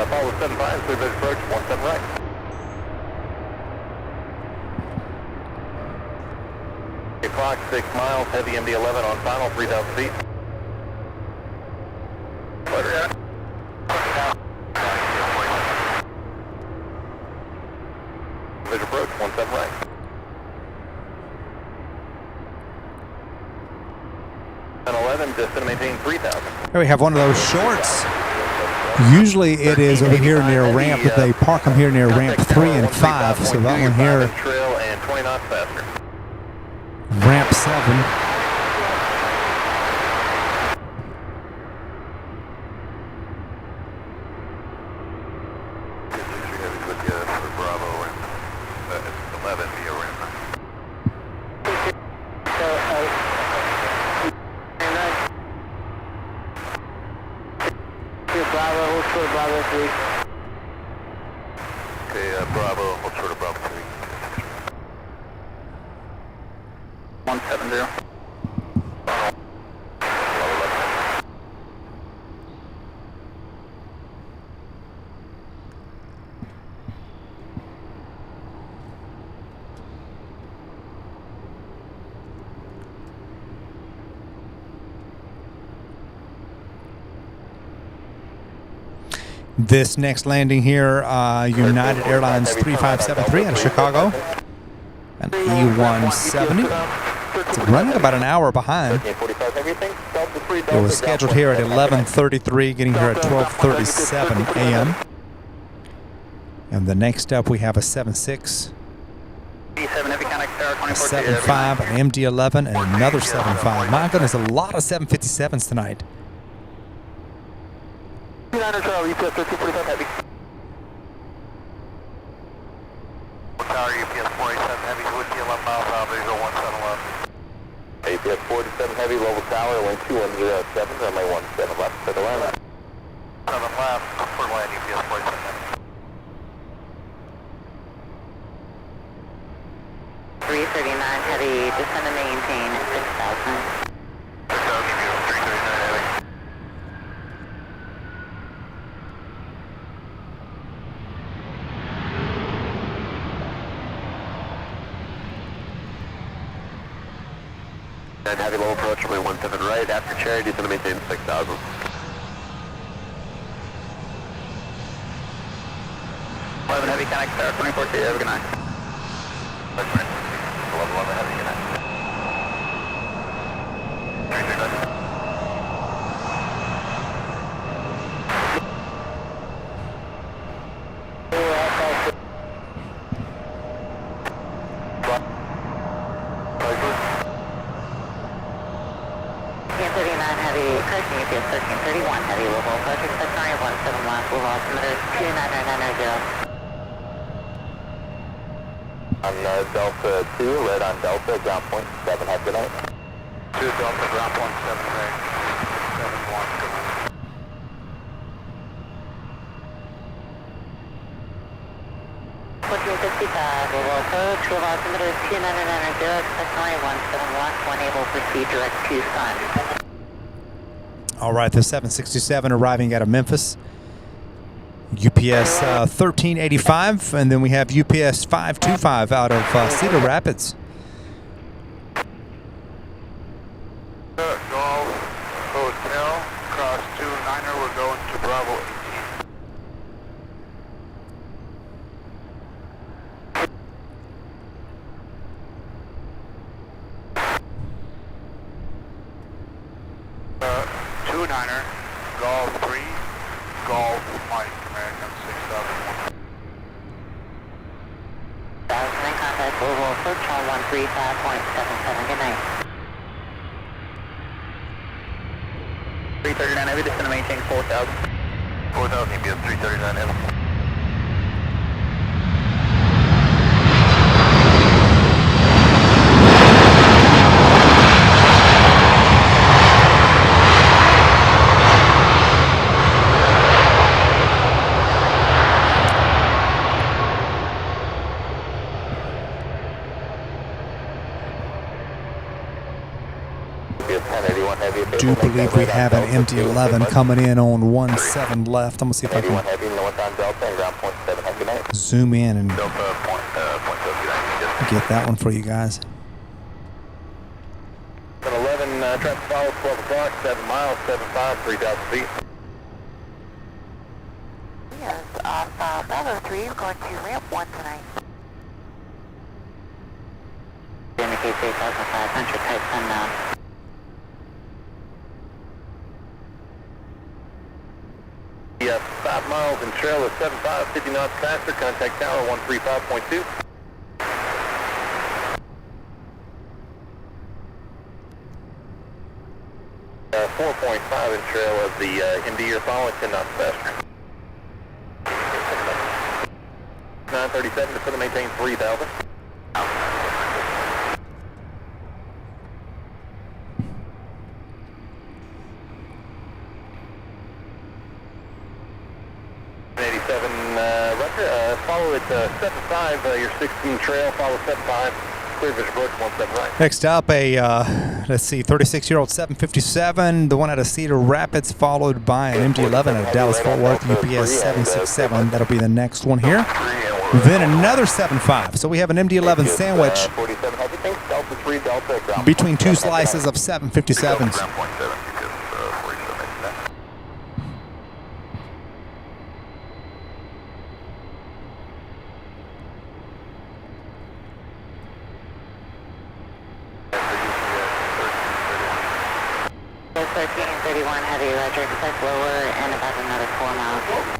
Follow 75, clear bridge approach, 17 right. Clock 6 miles, heavy MD-11 on final, 3,000 feet. Bridge approach, 17 right. And 11, just to maintain 3,000. Here we have one of those shorts. Usually it is over here near ramp, but they park them here near ramp 3 and 5. So that one here, trail and 20 knots faster. ramp 7. Okay, Bravo, hold short of Bravo 3. 170. This next landing here, United Airlines 3573 out of Chicago, an E170. It's running about an hour behind. It was scheduled here at 11:33, getting here at 12:37 a.m. And the next up, we have a 76, a 75, an MD-11, and another 75. My goodness, a lot of 757s tonight. 29er Charlie, UPS 1345 Heavy. Tower, UPS 487 Heavy, would be 11 miles out, there's a 17 left. UPS 47 Heavy, Louisville Tower, wind 2107, runway 17 left, for the land. 7 left, for land, UPS 47 Heavy. 339 Heavy, descend and maintain 6,000. 6,000, UPS 339 Heavy. And heavy low approach, runway 17 right, after cherry, descend to maintain 6,000. 11 heavy, connect, 24 K, have a good night. 11 heavy, good night. 339. Heavy, approaching UPS 1331 Heavy, Louisville, approaching Secretary 17 left, Louisville, altimeter 29990. On Delta 2, red on Delta, ground point 7, have a good night. 2 Delta, ground point 7, right. 71, good night. Louisville approach, Louisville altimeter 29990, expect runway 17 left, when able, proceed direct to Sun. All right, the 767 arriving out of Memphis. UPS 1385, and then we have UPS 525 out of Cedar Rapids. Golf Hotel, cross 29er, we're going to Bravo 18. Golf 3, Golf Mike, American 6001. 1000 in contact, Louisville approach on 135.77, good night. 339 heavy, descend to maintain 4,000. 4,000 UPS 339 heavy. I do believe we have an MD-11 coming in on 17 left. I'm going to see if I can zoom in and get that one for you guys. 11, traffic follow, 12 o'clock, 7 miles, 75, 3,000 feet. Yes, Bravo 3 is going to ramp 1 tonight. Indicate 8,500, type unknown. Yeah, 5 miles and trail of 75, 50 knots faster, contact tower 135.2. 4.5 in trail of the MD you're following, 10 knots faster. 937 to maintain 3,000. Roger. Follow at 75, your 16 trail, follow 75. Clear vision approach 17 right. Next up, a let's see, 36-year-old 757, the one out of Cedar Rapids, followed by an MD-11 out of Dallas Fort Worth, UPS 767. That'll be the next one here. Then another 75. So we have an MD-11 sandwich between two slices of 757s. Yes, 13 and 31, heavy roger, expect lower and about another 4 miles.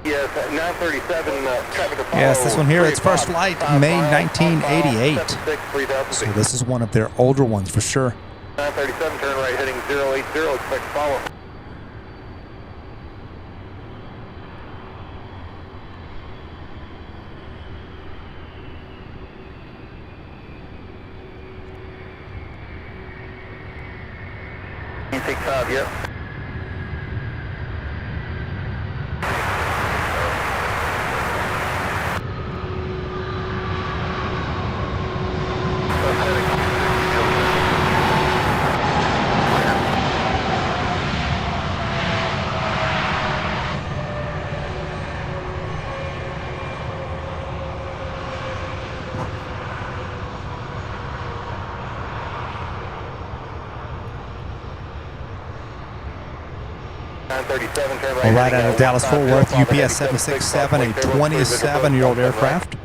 Yes, 937, traffic to follow. Yes, this one here, its first flight, May 1988. So this is one of their older ones for sure. 937, turn right, heading 080, expect to follow. Take 5, yep. All right, out of Dallas Fort Worth, UPS 767, a 27-year-old aircraft.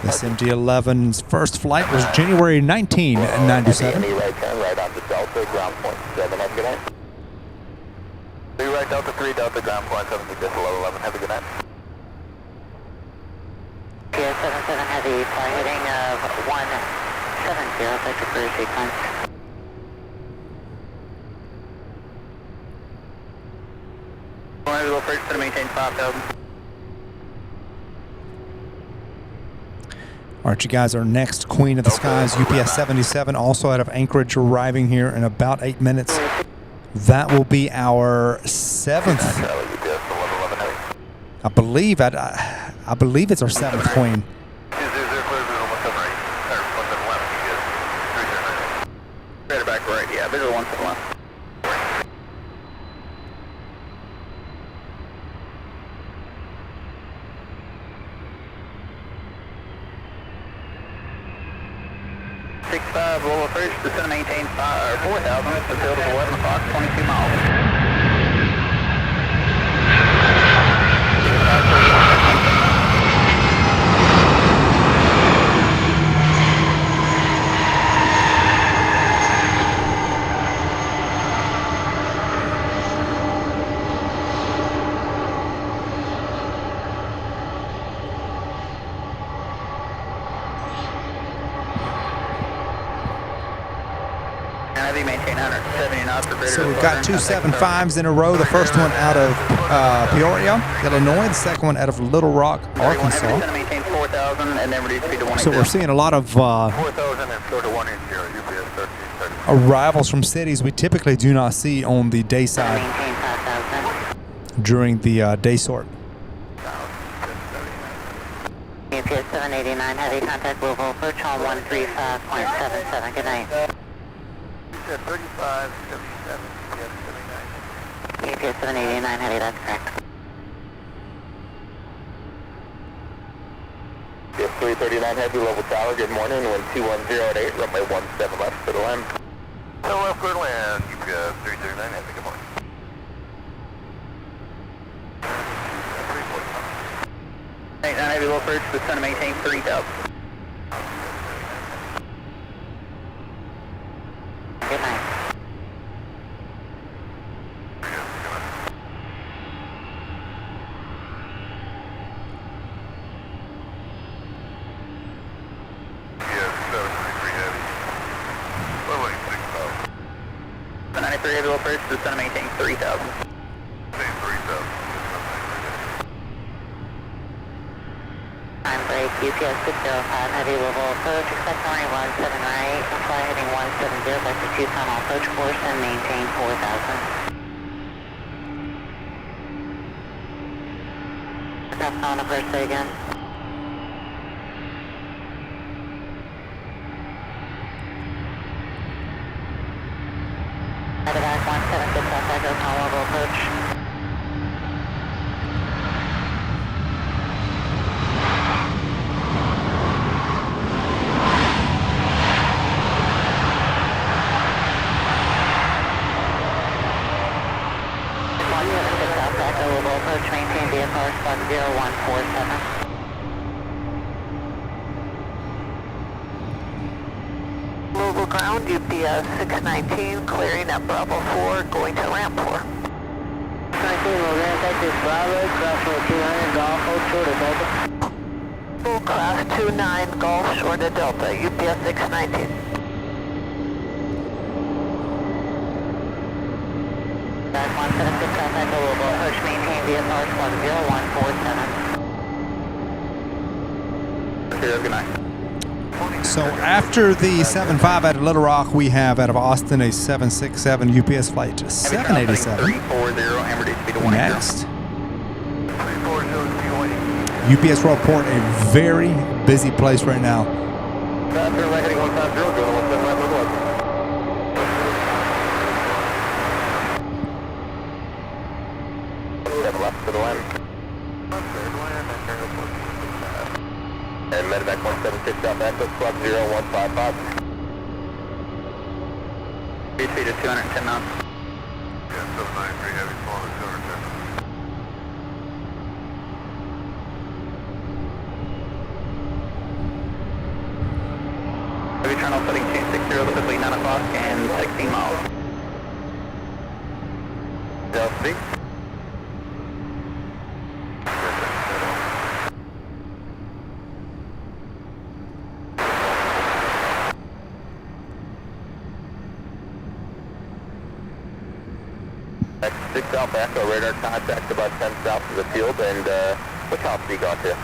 This MD-11's first flight was January 1997. Right turn right onto Delta, ground point 7, have a good night. 3 right, Delta 3, Delta, ground point 7, just below 11, have a good night. UPS 77 heavy, fly heading of 170, vector for sequence. We'll first to maintain 5,000. All right, you guys, our next Queen of the Skies, UPS 77, also out of Anchorage, arriving here in about 8 minutes. That will be our 7th. I believe it's our 7th Queen. Better back right, yeah, visual 171. Roll approach, descend to maintain 4,000, the field is 11 o'clock, 22 miles. So we've got two 75s in a row. The first one out of Peoria, Illinois. The second one out of Little Rock, Arkansas. So we're seeing a lot of arrivals from cities we typically do not see on the day side during the day sort. UPS 789, heavy contact Louisville, approach on 135.77, good night. 35, 77, yes, 79. UPS 789, heavy, that's correct. Yes, 339 heavy, level tower, good morning, wind 210 at 8, runway 17 left, clear to land. No left, clear to land, UPS 339 heavy, good morning. 89 heavy, low approach, descend to maintain 3,000. Good night. Yes, 733 heavy. Runway 6,000. 93 heavy, low approach, descend to maintain 3,000. Maintain 3,000. Time break, UPS 605, heavy Louisville approach, expect runway 17 right, fly heading 170 back to Tucson on approach course and maintain 4,000. Stop on approach, say again. Medevac 176 outside Tucson Louisville approach. Approach, maintain VFR spot 0147. Louisville ground, UPS 619, clearing at Bravo 4, going to ramp 4. 19, Logan, Texas Bravo, crossway 200, Golf, hold short of Delta. Full class 29, Golf, short of Delta, UPS 619. Back 176 outside the Louisville, approach maintain VFR squad 0147. Okay, good night. So after the 75 out of Little Rock, we have out of Austin a 767 UPS flight to 787. 340, Amber speed to 180. Next, UPS Worldport, a very busy place right now. After heading 150, going 17 right, Little Rock. Left to the land. And Medevac 176 out back, let's club 0155. Speed is 210 knots. Yeah, 793 heavy small at 210. Heavy turn off setting 260, typically 9 o'clock and 16 miles. Delta. X6 South Echo, radar contact about 10 south of the field, and what top speed got you?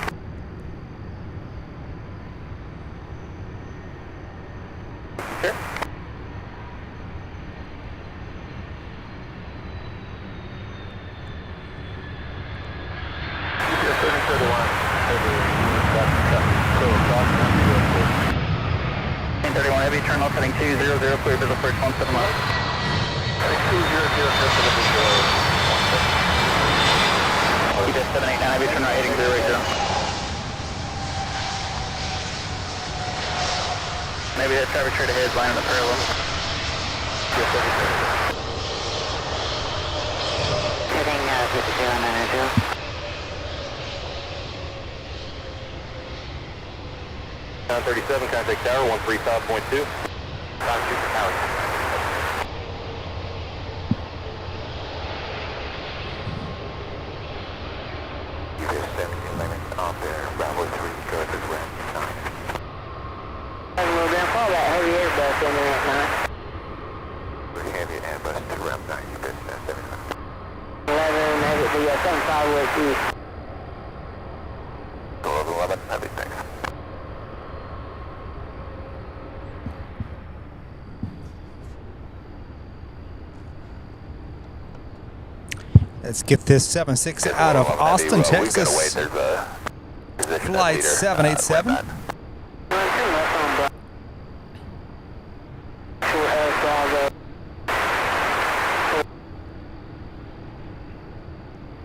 Sure. UPS 731, heavy, 1031 heavy, turn off heading 200, clear visual for 17 miles. heading 200, UPS 789 heavy, turn right heading 080. Maybe that traffic straight ahead is lining up parallel. Heading 090. 937, contact tower 135.2. Tower. UPS 17 limits on there, Bravo 3, go to ramp 9. Well, then follow that heavy airbus in there at night. Pretty heavy Airbus to ramp 9, UPS 79. 11, heavy, the 75 way east. 11, heavy, thanks. Let's get this 76 out of Austin, Texas. Flight 787. Turn left on Bravo. Short Bravo.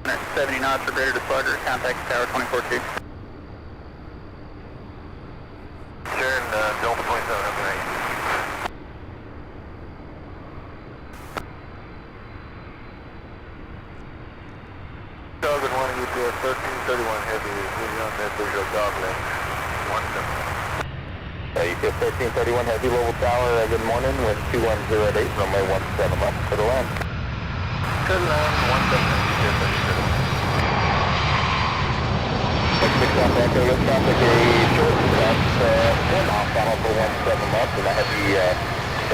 170 knots for greater displeasure, contact tower 24-2. Turn Delta 27, okay. Good morning, UPS 1331 heavy is moving on that visual dog lane. 17. UPS 1331 heavy, Louisville Tower, good morning, wind 2108, runway 17 left for the land. Good land, 17, UPS 1331. X6 South Echo, let's stop at a short stop, 10 off final for 17 left, and I have the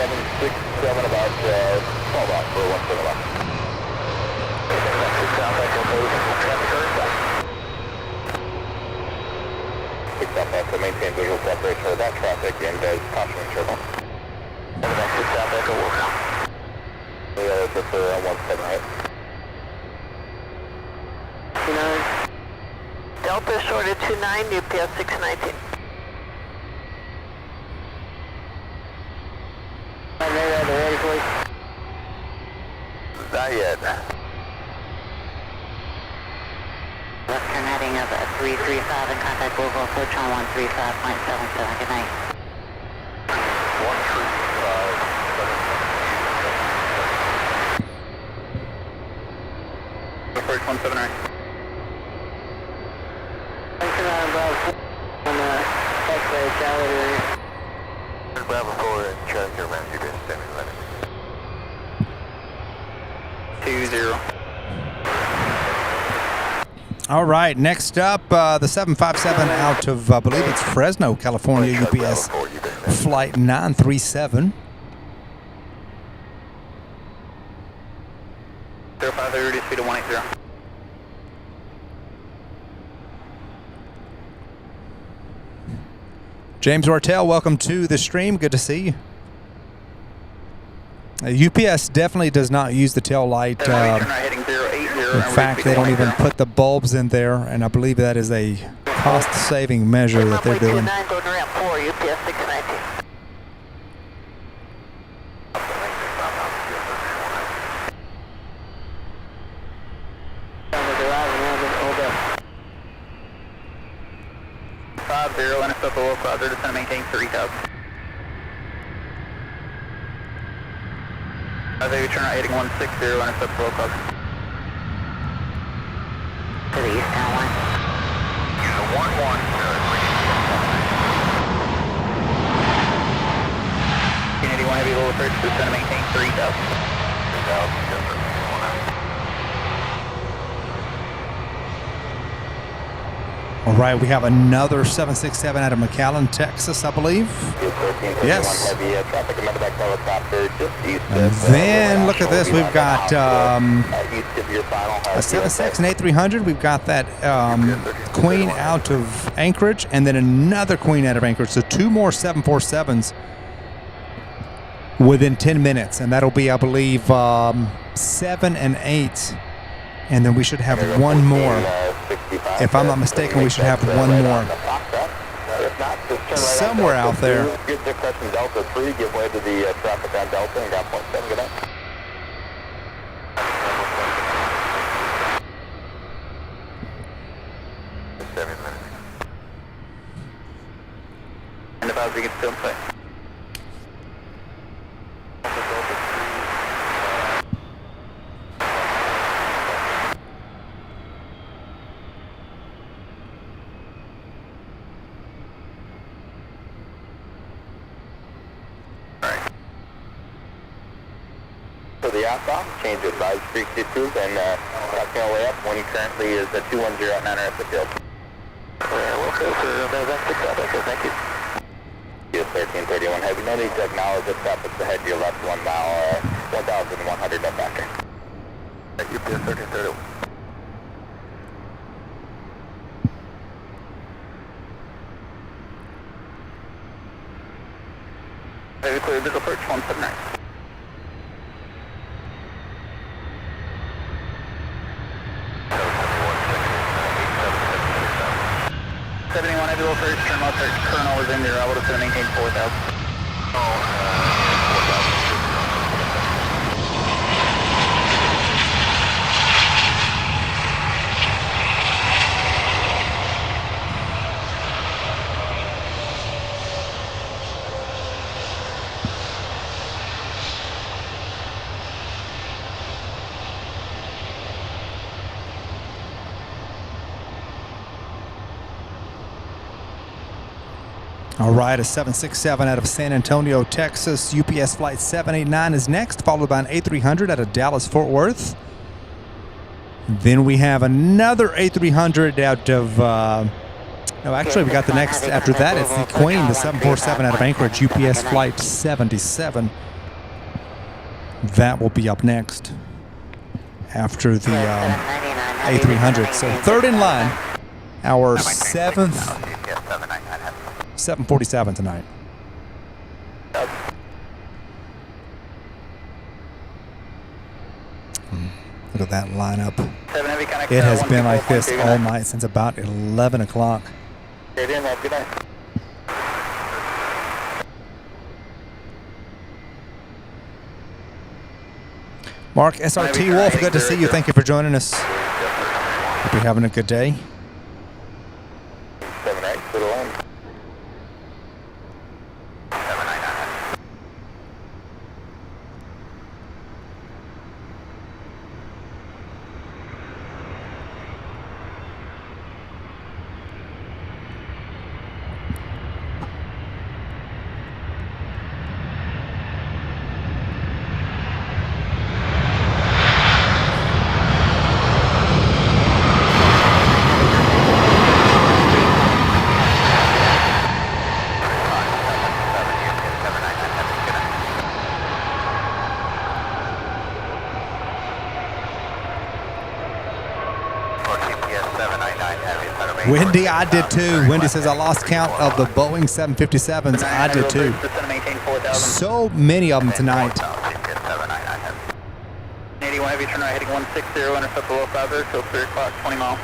767 about 12 off for 17 left. X6 South Echo, traffic current. picks up us, so maintain visual separation of that traffic and does caution interval. And the next is South Echo Wolfhound. We are for 178. 29. Delta short of 29, UPS 619. I'm ready, please. Not yet. Left turn heading of 335 and contact Louisville approach on 135.77. Good night. 135. Approach 179. Thanks for that, Bravo. On the X-ray Charlie. Bravo 4 and Charlie Zero Man, you're doing 711. 20. All right, next up, the 757 out of, I believe it's Fresno, California, UPS flight 937. 0530, speed of 180. James Ortel, welcome to the stream. Good to see you. UPS definitely does not use the tail light. In fact, they don't even put the bulbs in there, and I believe that is a cost-saving measure that they're doing. 29 going to ramp 4, UPS 619. NSF below cloud, they're just going to maintain 3,000. I think we turn out heading 160, NSF below cloud. To the east, down 1. 1-1. Unity 1 heavy low approach, just going to maintain 3,000. 3,000, All right, we have another 767 out of McAllen, Texas, I believe. Yes. And then look at this. We've got a 76 and A300. We've got that Queen out of Anchorage, and then another Queen out of Anchorage. So two more 747s within 10 minutes, and that'll be, I believe, 7 and 8. And then we should have one more. If I'm not mistaken, we should have one more somewhere out there. Good discussion, Delta 3, give way to the traffic on Delta and ground point 7, good night. And about we can still play. Change it by 322 and taxiing way up. One currently is a 210 at 9 at the field. We'll go to November 6 Echo, thank you. US 1331 heavy, no need to acknowledge the traffic ahead to your left 1 mile, 1,100 up after. UPS 1331. Heavy clear, visual approach 179. 71 heavy low first, turn left, Colonel is in there, I would have maintained 4,000. All right, a 767 out of San Antonio, Texas. UPS flight 789 is next, followed by an A300 out of Dallas-Fort Worth. Then we have another A300 out of, no, actually we got the next after that. It's the Queen, the 747 out of Anchorage, UPS flight 77. That will be up next after the A300. So third in line, our seventh 747 tonight. Look at that lineup. 7 Heavy, connect, It has been like 124.2, this good all night. night since about 11 o'clock. Good in, have a good night. Mark, SRT Wolf, good to see you. Thank you for joining us. Hope you're having a good day. 78, good one. 799. Wendy, I did too. Wendy says, I lost count of the Boeing 757s. I did too. So many of them tonight. 81 Heavy, turn right heading 160, intercept below 50 till 3 o'clock, 20 miles.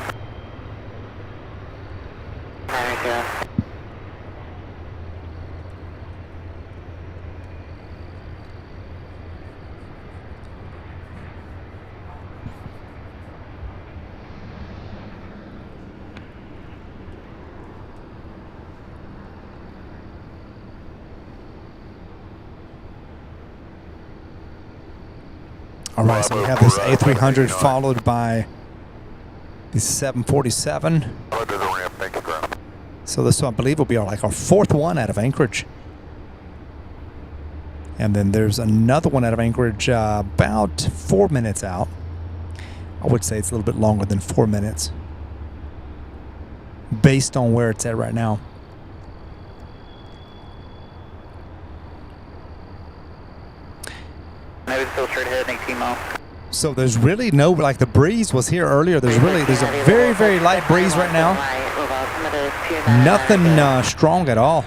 All right, so we have this A300 followed by the 747. So this one, I believe, will be like our fourth one out of Anchorage. And then there's another one out of Anchorage about 4 minutes out. I would say it's a little bit longer than 4 minutes based on where it's at right now. Maybe still straight ahead, 18 miles. So there's really no, like the breeze was here earlier. There's a very, very light breeze right now. Nothing strong at all.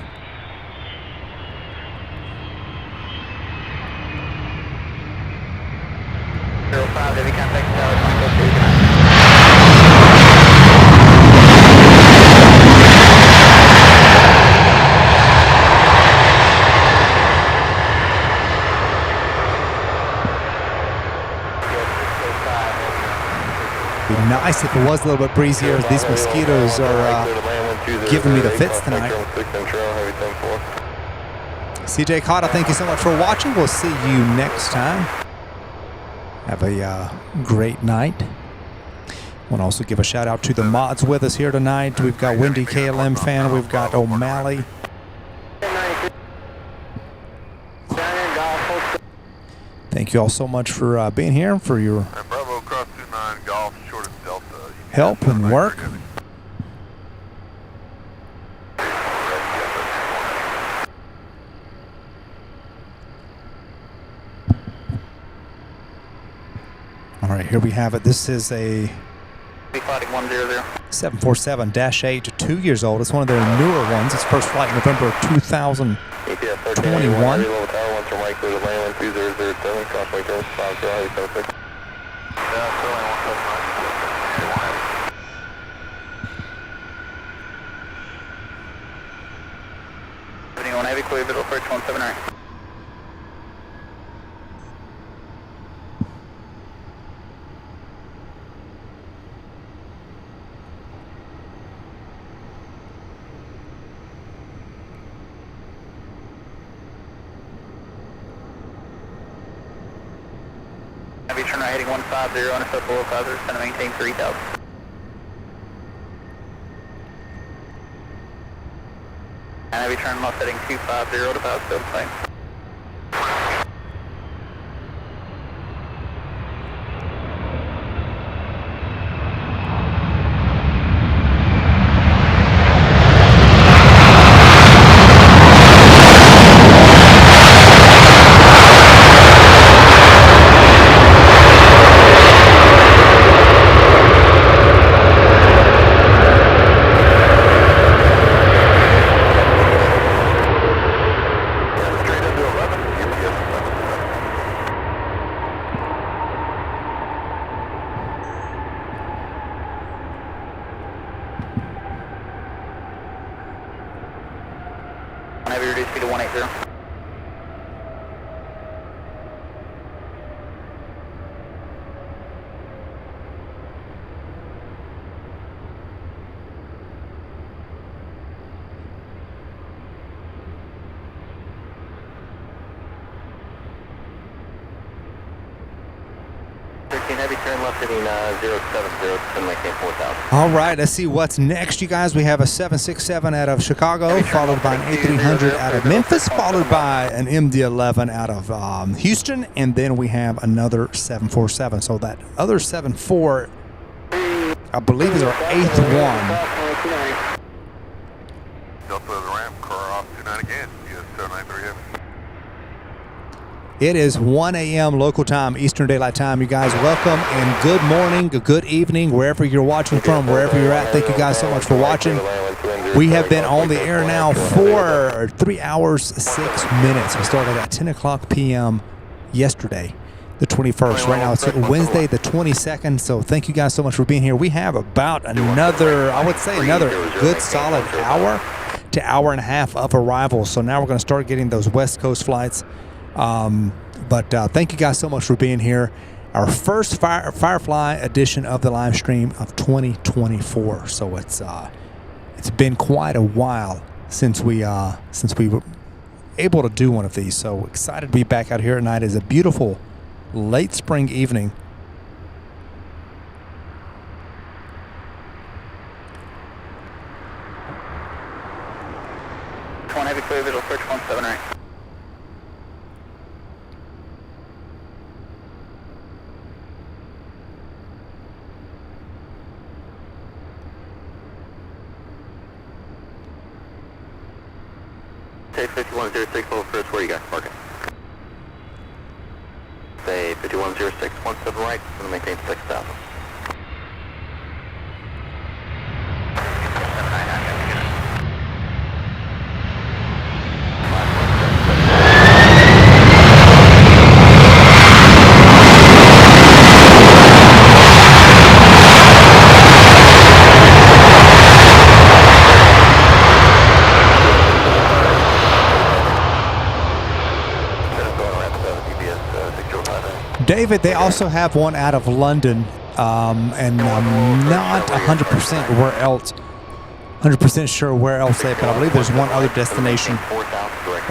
Heavy contact tower, Be nice if it was a little bit breezier. These mosquitoes are giving me the fits tonight. CJ Cotta, thank you so much for watching. We'll see you next time. Have a great night. I want to also give a shout out to the mods with us here tonight. We've got Wendy KLM fan. We've got O'Malley. Thank you all so much for being here, for your help and work. All right, here we have it. This is a 747-8, 2 years old. It's one of their newer ones. Its first flight in November of 2021. Heavy, clear, middle, approach 179. Heavy, turn right heading 150, intercept below 50, it's going to maintain 3000. And heavy, turn left heading 250 to pass field plane. Heavy, reduce speed to 180. Heavy, turn left heading 070 to maintain 4,000. All right, let's see what's next, you guys. We have a 767 out of Chicago, followed by an A300 out of Memphis, followed by an MD-11 out of Houston, and then we have another 747. So that other 74, I believe, is our 8th one. Delta the ramp, car off 29 again. US 793 Heavy. It is 1 a.m. local time, Eastern Daylight Time. You guys, welcome and good morning, good evening, wherever you're watching from, wherever you're at. Thank you guys so much for watching. We have been on the air now for 3 hours, 6 minutes. We started at 10 o'clock p.m. yesterday, the 21st. Right now it's Wednesday, the 22nd. So thank you guys so much for being here. We have about another, I would say another good solid hour to hour and a half of arrivals. So now we're going to start getting those West Coast flights. But thank you guys so much for being here. Our first Firefly edition of the live stream of 2024. So it's been quite a while since we were able to do one of these. So excited to be back out here tonight. It's a beautiful late spring evening. One heavy, clear visual, search 178. Say 5106, hold first, where you guys parking? Say 5106, 17 right, going to maintain 6,000. David, they also have one out of London, and I'm not 100% where else. 100% sure where else they, but I believe there's one other destination.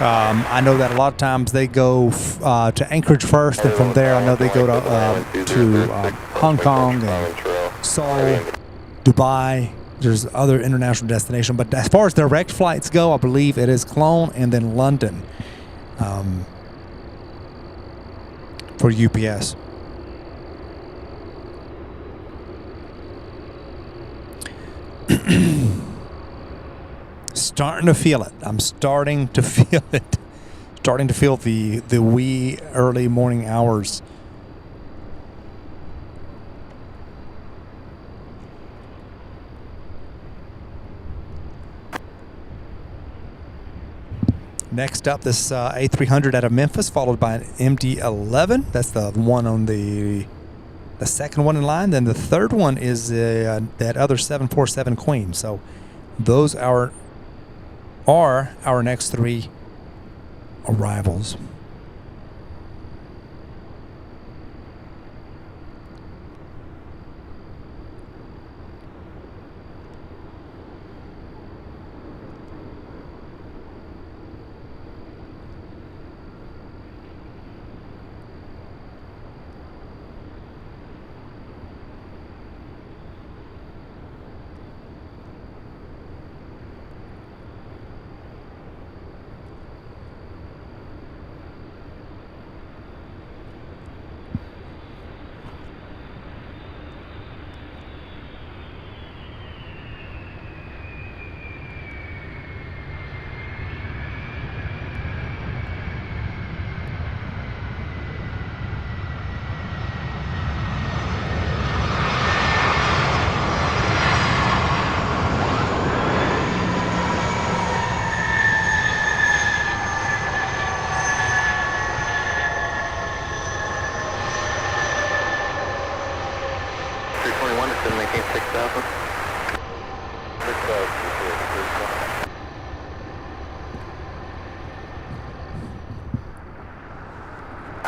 I know that a lot of times they go to Anchorage first, and from there I know they go to Hong Kong and Seoul, Dubai. There's other international destinations, but as far as direct flights go, I believe it is Cologne and then London. For UPS. Starting to feel it. I'm starting to feel it. Starting to feel the wee early morning hours. Next up, this A300 out of Memphis, followed by an MD-11. That's the one on the second one in line. Then the third one is that other 747 Queen. So those are our next three arrivals.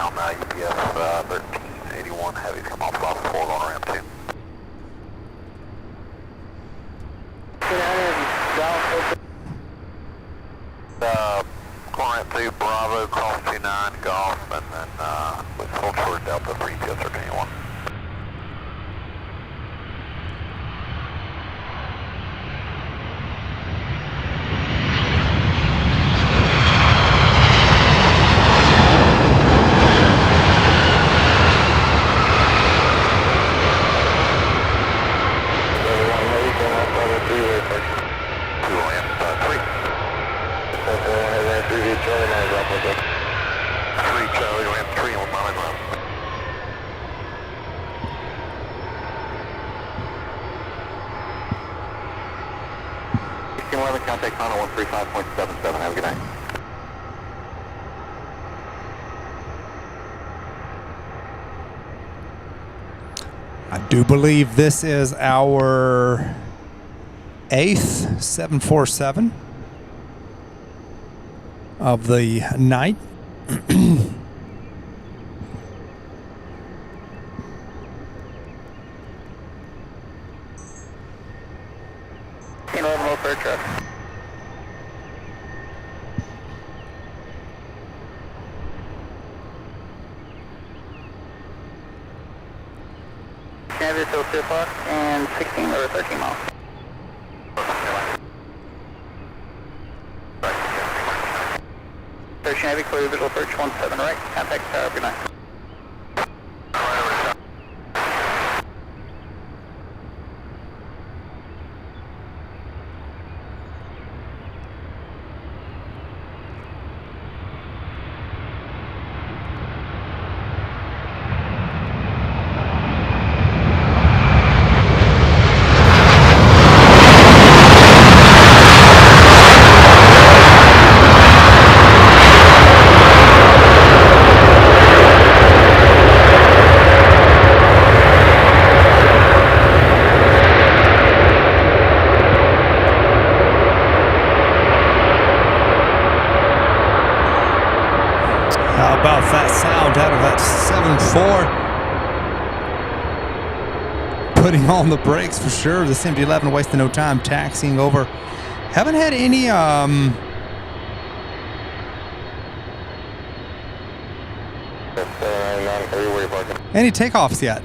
now, UPS 1381 heavy, come off Bravo 4 going ramp 2. 4 ramp 2, Bravo, cross 29, golf, and then with full short Delta for UPS 1381. Contact final 135.77. Have a good night. I do believe this is our 8th 747 of the night. Canada till 2 o'clock and 16 or 13 miles. Search Navy, clear visual search 17 right, contact tower, good night. How about that sound out of that 7-4? Putting on the brakes for sure. This MD-11 wasting no time taxiing over. Haven't had any takeoffs yet.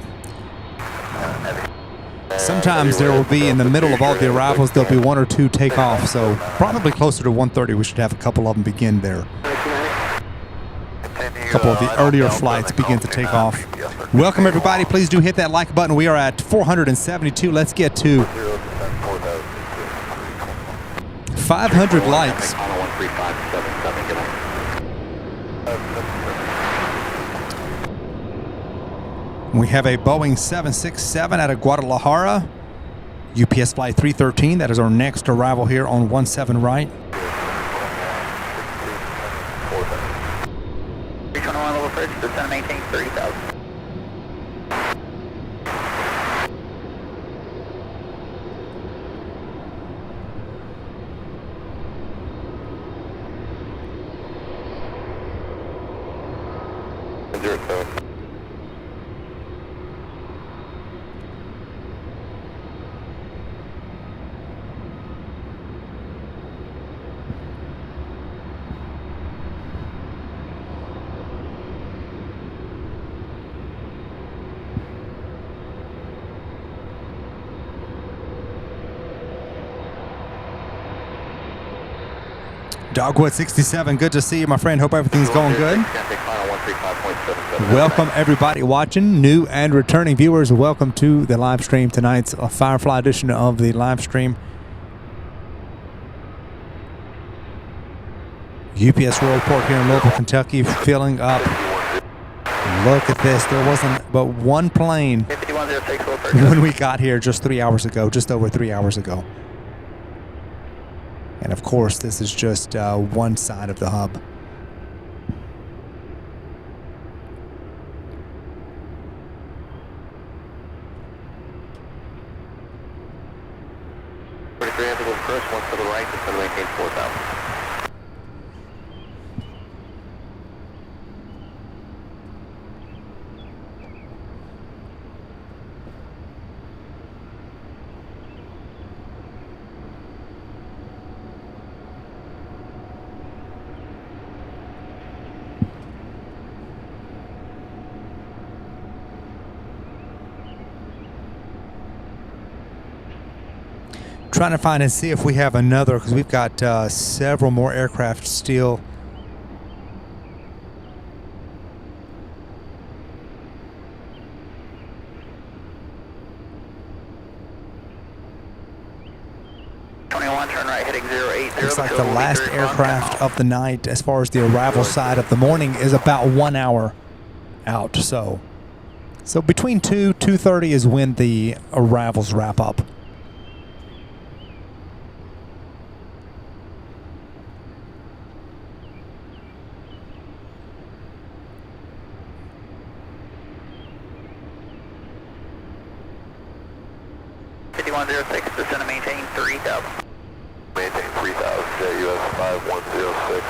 Sometimes there will be in the middle of all the arrivals, there'll be 1 or 2 takeoffs. So probably closer to 1:30, we should have a couple of them begin there. A couple of the earlier flights begin to take off. Welcome everybody. Please do hit that like button. We are at 472. Let's get to 500 likes. We have a Boeing 767 out of Guadalajara. UPS flight 313. That is our next arrival here on 17 right. 321 level bridge, descend maintain 30,000. Dogwood 67, good to see you, my friend. Hope everything's going good. Welcome everybody watching, new and returning viewers. Welcome to the live stream, tonight's Firefly edition of the live stream. UPS Worldport here in Louisville, Kentucky, filling up. Look at this. There wasn't but one plane when we got here just 3 hours ago, just over 3 hours ago. And of course, this is just one side of the hub. First one to the right, it's going to maintain 4,000. trying to find and see if we have another, because we've got several more aircraft still. Turn right, heading 080. Looks like the last aircraft of the night, as far as the arrival side of the morning, is about 1 hour out. So between 2:30 is when the arrivals wrap up. Descend and maintain 3,000. Maintain 3,000, JUS 5106.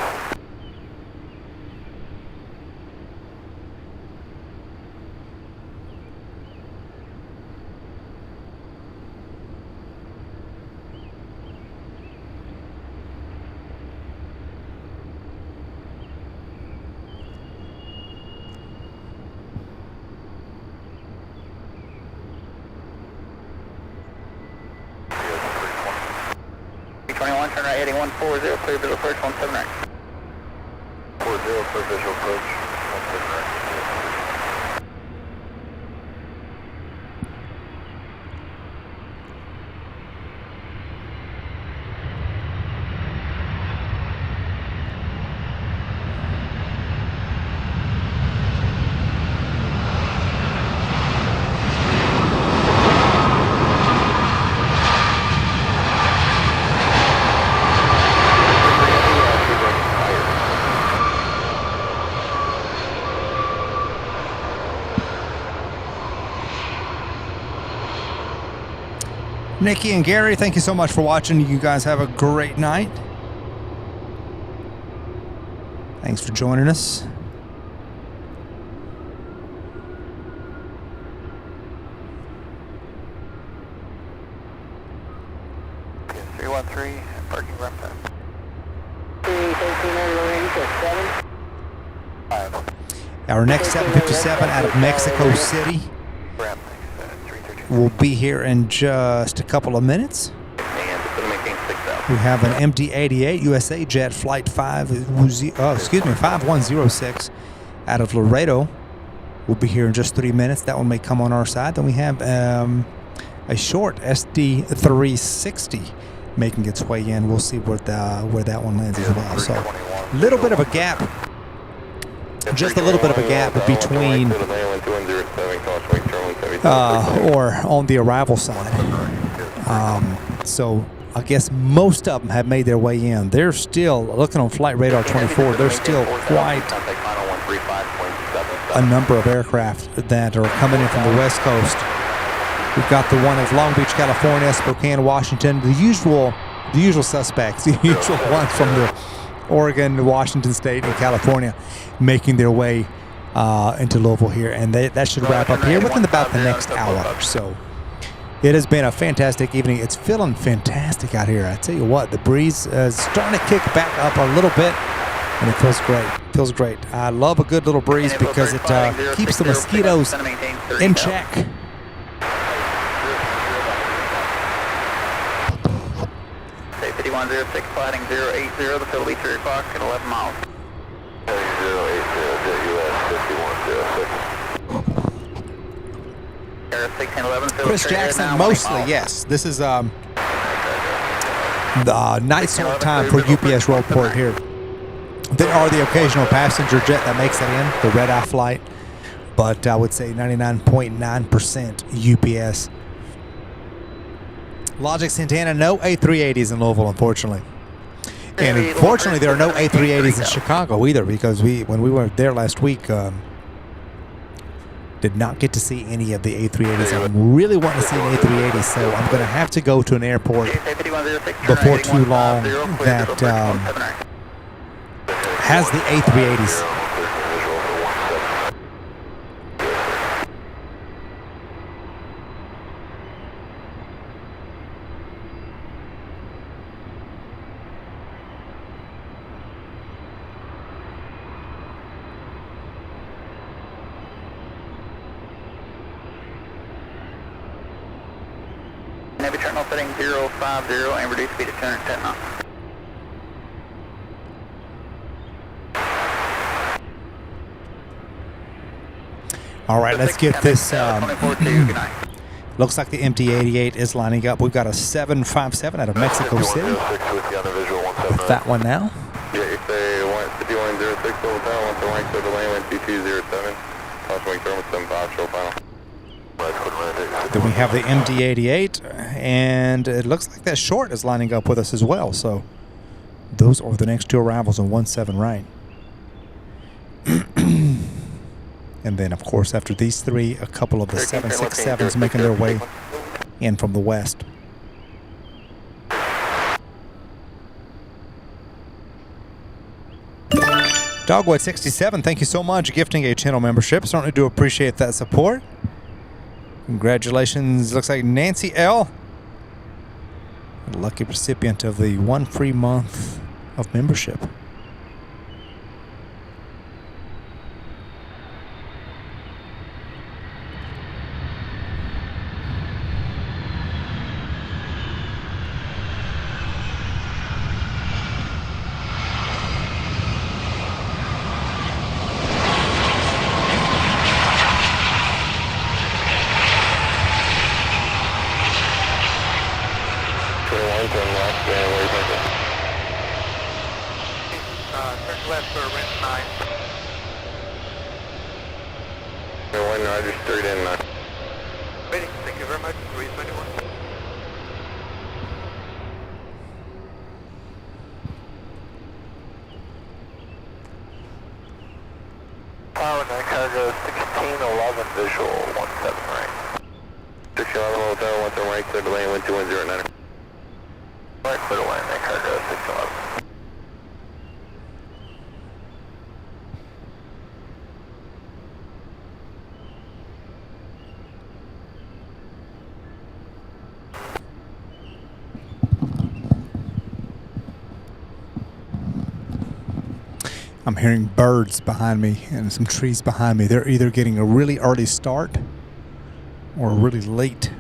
Turn right, heading 140, clear visual approach 17 right. 40, clear visual approach 17 right. Nikki and Gary, thank you so much for watching. You guys have a great night. Thanks for joining us. Yes, 313, parking ramp time. 1300, 7. Our next 757 out of Mexico City Ramp, 313. will be here in just a couple of minutes. And descend and maintain 6,000. We have an MD-88 USA Jet Flight 5106 out of Laredo. We'll be here in just 3 minutes. That one may come on our side. Then we have a short SD-360 making its way in. We'll see where that one lands as well. So a little bit of a gap, just a little bit of a gap between or on the arrival side. So I guess most of them have made their way in. They're still, looking on Flight Radar 24, there's still quite a number of aircraft that are coming in from the West Coast. We've got the one of Long Beach, California, Spokane, Washington, the usual suspects, the usual ones from the Oregon, Washington State, and California making their way into Louisville here, and that should wrap up here within about the next hour. So it has been a fantastic evening. It's feeling fantastic out here. I tell you what, the breeze is starting to kick back up a little bit, and it feels great. Feels great. I love a good little breeze because it keeps the mosquitoes in check. 5106, sliding 080, the fill will be 3 o'clock at 11 miles. 080, JUS 5106. Chris Jackson, mostly, yes. This is the night sort time for UPS Worldport here. There are the occasional passenger jet that makes it in, the red-eye flight, but I would say 99.9% UPS. Logic Santana, no A380s in Louisville, unfortunately. And unfortunately, there are no A380s in Chicago either, because when we were there last week, did not get to see any of the A380s. I'm really wanting to see an A380, so I'm going to have to go to an airport before too long that has the A380s. Heavy terminal setting 050 and reduce speed to 210 knots. All right, let's get this. 24-2, good night. Looks like the MD-88 is lining up. We've got a 757 out of Mexico City. With that one now. Yeah, you say 5106 over town, 1 to right, so the lane went 2207. Caution wing terminal 75, show final. Then we have the MD-88, and it looks like that short is lining up with us as well. So those are the next two arrivals on 17 right. And then, of course, after these three, a couple of the 767s making their way in from the west. Dogwood 67, thank you so much, gifting a channel membership. Certainly do appreciate that support. Congratulations. Looks like Nancy L., a lucky recipient of the 1 free month of membership. Turn left for Rent 9. Roger, straight in. Ready, thank you very much. 321. Power 9 cargo 1611 visual 17 right. 1611 hotel, 17 right, clear the lane, 12109. Right, clear the lane, 9 cargo 1611. I'm hearing birds behind me and some trees behind me. They're either getting a really early start or really late.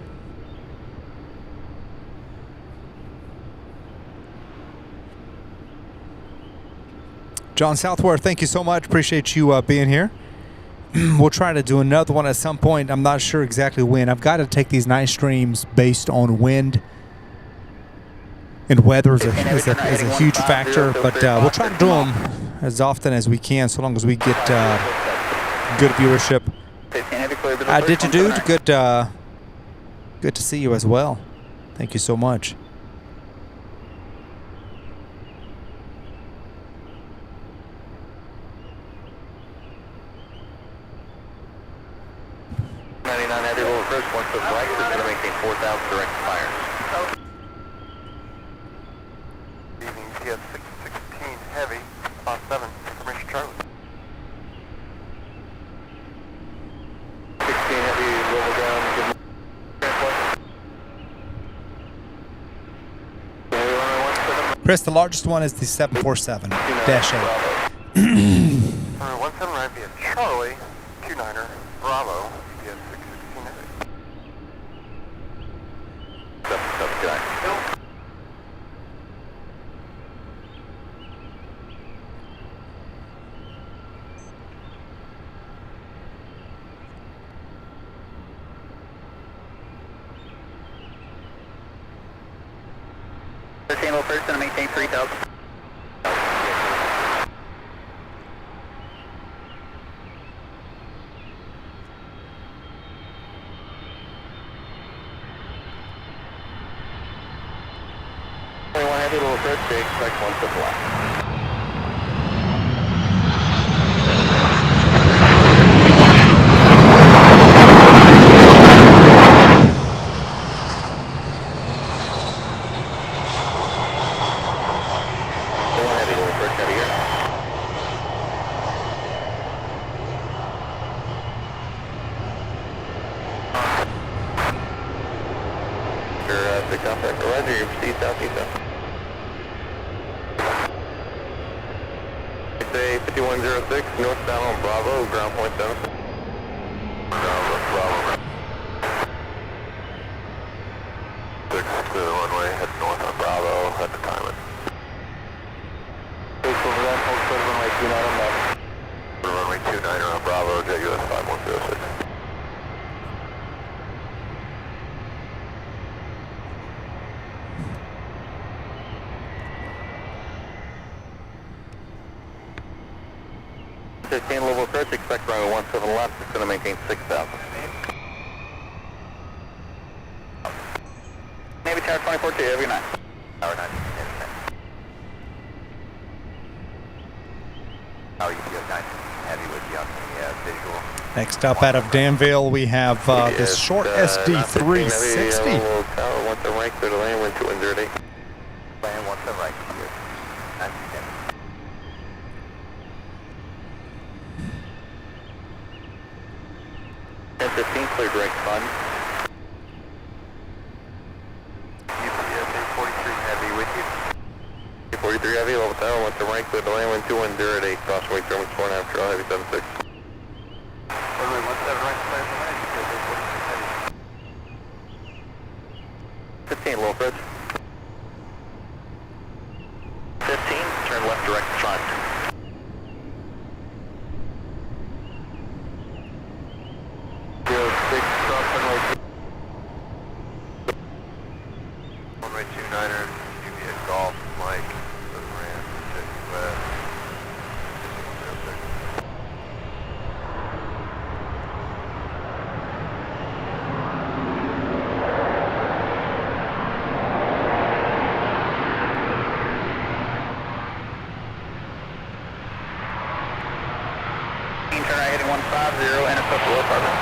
John Southworth, thank you so much. Appreciate you being here. We'll try to do another one at some point. I'm not sure exactly when. I've got to take these night streams based on wind. And weather is a huge factor, but we'll try to do them as often as we can, so long as we get good viewership. Did you, dude? Good to see you as well. Thank you so much. Heavy over first, 1 foot right, is going to maintain 4,000 direct fire. Evening TS 616 heavy, class 7, information Charlie. 16 heavy, roll down, give me Chris, the largest one is the 747-8. 17 right via Charlie, 29er, Bravo, TS 616 heavy. 7, good night. The same old person to maintain 3,000. Heavy little first, they expect 1 foot left. Roger, you proceed southeast. Say 5106, northbound on Bravo, ground point 7. Bravo. 6 clear the runway, head north on Bravo, at the time it. Take over that, hold clear runway 29 on left. Runway 29 on Bravo, JUS 5106. Louisville approach, expect runway 17 left, it's going to maintain 6,000. Navy Tower 24-2, every night. Tower 9, Tower UPS 9, heavy with you on the visual. Next up out of Danville, we have this short SD 360. Tower 17 right, clear to land, wind 2108. Land 17 right, here. 910. 1015, clear direct fund. UPS 843 heavy with you. 43 heavy, level tower, 17 right, clear to land, wind 2108, crossway German 4.5, trail heavy 76. Runway 17 right, clear to land, UPS 843 heavy. 15, low approach. 15, turn left direct front. Runway 29er, UPS Golf, Mike, to the Ram, JUS 5106. Turn right heading 150, NSF below target.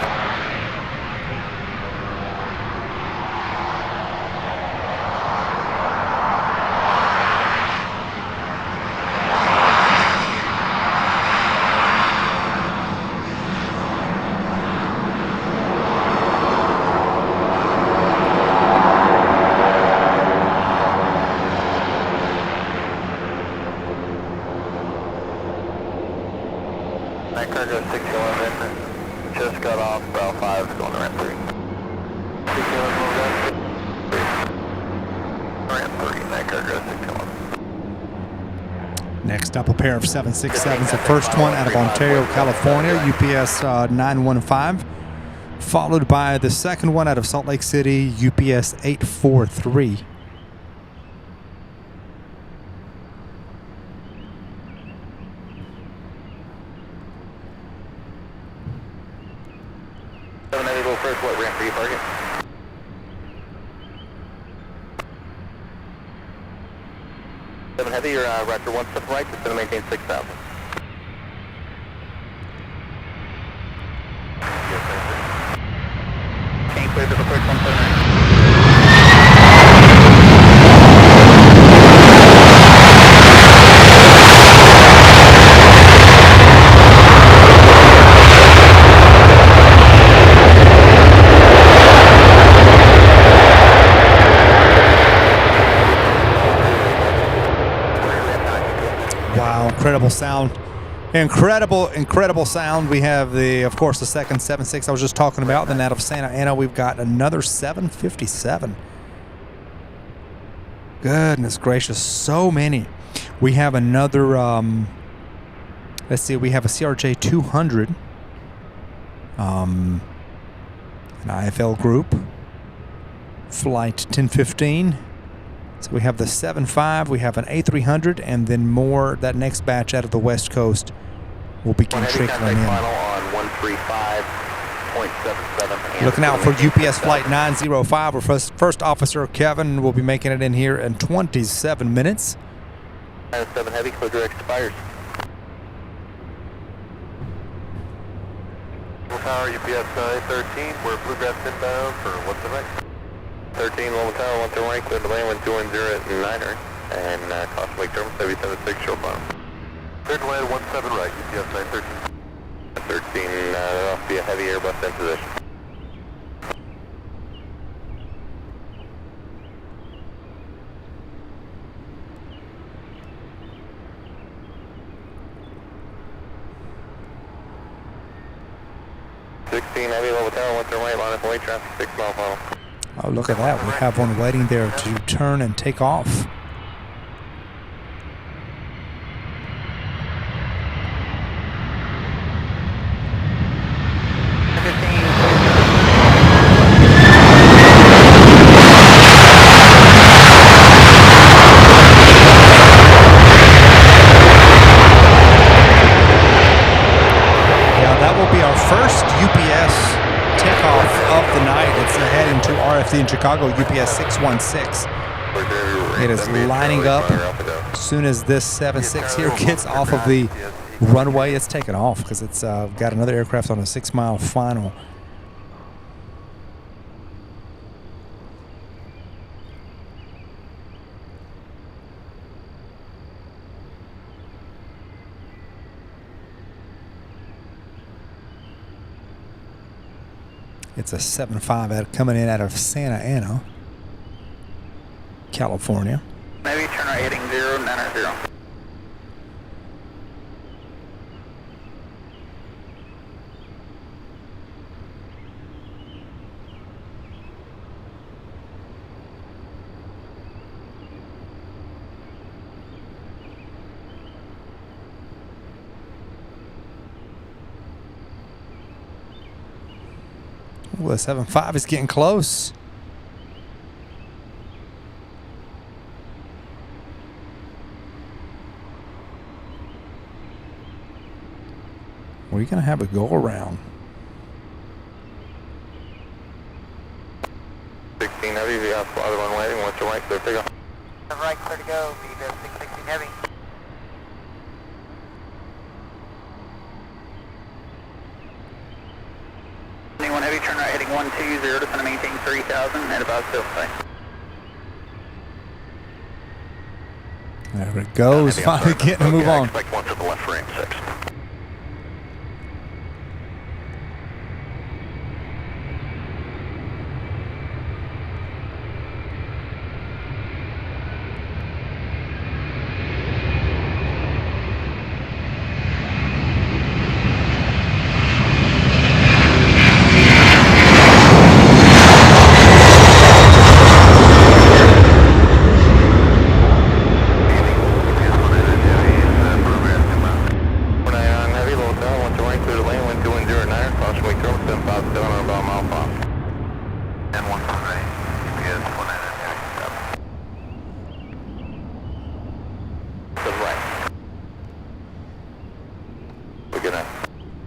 Night cargo 611, just got off, Bravo 5, going to ramp 3. 611, ramp 3, night cargo 611. Next up, a pair of 767s. The first one out of Ontario, California, UPS 915. Followed by the second one out of Salt Lake City, UPS 843. First, what ramp are you parking? 7 heavy, you're Raptor 17 right, it's going to maintain 6,000. Chain clear to the first 179. Incredible sound. Incredible sound. We have of course, the second 76 I was just talking about. Then out of Santa Ana, we've got another 757. Goodness gracious, so many. We have another, let's see, we have a CRJ 200, an IFL group, flight 1015. So we have the 75, we have an A300, and then more. That next batch out of the West Coast will begin trickling in. Looking out for UPS flight 905. Our first officer, Kevin, will be making it in here in 27 minutes. 7 heavy, clear direct expires. Tower UPS 913, we're Bluegrass inbound for what's the right? 13, Loma Tower, 17 right, clear to land, wind 210 at 9er, and cross Lake German 776, show final. Clear to land 17 right, UPS 913. 13, that'll be a heavy Airbus in position. Heavy, Loma Tower, 17 right, line up away, traffic 6 mile final. Oh, look at that. We have one waiting there to turn and take off. In Chicago, UPS 616. It is lining up. As soon as this 76 here gets off of the runway, it's taking off because it's got another aircraft on a 6-mile final. It's a 7.5 coming in out of Santa Ana, California. Maybe turn right heading 090. Ooh, the 7.5 is getting close. We're going to have a go around. 16 heavy, we have other one waiting. What's your right, clear to go? Right, clear to go. Be 616 heavy. Anyone heavy, turn right heading 120 to center, maintain 3000 at about SDF. There it goes. Finally getting to move on. Expect one to the left for aim 6.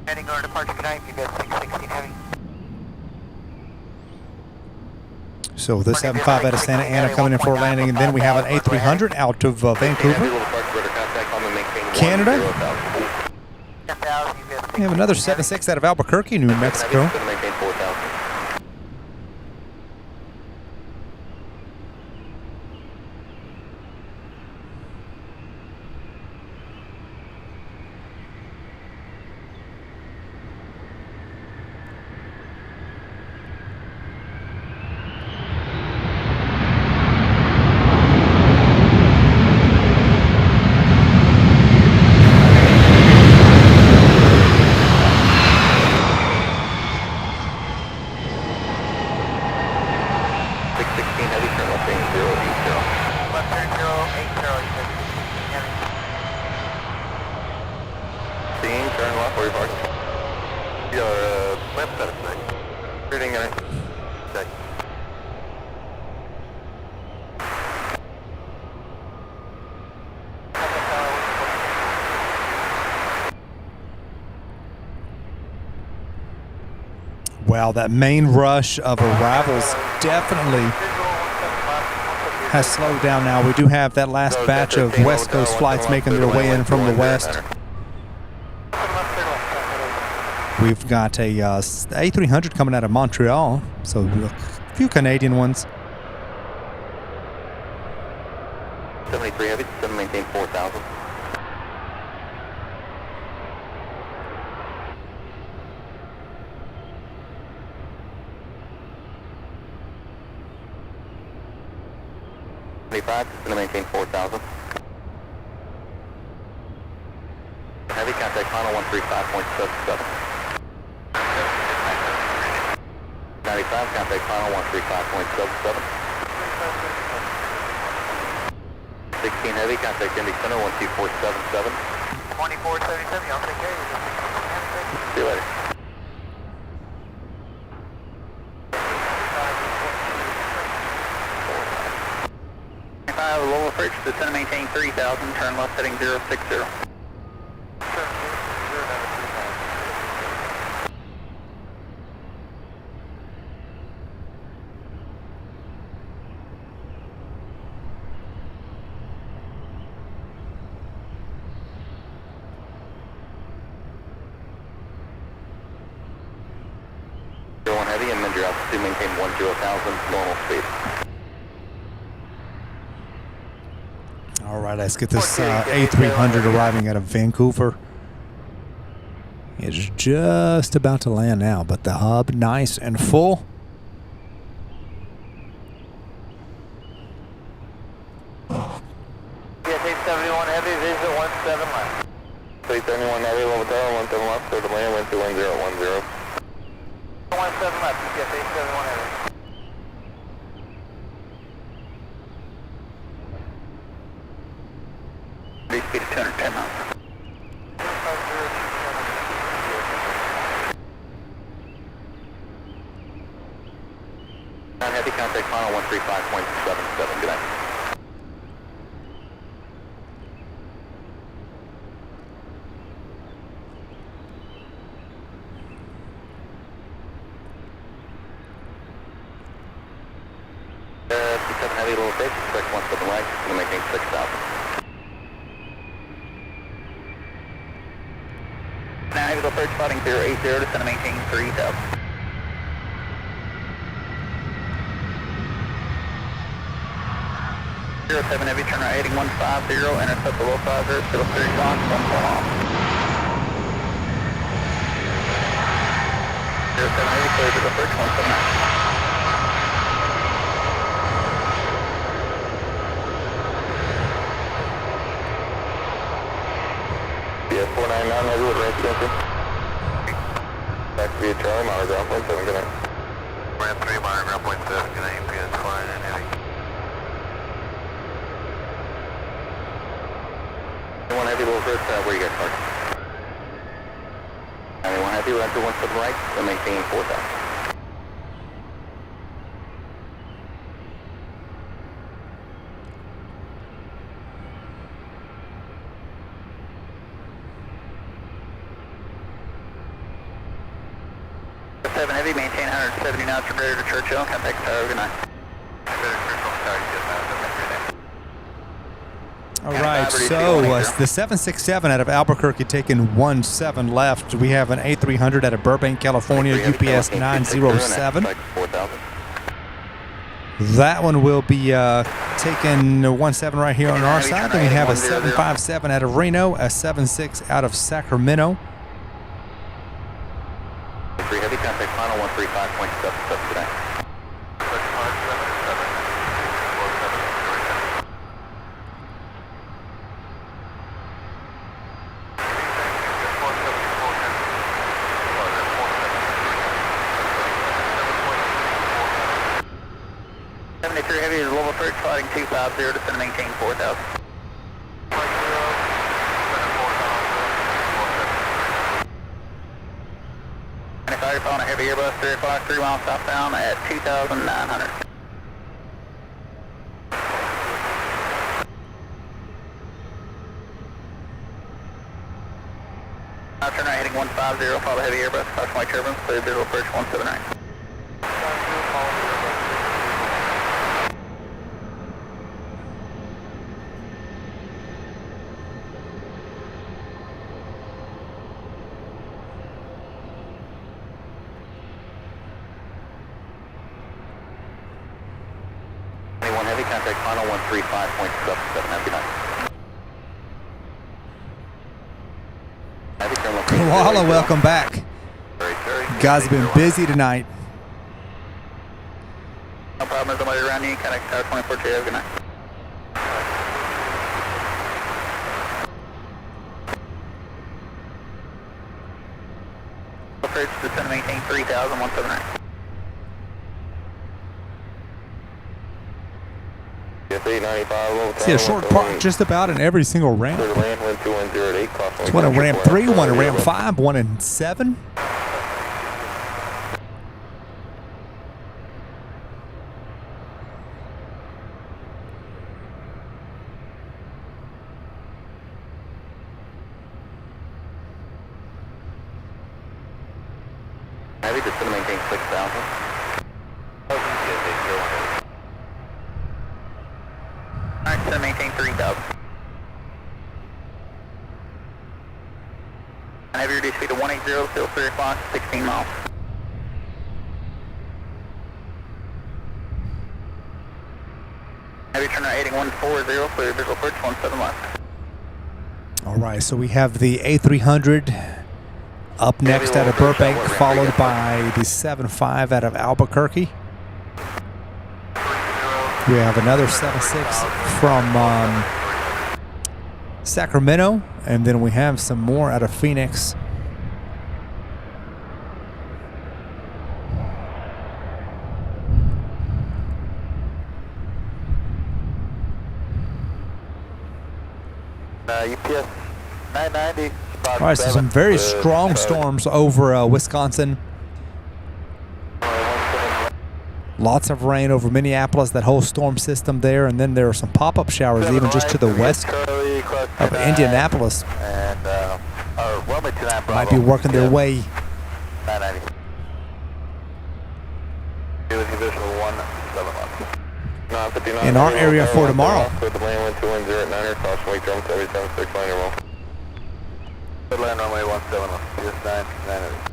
Heading over departure, good night, UBS 616 heavy. So this 7.5 out of Santa Ana coming in for a landing, and then we have an A300 out of Vancouver, Canada. We have another 7.6 out of Albuquerque, New Mexico. Wow, that main rush of arrivals definitely has slowed down now. We do have that last batch of West Coast flights making their way in from the west. We've got a A300 coming out of Montreal, so a few Canadian ones. 73 heavy, 7 maintain 4000. Going to maintain 4,000. Heavy contact final 135.77. 90 95, contact final 135.77. 16 heavy, contact Indy Center 12477. 2477, y'all take care of you. See you later. Louisville Bridge, descend and maintain 3000, turn left heading 060. One heavy and mid your altitude, maintain 10,000, normal speed. All right, let's get this A300 arriving out of Vancouver. It's just about to land now, but the hub nice and full. Yes, 871 heavy, visit 17 left. 871 heavy, level tower, 17 left, clear to land, wind 21010. 17 left, yes, 871 heavy. Speed of 210 knots. Non-heavy, contact final 135.77. Good night. Heavy, little bit, expect 17 right, going to maintain 6,000. Now heavy, little bridge, spotting 080, descend and maintain 3,000. Zero 7 heavy, turn right heading 150, intercept below 50, still 30 knots, 1 off. 07 heavy, clear to the bridge, 179. Yeah, 499 heavy with range extension. Back to via Charlie, monitor ground point 7, good night. Ramp 3, monitor ground point 7, good night, UPS flying in heavy. One heavy, little bridge, where you got parked? 91 heavy, run to 17 right, and maintain 4,000. Heavy, maintain 170 knots from Raider to Churchill, contact tower, good night. All right, so the 767 out of Albuquerque taking 17 left. We have an A300 out of Burbank, California, UPS 907. That one will be taking 17 right here on our side. Then we have a 757 out of Reno, a 76 out of Sacramento. Heavy, contact final 135.77 today. Heavy is Louisville Bridge, sliding 250, descend and maintain 4,000. Fire on a heavy Airbus 3 miles southbound at 2,900. Now turn right heading 150, follow heavy Airbus, cross my turbines, clear Louisville Bridge 179. Contact final 135.77. Happy night. Koala, welcome back. Guys have been busy tonight. No problem, there's somebody around you. Contact tower 24 2. Good night. Bridge, descend and maintain 3,000, 179. See a short part just about in every single ramp. It's one in ramp 3, one in ramp 5, one in 7. Heavy, just going to maintain 6,000. Alright, so maintain 3,000. And heavy, reduce speed to 180, still 3 o'clock, 16 miles. Heavy, turn right heading 140, clear visual approach, 17 left. All right, so we have the A300 up next out of Burbank, followed by the 7.5 out of Albuquerque. We have another 7.6 from Sacramento, and then we have some more out of Phoenix. UPS 990. All right, so some very strong storms over Wisconsin. Lots of rain over Minneapolis, that whole storm system there, and then there are some pop-up showers even just to the west of Indianapolis. Might be working their way in our area for tomorrow. Good land runway 17, just 990.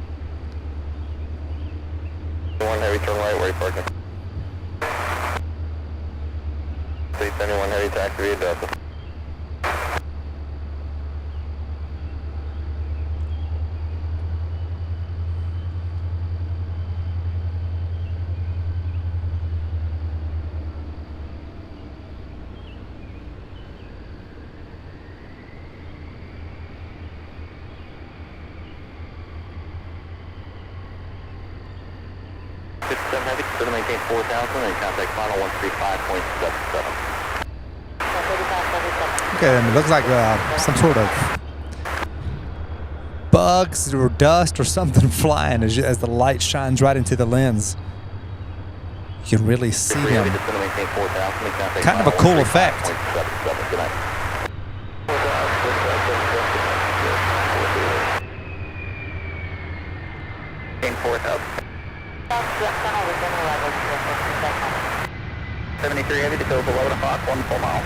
One heavy, turn right, where you parking? Please, anyone heavy to activate Delta. Heavy, still maintain 4,000 and contact final 135.77. Okay, and it looks like some sort of bugs or dust or something flying as the light shines right into the lens. You can really see them. Kind of a cool effect. Maintain 4,000. 73 heavy to go below the hawk, 1 full mile.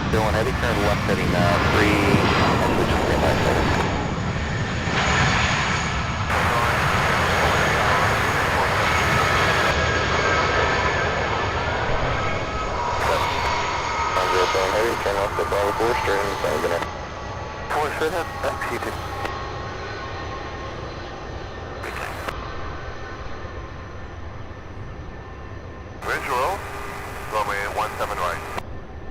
01 heavy, turn left heading 3, and switch to 3 left heading. Heavy, turn left at Bravo 4, straight in the center. 4 straight up, exceeded. Visual, runway 17 right.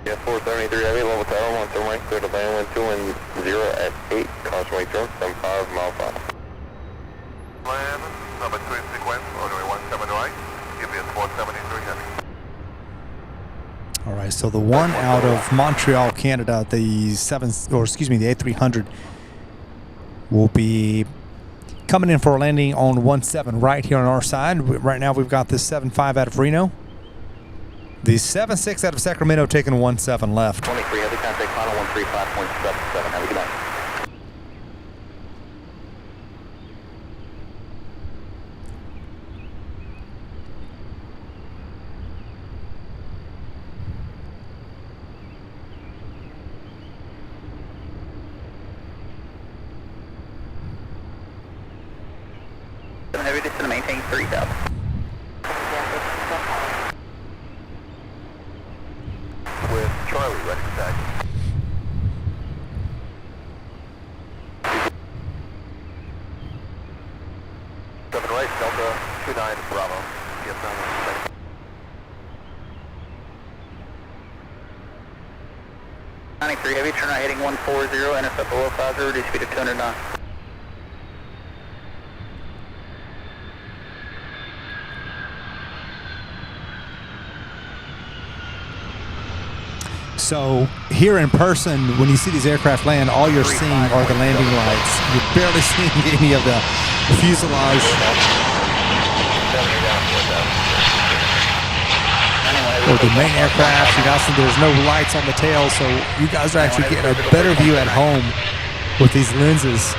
Yeah, 473 heavy, level tower, 1 turn right, clear to land, wind 2 and 0 at 8, caution wake turn, 75 mile final. Plan, number 2 in sequence, runway 17 right, UPS 473 heavy. All right, so the one out of Montreal, Canada, the the A300 will be coming in for a landing on 17 right here on our side. Right now we've got this 7.5 out of Reno. The 7.6 out of Sacramento taking 17 left. 23 heavy, contact final 135.77, have a good night. Heavy, just going to maintain 3,000. With Charlie, ready to tag. Seven right, Delta 29 Bravo. Yes, 93 heavy, turn right heading 140, intercept below 50, reduce speed to 200 knots. So here in person, when you see these aircraft land, all you're seeing are the landing lights. You're barely seeing any of the fuselage. Or the main aircraft. You guys see there's no lights on the tail, so you guys are actually getting a better view at home with these lenses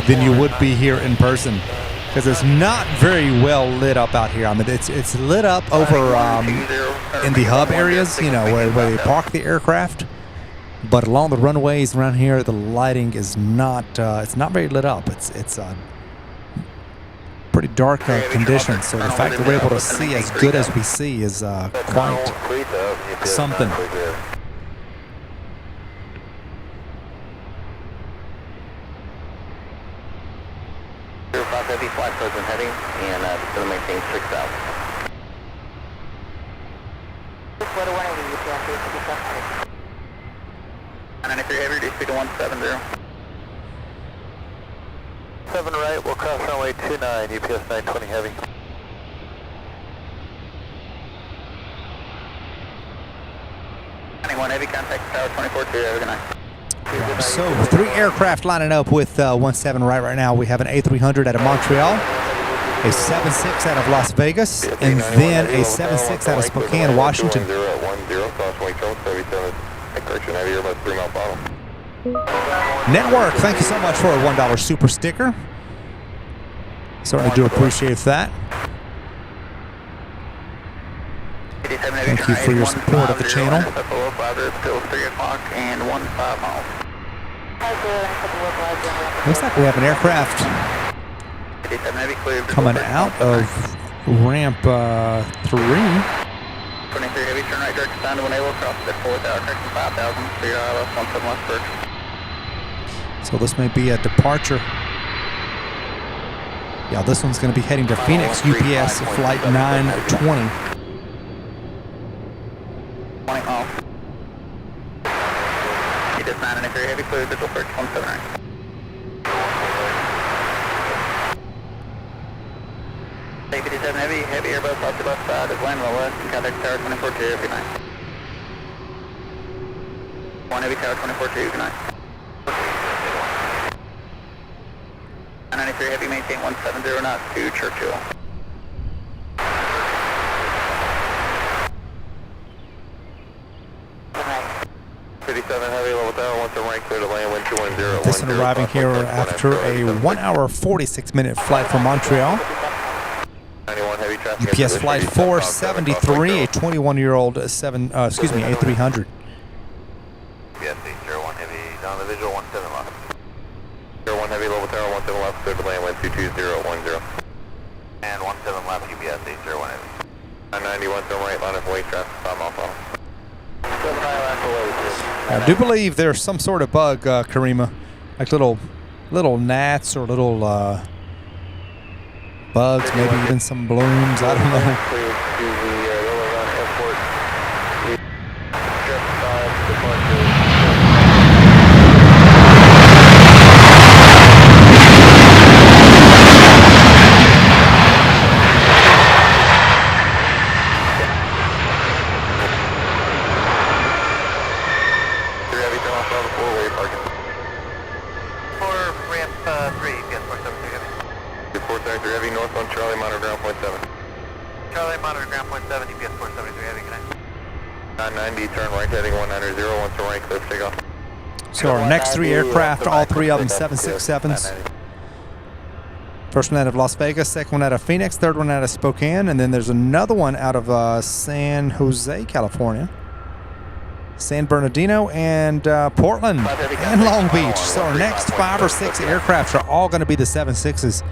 than you would be here in person, because it's not very well lit up out here. I mean, it's lit up over in the hub areas, you know, where they park the aircraft, but along the runways around here, the lighting is not it's not very lit up. It's pretty dark conditions, so the fact that we're able to see as good as we see is quite something. 05 Heavy, flight present heading, and just going to maintain 6,000. What do I need to do? 93 Heavy, reduce speed to 170. 7 right, we'll cross runway 29, UPS 920 Heavy. Heavy, contact tower 24-2, have a good night. So 3 aircraft lining up with 17 right now. We have an A300 out of Montreal, a 76 out of Las Vegas, and then a 76 out of Spokane, Washington. Network, thank you so much for a $1 super sticker. Certainly do appreciate that. Thank you for your support of the channel. Still 3 o'clock and 15 miles. Looks like we have an aircraft coming out of ramp 3. 23 Heavy, turn right direction down to Enable, cross at 4,000, correction 5,000, clear ILS 17 West Bridge. So this may be a departure. Yeah, this one's going to be heading to Phoenix, UPS flight 920. 20 miles. You just 93 Heavy, clear visual search 179. Take 57 Heavy, Heavy Airbus off the left side is landing on the west, contact tower 24-2, good night. 1 Heavy, tower 24-2, good night. 93 Heavy, maintain 170 knots to Churchill. 57 Heavy, level tower, 17 right, clear to land, wind 210. This one arriving here after a 1 hour 46 minute flight from Montreal. UPS flight 473, a 21-year-old A300. Yes, 01 Heavy, down the visual 17 left. 01 Heavy, level tower, 17 left, clear to land, wind 22010. And 17 left, UPS 01 Heavy. 991 to right, line of way traffic, 5 miles off. I do believe there's some sort of bug, Karima, like little gnats or little bugs, maybe even some blooms. I don't know. So our next 3 aircraft, all 3 of them 767s. First one out of Las Vegas, second one out of Phoenix, third one out of Spokane, and then there's another one out of San Jose, California, San Bernardino, and Portland, and Long Beach. So our next 5 or 6 aircraft are all going to be the 76s.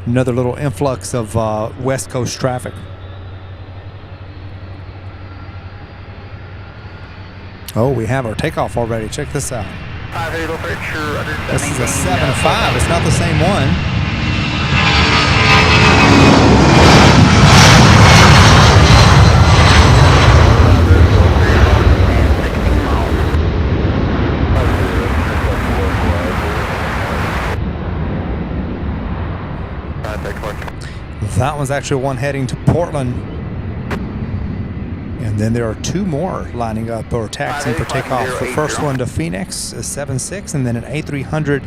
Another little influx of West Coast traffic. Oh, we have our takeoff already. Check this out. This is a 7.5. It's not the same one. That one's actually one heading to Portland. And And then there are two more lining up or taxiing for takeoff. The first one to Phoenix is 7.6, and then an A300.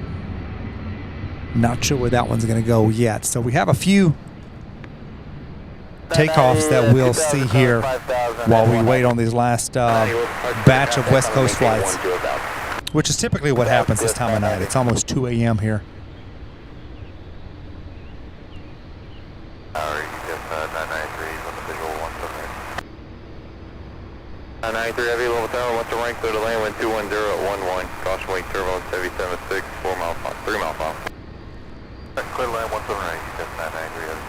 Not sure where that one's going to go yet. So we have a few takeoffs that we'll see here while we wait on these last batch of West Coast flights, which is typically what happens this time of night. It's almost 2 a.m. here. 993 Heavy, level tower, what's the rank, clear to land, wind 210 at 11, caution wake turbulence, heavy 76, 4 mile final, 3 mile final. Clear to land, what's the rank, UPS 993 Heavy.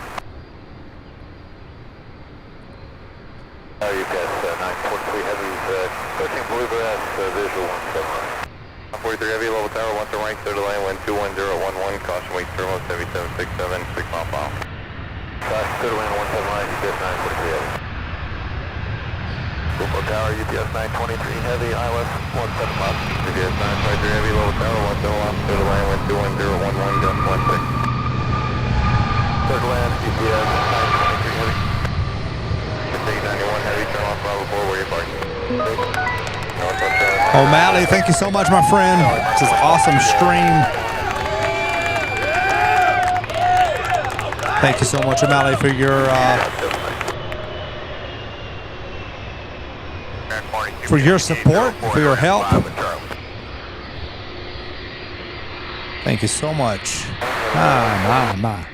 UPS 943 Heavy, 13 Blue Grass, visual 17 right. 943 Heavy, level tower, what's the rank, clear to land, wind 210 at 11, caution wake turbulence, heavy 767, 6 mile final. Clear to land, 17 right, UPS 943 Heavy. Worldport Tower, UPS 923 Heavy, ILS 17 left. UPS 953 Heavy, level tower, 17 left, clear to land, wind 210, 11, gust 16. Clear to land, UPS 923 Heavy. 691 Heavy, turn off Bravo 4, where you're parking. O'Malley, thank you so much, my friend. This is awesome stream. Thank you so much, O'Malley, for your support, for your help. Thank you so much. My.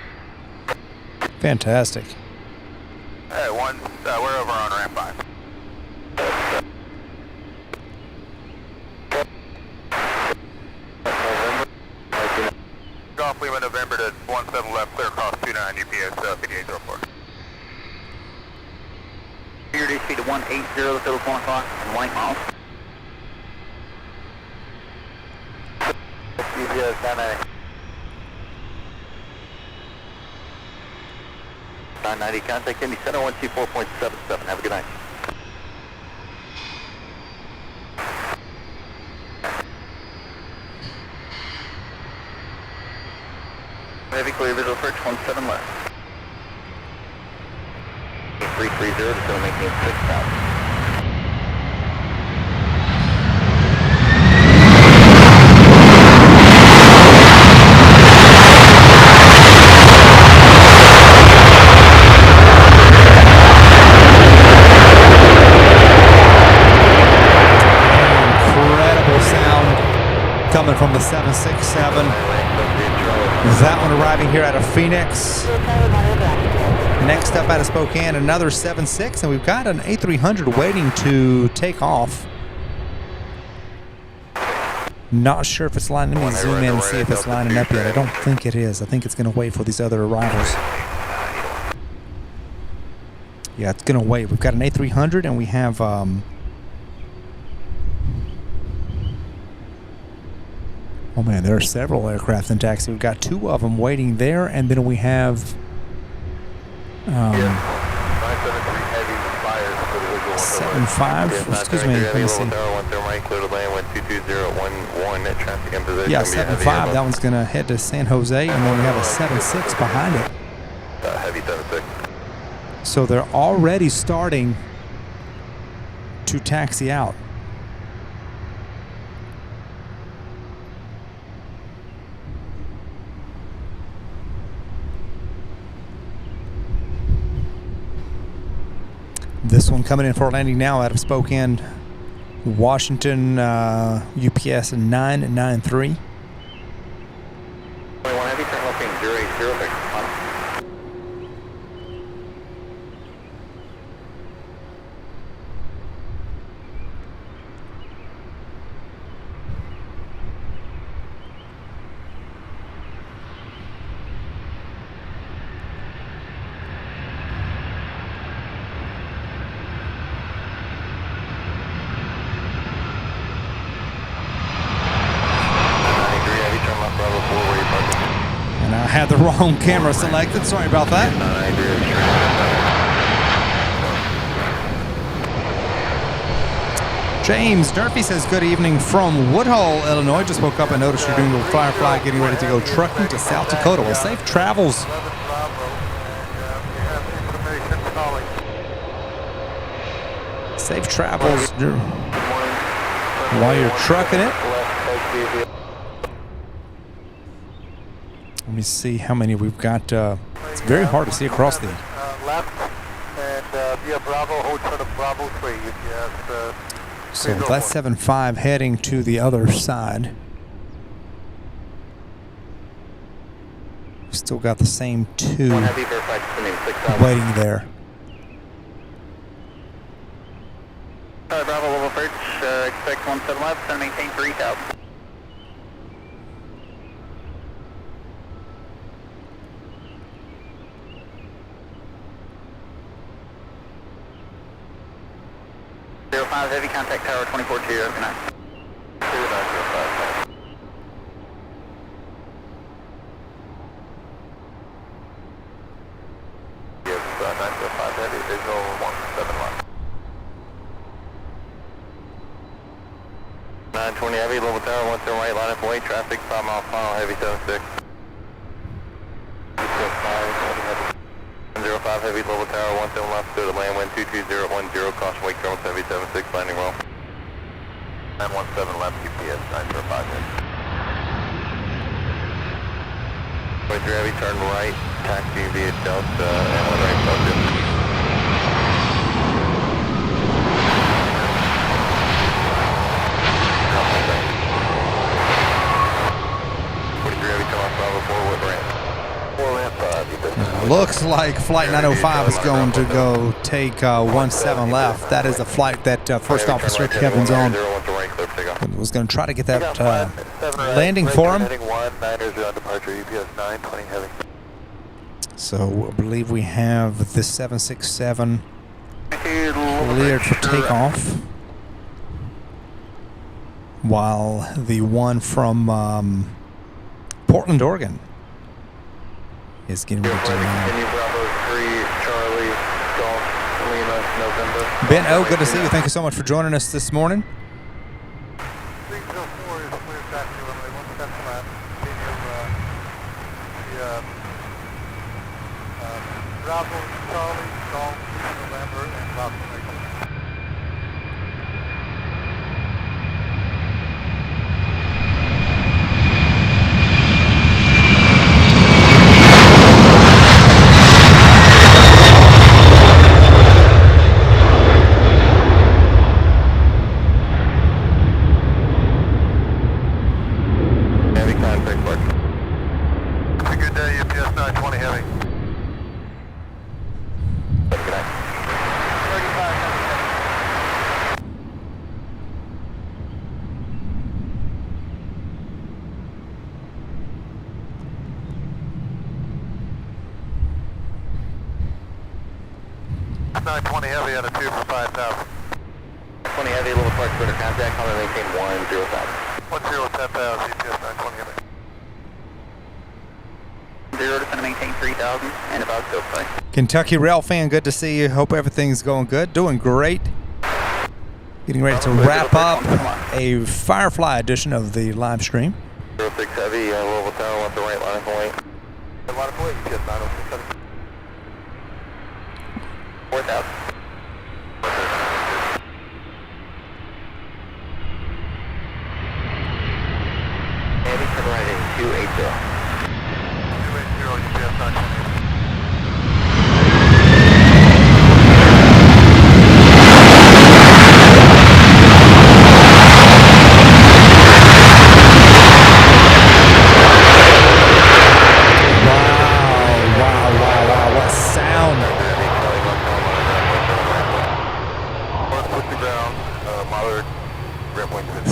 Fantastic. Hey, we're over on ramp 5. Golf Lima November to 17 left, clear cross 29 UPS 5804. Your speed to 180, the fiddle 1 o'clock, and white miles. UPS 990, contact Indy Center 124.77. Have a good night. Heavy clear visual approach 17 left. 330 is going to make me 6,000. Coming from the 767. That one arriving here out of Phoenix. Next up out of Spokane, another 7.6, and we've got an A300 waiting to take off. Not sure if it's lining. Let me zoom in and see if it's lining up yet. I don't think it is. I think it's going to wait for these other arrivals. Yeah, it's going to wait. We've got an A300, and we have oh man, there are several aircraft in taxi. We've got two of them waiting there, and then we have 75. Excuse me, let me see. Yeah, 75. That one's gonna head to San Jose, and then we have a 76 behind it. Heavy 76. So they're already starting to taxi out. This one coming in for landing now out of Spokane, Washington, UPS 993. 21 Heavy, turn left beam 080, fix. I had the wrong camera selected. Sorry about that. James Durfee says, good evening from Woodhull, Illinois. Just woke up and noticed you're doing a Firefly, getting ready to go trucking to South Dakota. Well, safe travels. Safe travels while you're trucking it. Let me see how many we've got. It's very hard to see across the. Left and via Bravo, hold short of Bravo 3. UPS. So that's 7.5 heading to the other side. Still got the same 2 waiting there. Bravo, level approach, expect 17 left, and maintain 3000. Heavy contact tower 24-2, good night. 2905. Yes, 905 heavy, visual 17 left. 920 heavy, level tower, 1 right, line up away, traffic, 5 mile final, heavy 76. 05 heavy, level tower, 17 left, go to land wind 22010, caution wake terminals, heavy 76, landing well. 917 left, UPS 905 heavy. 23 heavy, turn right, taxi via Delta, and 1 right, focus. Looks like flight 905 is going to go take 17 left. That is the flight that First Officer Kevin's on. Was going to try to get that landing for him. So I believe we have the 767 cleared for takeoff, while the one from Portland, Oregon is getting ready to land. Ben O, good to see you. Thank you so much for joining us this morning. 304 is clear taxi runway 17 left. Bravo, Charlie, Golf, November, and Bravo. Kentucky Rail fan, good to see you. Hope everything's going good. Doing great. Getting ready to wrap up a Firefly edition of the live stream. 06 heavy, Louisville tower, left to right, line of away. Line of away, UPS 906 heavy. 4000. Heavy, turn right in 280. 280, UPS 920.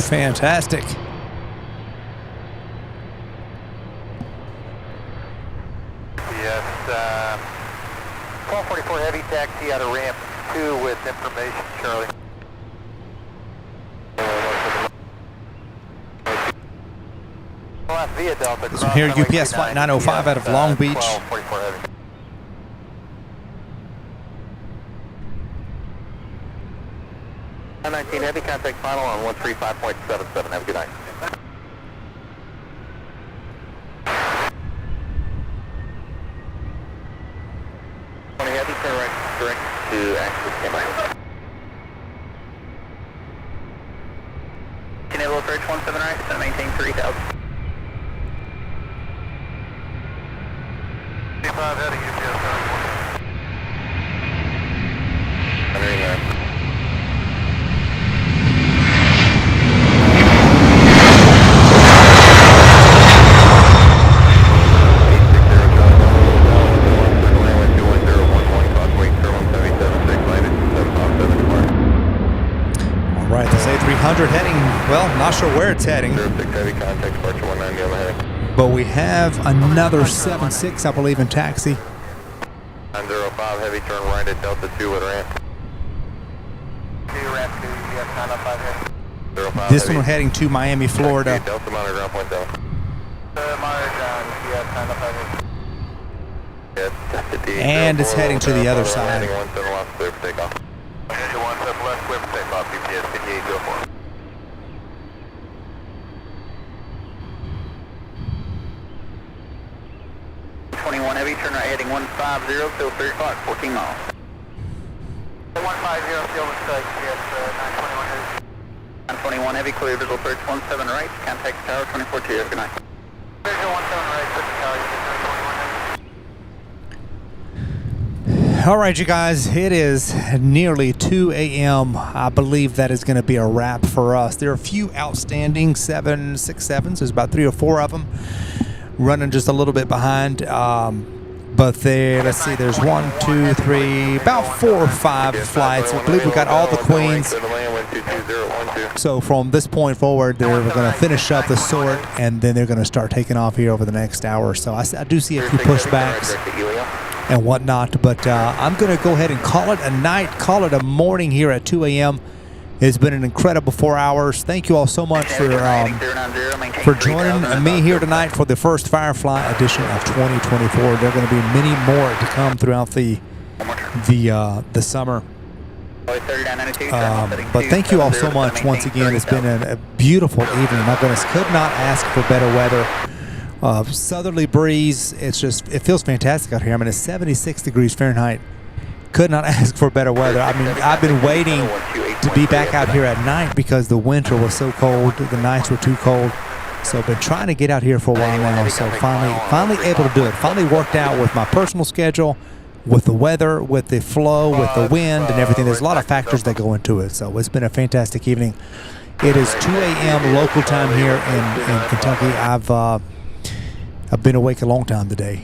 Fantastic. Yes, 1244 heavy taxi out of ramp 2 with information, Charlie. This one here, UPS flight 905 out of Long Beach. 1244 heavy. Heavy contact final on 135.77. Have a good night. Heavy, turn right direct to access camera. Naval approach 17 right, so maintain 3000. 5 heading UPS 720. Entering there. All right, this A300 heading, well, not sure where it's heading, 06 heavy contact, departure 190 on the heading. but we have another 76, I believe, in taxi. 905 heavy, turn right at Delta 2 at ramp. 2 ramp 2 UPS 905 heading. 05 This heavy. one heading to Miami, Florida. Delta monitor ground point down. Monitor down UPS 905 heading. And it's heading to the other side. Heading 17 left, clear for takeoff. Engine 17 left, clear for takeoff, UPS 5804. Heavy, turn right heading 150, till 3 o'clock, 14 miles. 150, field mistake, UPS 921 heavy. 921 heavy, clear visual approach 17 right, contact tower 24-2, have a good night. Visual 17 right, put the tower, UPS 921 heavy. All right, you guys, it is nearly 2 a.m. I believe that is going to be a wrap for us. There are a few outstanding 767s. There's about 3 or 4 of them running just a little bit behind. But there, let's see, there's 1, 2, 3, about 4 or 5 flights. I believe we got all the Queens. So from this point forward, they're going to finish up the sort, and then they're going to start taking off here over the next hour or so. I do see a few pushbacks and whatnot, but I'm going to go ahead and call it a night, call it a morning here at 2 a.m. It's been an incredible 4 hours. Thank you all so much for joining me here tonight for the first Firefly edition of 2024. There are going to be many more to come throughout the summer. But thank you all so much once again. It's been a beautiful evening. My goodness, could not ask for better weather. Southerly breeze. It feels fantastic out here. I mean, it's 76 degrees Fahrenheit. Could not ask for better weather. I mean, I've been waiting to be back out here at night because the winter was so cold. The nights were too cold. So I've been trying to get out here for a while now. So finally able to do it. Finally worked out with my personal schedule, with the weather, with the flow, with the wind and everything. There's a lot of factors that go into it. So it's been a fantastic evening. It is 2 a.m. local time here in Kentucky. I've been awake a long time today.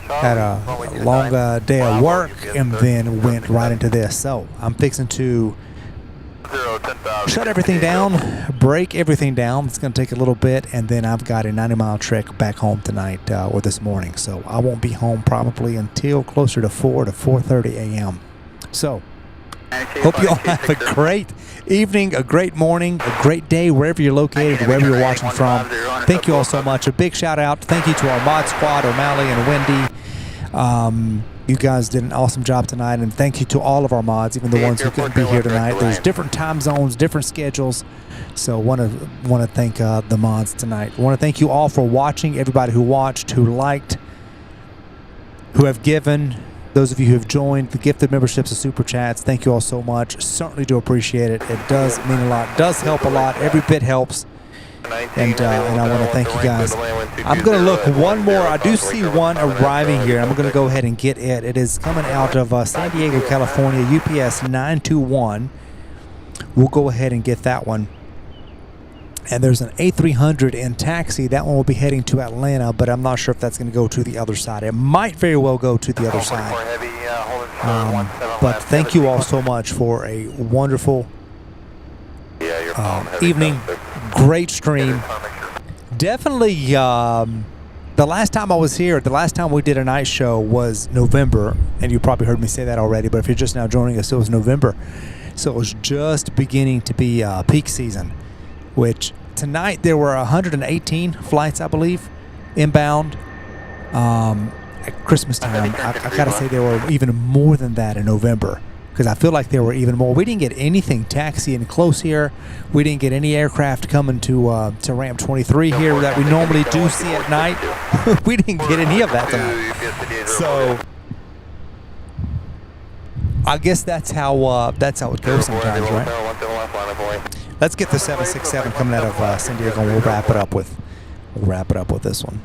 Had a long day of work and then went right into this. So I'm fixing to shut everything down, break everything down. It's going to take a little bit, and then I've got a 90-mile trek back home tonight or this morning. So I won't be home probably until closer to 4 to 4:30 a.m. So hope you all have a great evening, a great morning, a great day wherever you're located, wherever you're watching from. Thank you all so much. A big shout out. Thank you to our mod squad, O'Malley and Wendy. You guys did an awesome job tonight, and thank you to all of our mods, even the ones who couldn't be here tonight. There's different time zones, different schedules, so want to thank the mods tonight. I want to thank you all for watching. Everybody who watched, who liked, who have given. Those of you who have joined the gifted memberships and super chats, thank you all so much. Certainly do appreciate it. It does mean a lot. Does help a lot. Every bit helps. And I want to thank you guys. I'm going to look one more. I do see one arriving here. I'm going to go ahead and get it. It is coming out of San Diego, California, UPS 921. We'll go ahead and get that one. And there's an A300 in taxi. That one will be heading to Atlanta, but I'm not sure if that's going to go to the other side. It might very well go to the other side. But thank you all so much for a wonderful evening. Great stream. Definitely, the last time I was here, the last time we did a night show was November, and you probably heard me say that already, but if you're just now joining us, it was November. So it was just beginning to be peak season, which tonight there were 118 flights, I believe, inbound at Christmas time. I gotta say there were even more than that in November, because I feel like there were even more. We didn't get anything taxiing close here. We didn't get any aircraft coming to ramp 23 here that we normally do see at night. We didn't get any of that tonight. So I guess that's how it goes sometimes, right? Let's get the 767 coming out of San Diego, and we'll wrap it up with this one.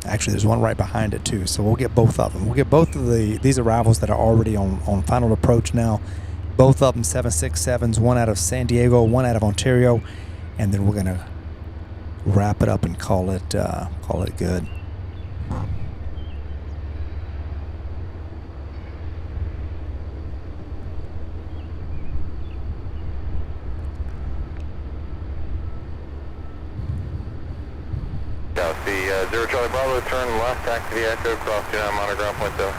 Actually, there's one right behind it too, so we'll get both of them. We'll get both of these arrivals that are already on final approach now. Both of them 767s, one out of San Diego, one out of Ontario, and then we're gonna wrap it up and call it good. Zero Charlie Bravo, turn left, taxi the Echo, cross 29 monitor ground point 7.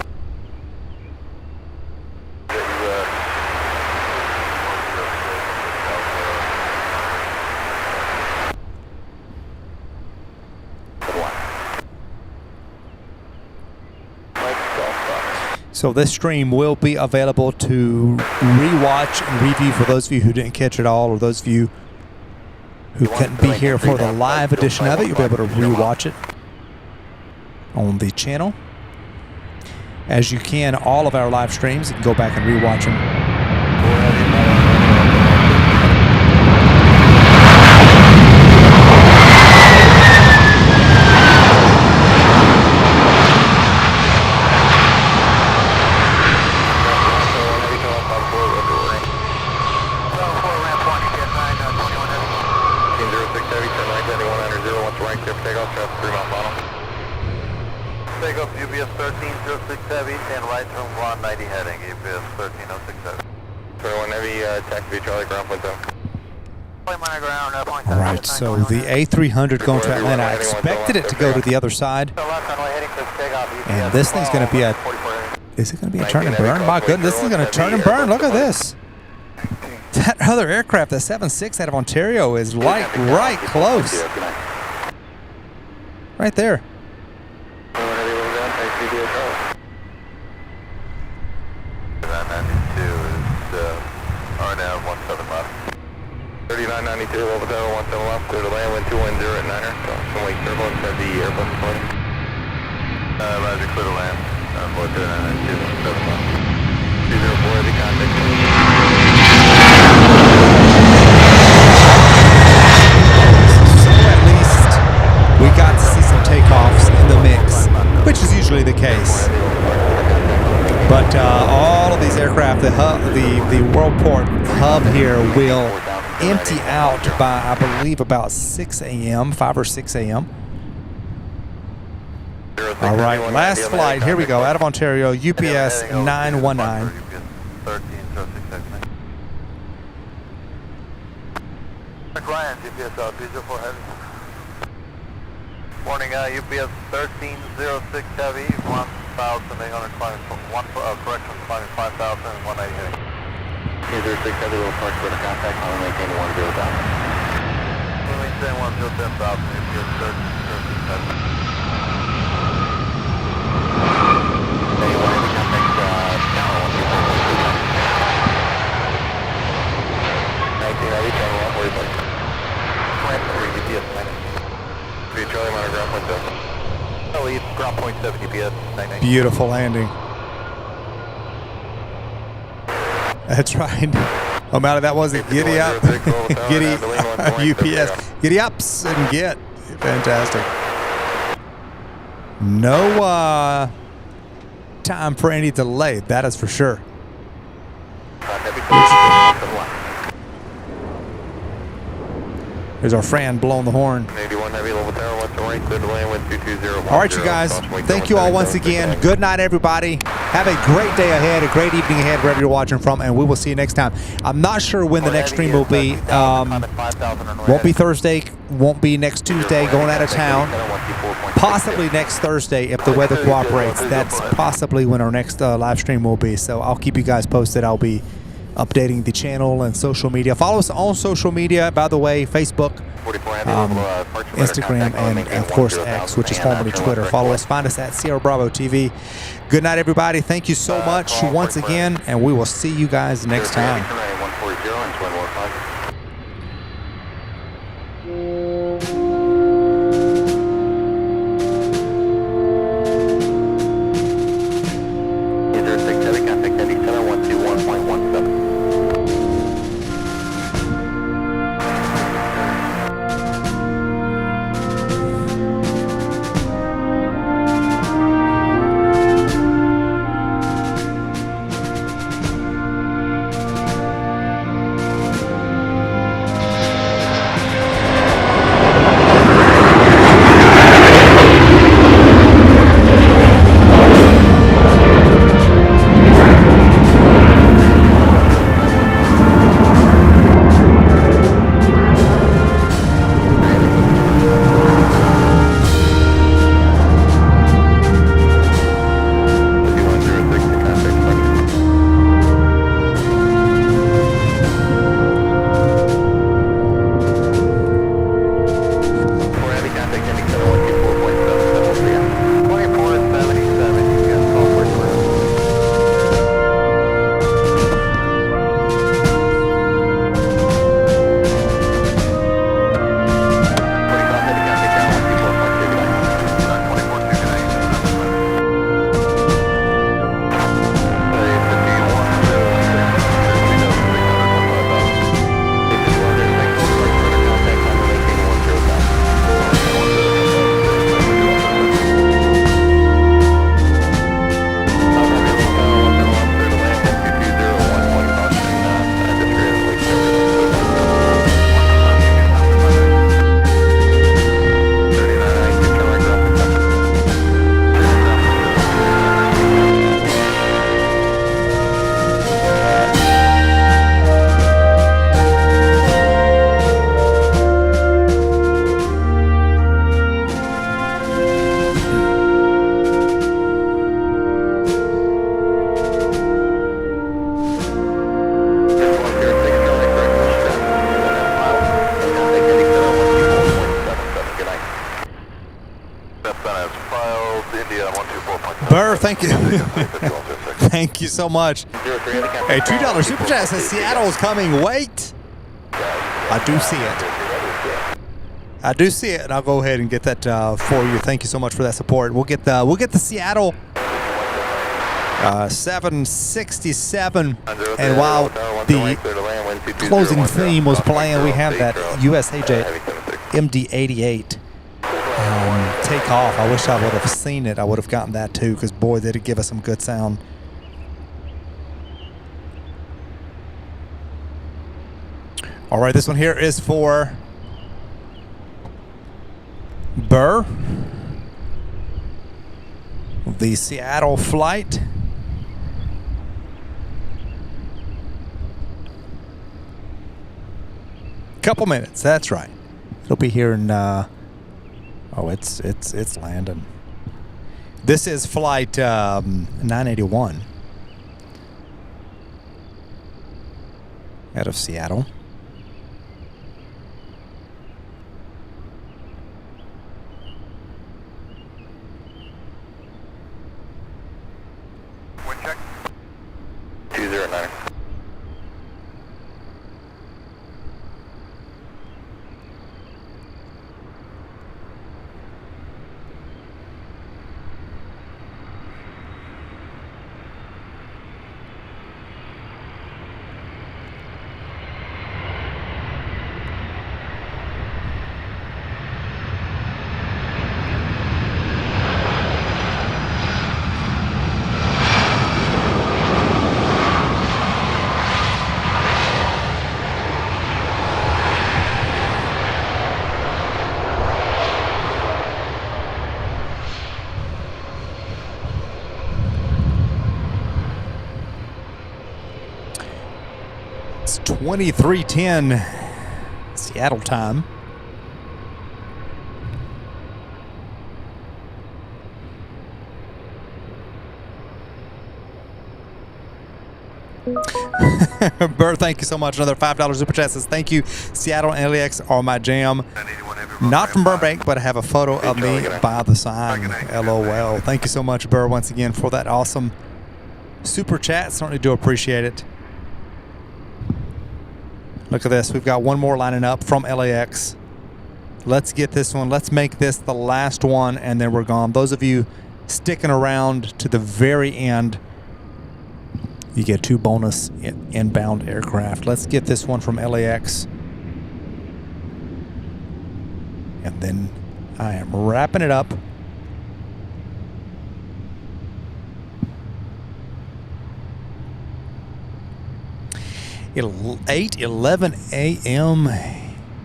So this stream will be available to rewatch and review for those of you who didn't catch it all, or those of you who couldn't be here for the live edition of it. You'll be able to rewatch it on the channel. As you can all of our live streams, you can go back and rewatch them. Takeoff UPS 1306 Heavy, stand right from 190 heading, UPS 13067. 21 Heavy, taxi Charlie ground point 7. All right, so the A300 going to Atlanta. I expected it to go to the other side, and this thing's going to be a, is it going to be a turn and burn? My goodness, this is going to turn and burn. Look at this. That other aircraft, the 76 out of Ontario, is like right close. Right there. 3992, level tower 17 left, clear to land, wind 210 at 9er. Some wake turbo inside the airplane deploying. Roger, clear to land. Board 3992, 7 left. 204, heavy contact. So at least we got to see some takeoffs in the mix, which is usually the case. But all of these aircraft, the Worldport hub here will empty out by, I believe, about 6 a.m., 5 or 6 a.m. All right, last flight. Here we go, out of Ontario, UPS 919. Morning, UPS 1306 Heavy, 1,800 climbing, correction, climbing 5,180 heading. 206 Heavy, little park for the contact, I'll maintain 10,000. We'll maintain 10,000, UPS 1306 Heavy. Anyone in the contact, tower 12.2. 19 Heavy, turn left, where you like? 23 UPS 9. Charlie Monitor ground point 7. Charlie, ground point 7 UPS 99. Beautiful landing. That's right. Oh, man, that wasn't giddy up. Giddy UPS. Giddy ups and get. Fantastic. No time for any delay, that is for sure. There's our friend blowing the horn. 81 Heavy, level tower, west to right, clear to land, wind 220. All right, you guys. Thank you all once again. Good night, everybody. Have a great day ahead, a great evening ahead, wherever you're watching from, and we will see you next time. I'm not sure when the next stream will be. Won't be Thursday. Won't be next Tuesday. Going out of town. Possibly next Thursday if the weather cooperates. That's possibly when our next live stream will be. So I'll keep you guys posted. I'll be updating the channel and social media. Follow us on social media, by the way, Facebook, Instagram, and of course X, which is formerly Twitter. Follow us, find us at Sierra Bravo TV. Good night, everybody. Thank you so much once again, and we will see you guys next time. thank you. Thank you so much. A $2 super chat says Seattle's coming. Wait. I do see it. I do see it, and I'll go ahead and get that for you. Thank you so much for that support. We'll get the Seattle 767, and while the closing theme was playing, we have that USA Jet MD-88 take off. I wish I would have seen it. I would have gotten that too, because boy, did it give us some good sound. All right, this one here is for Burr, the Seattle flight. Couple minutes, that's right. It'll be here in oh, it's landing. This is flight 981 out of Seattle. Wind check. 209. It's 23:10 Seattle time. Burr, thank you so much. Another $5 super chat says, thank you. Seattle and LAX are my jam. Not from Burbank, but I have a photo of me by the sign. LOL. Thank you so much, Burr, once again for that awesome super chat. Certainly do appreciate it. Look at this. We've got one more lining up from LAX. Let's get this one. Let's make this the last one, and then we're gone. Those of you sticking around to the very end, you get 2 bonus inbound aircraft. Let's get this one from LAX. And then I am wrapping it up. It'll 8:11 a.m.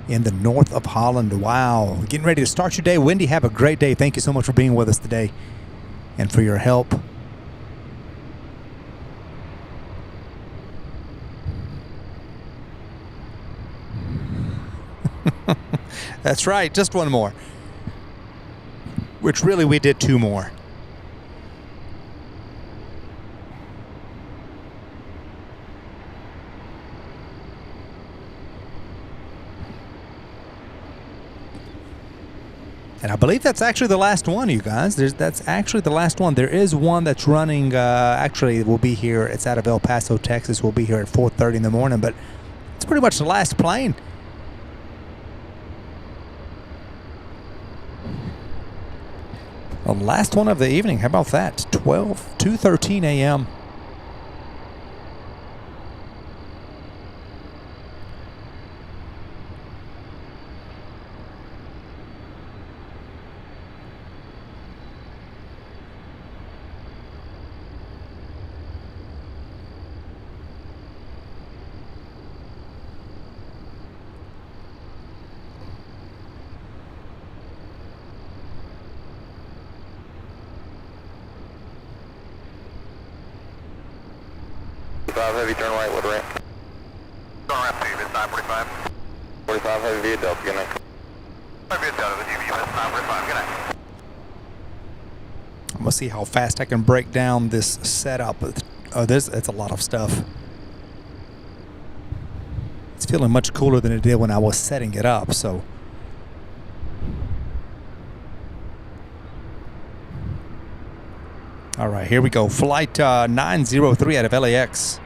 in the north of Holland. Wow. Getting ready to start your day. Wendy, have a great day. Thank you so much for being with us today and for your help. That's right. Just one more. Which really we did 2 more. And I believe that's actually the last one, you guys. That's actually the last one. There is one that's running, actually it will be here. It's out of El Paso, Texas. We'll be here at 4:30 in the morning, but it's pretty much the last plane. The last one of the evening. How about that? 2:13 a.m. Heavy, turn right, what ramp? Turn ramp, Steve, it's 945. 45, heavy via Delta, good night. Heavy via Delta, with you, it's 945, good night. I'm gonna see how fast I can break down this setup. Oh, it's a lot of stuff. It's feeling much cooler than it did when I was setting it up, so. All right, here we go. Flight 903 out of LAX.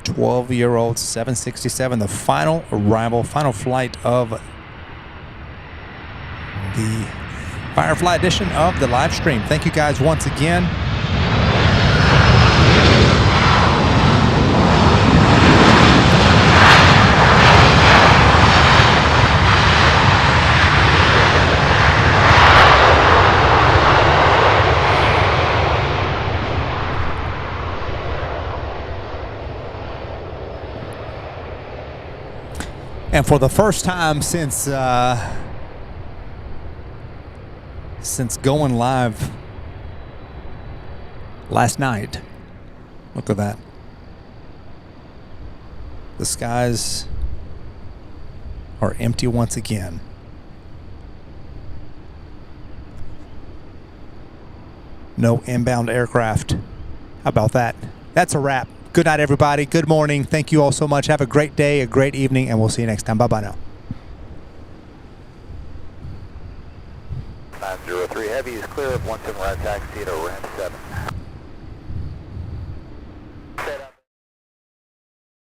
12-year-old 767, the final arrival, final flight of the Firefly edition of the live stream. Thank you guys once again. And for the first time since going live last night, look at that. The skies are empty once again. No inbound aircraft. How about that? That's a wrap. Good night, everybody. Good morning. Thank you all so much. Have a great day, a great evening, and we'll see you next time. Bye-bye now. 903 Heavy is clear of 17 right taxi to ramp 7.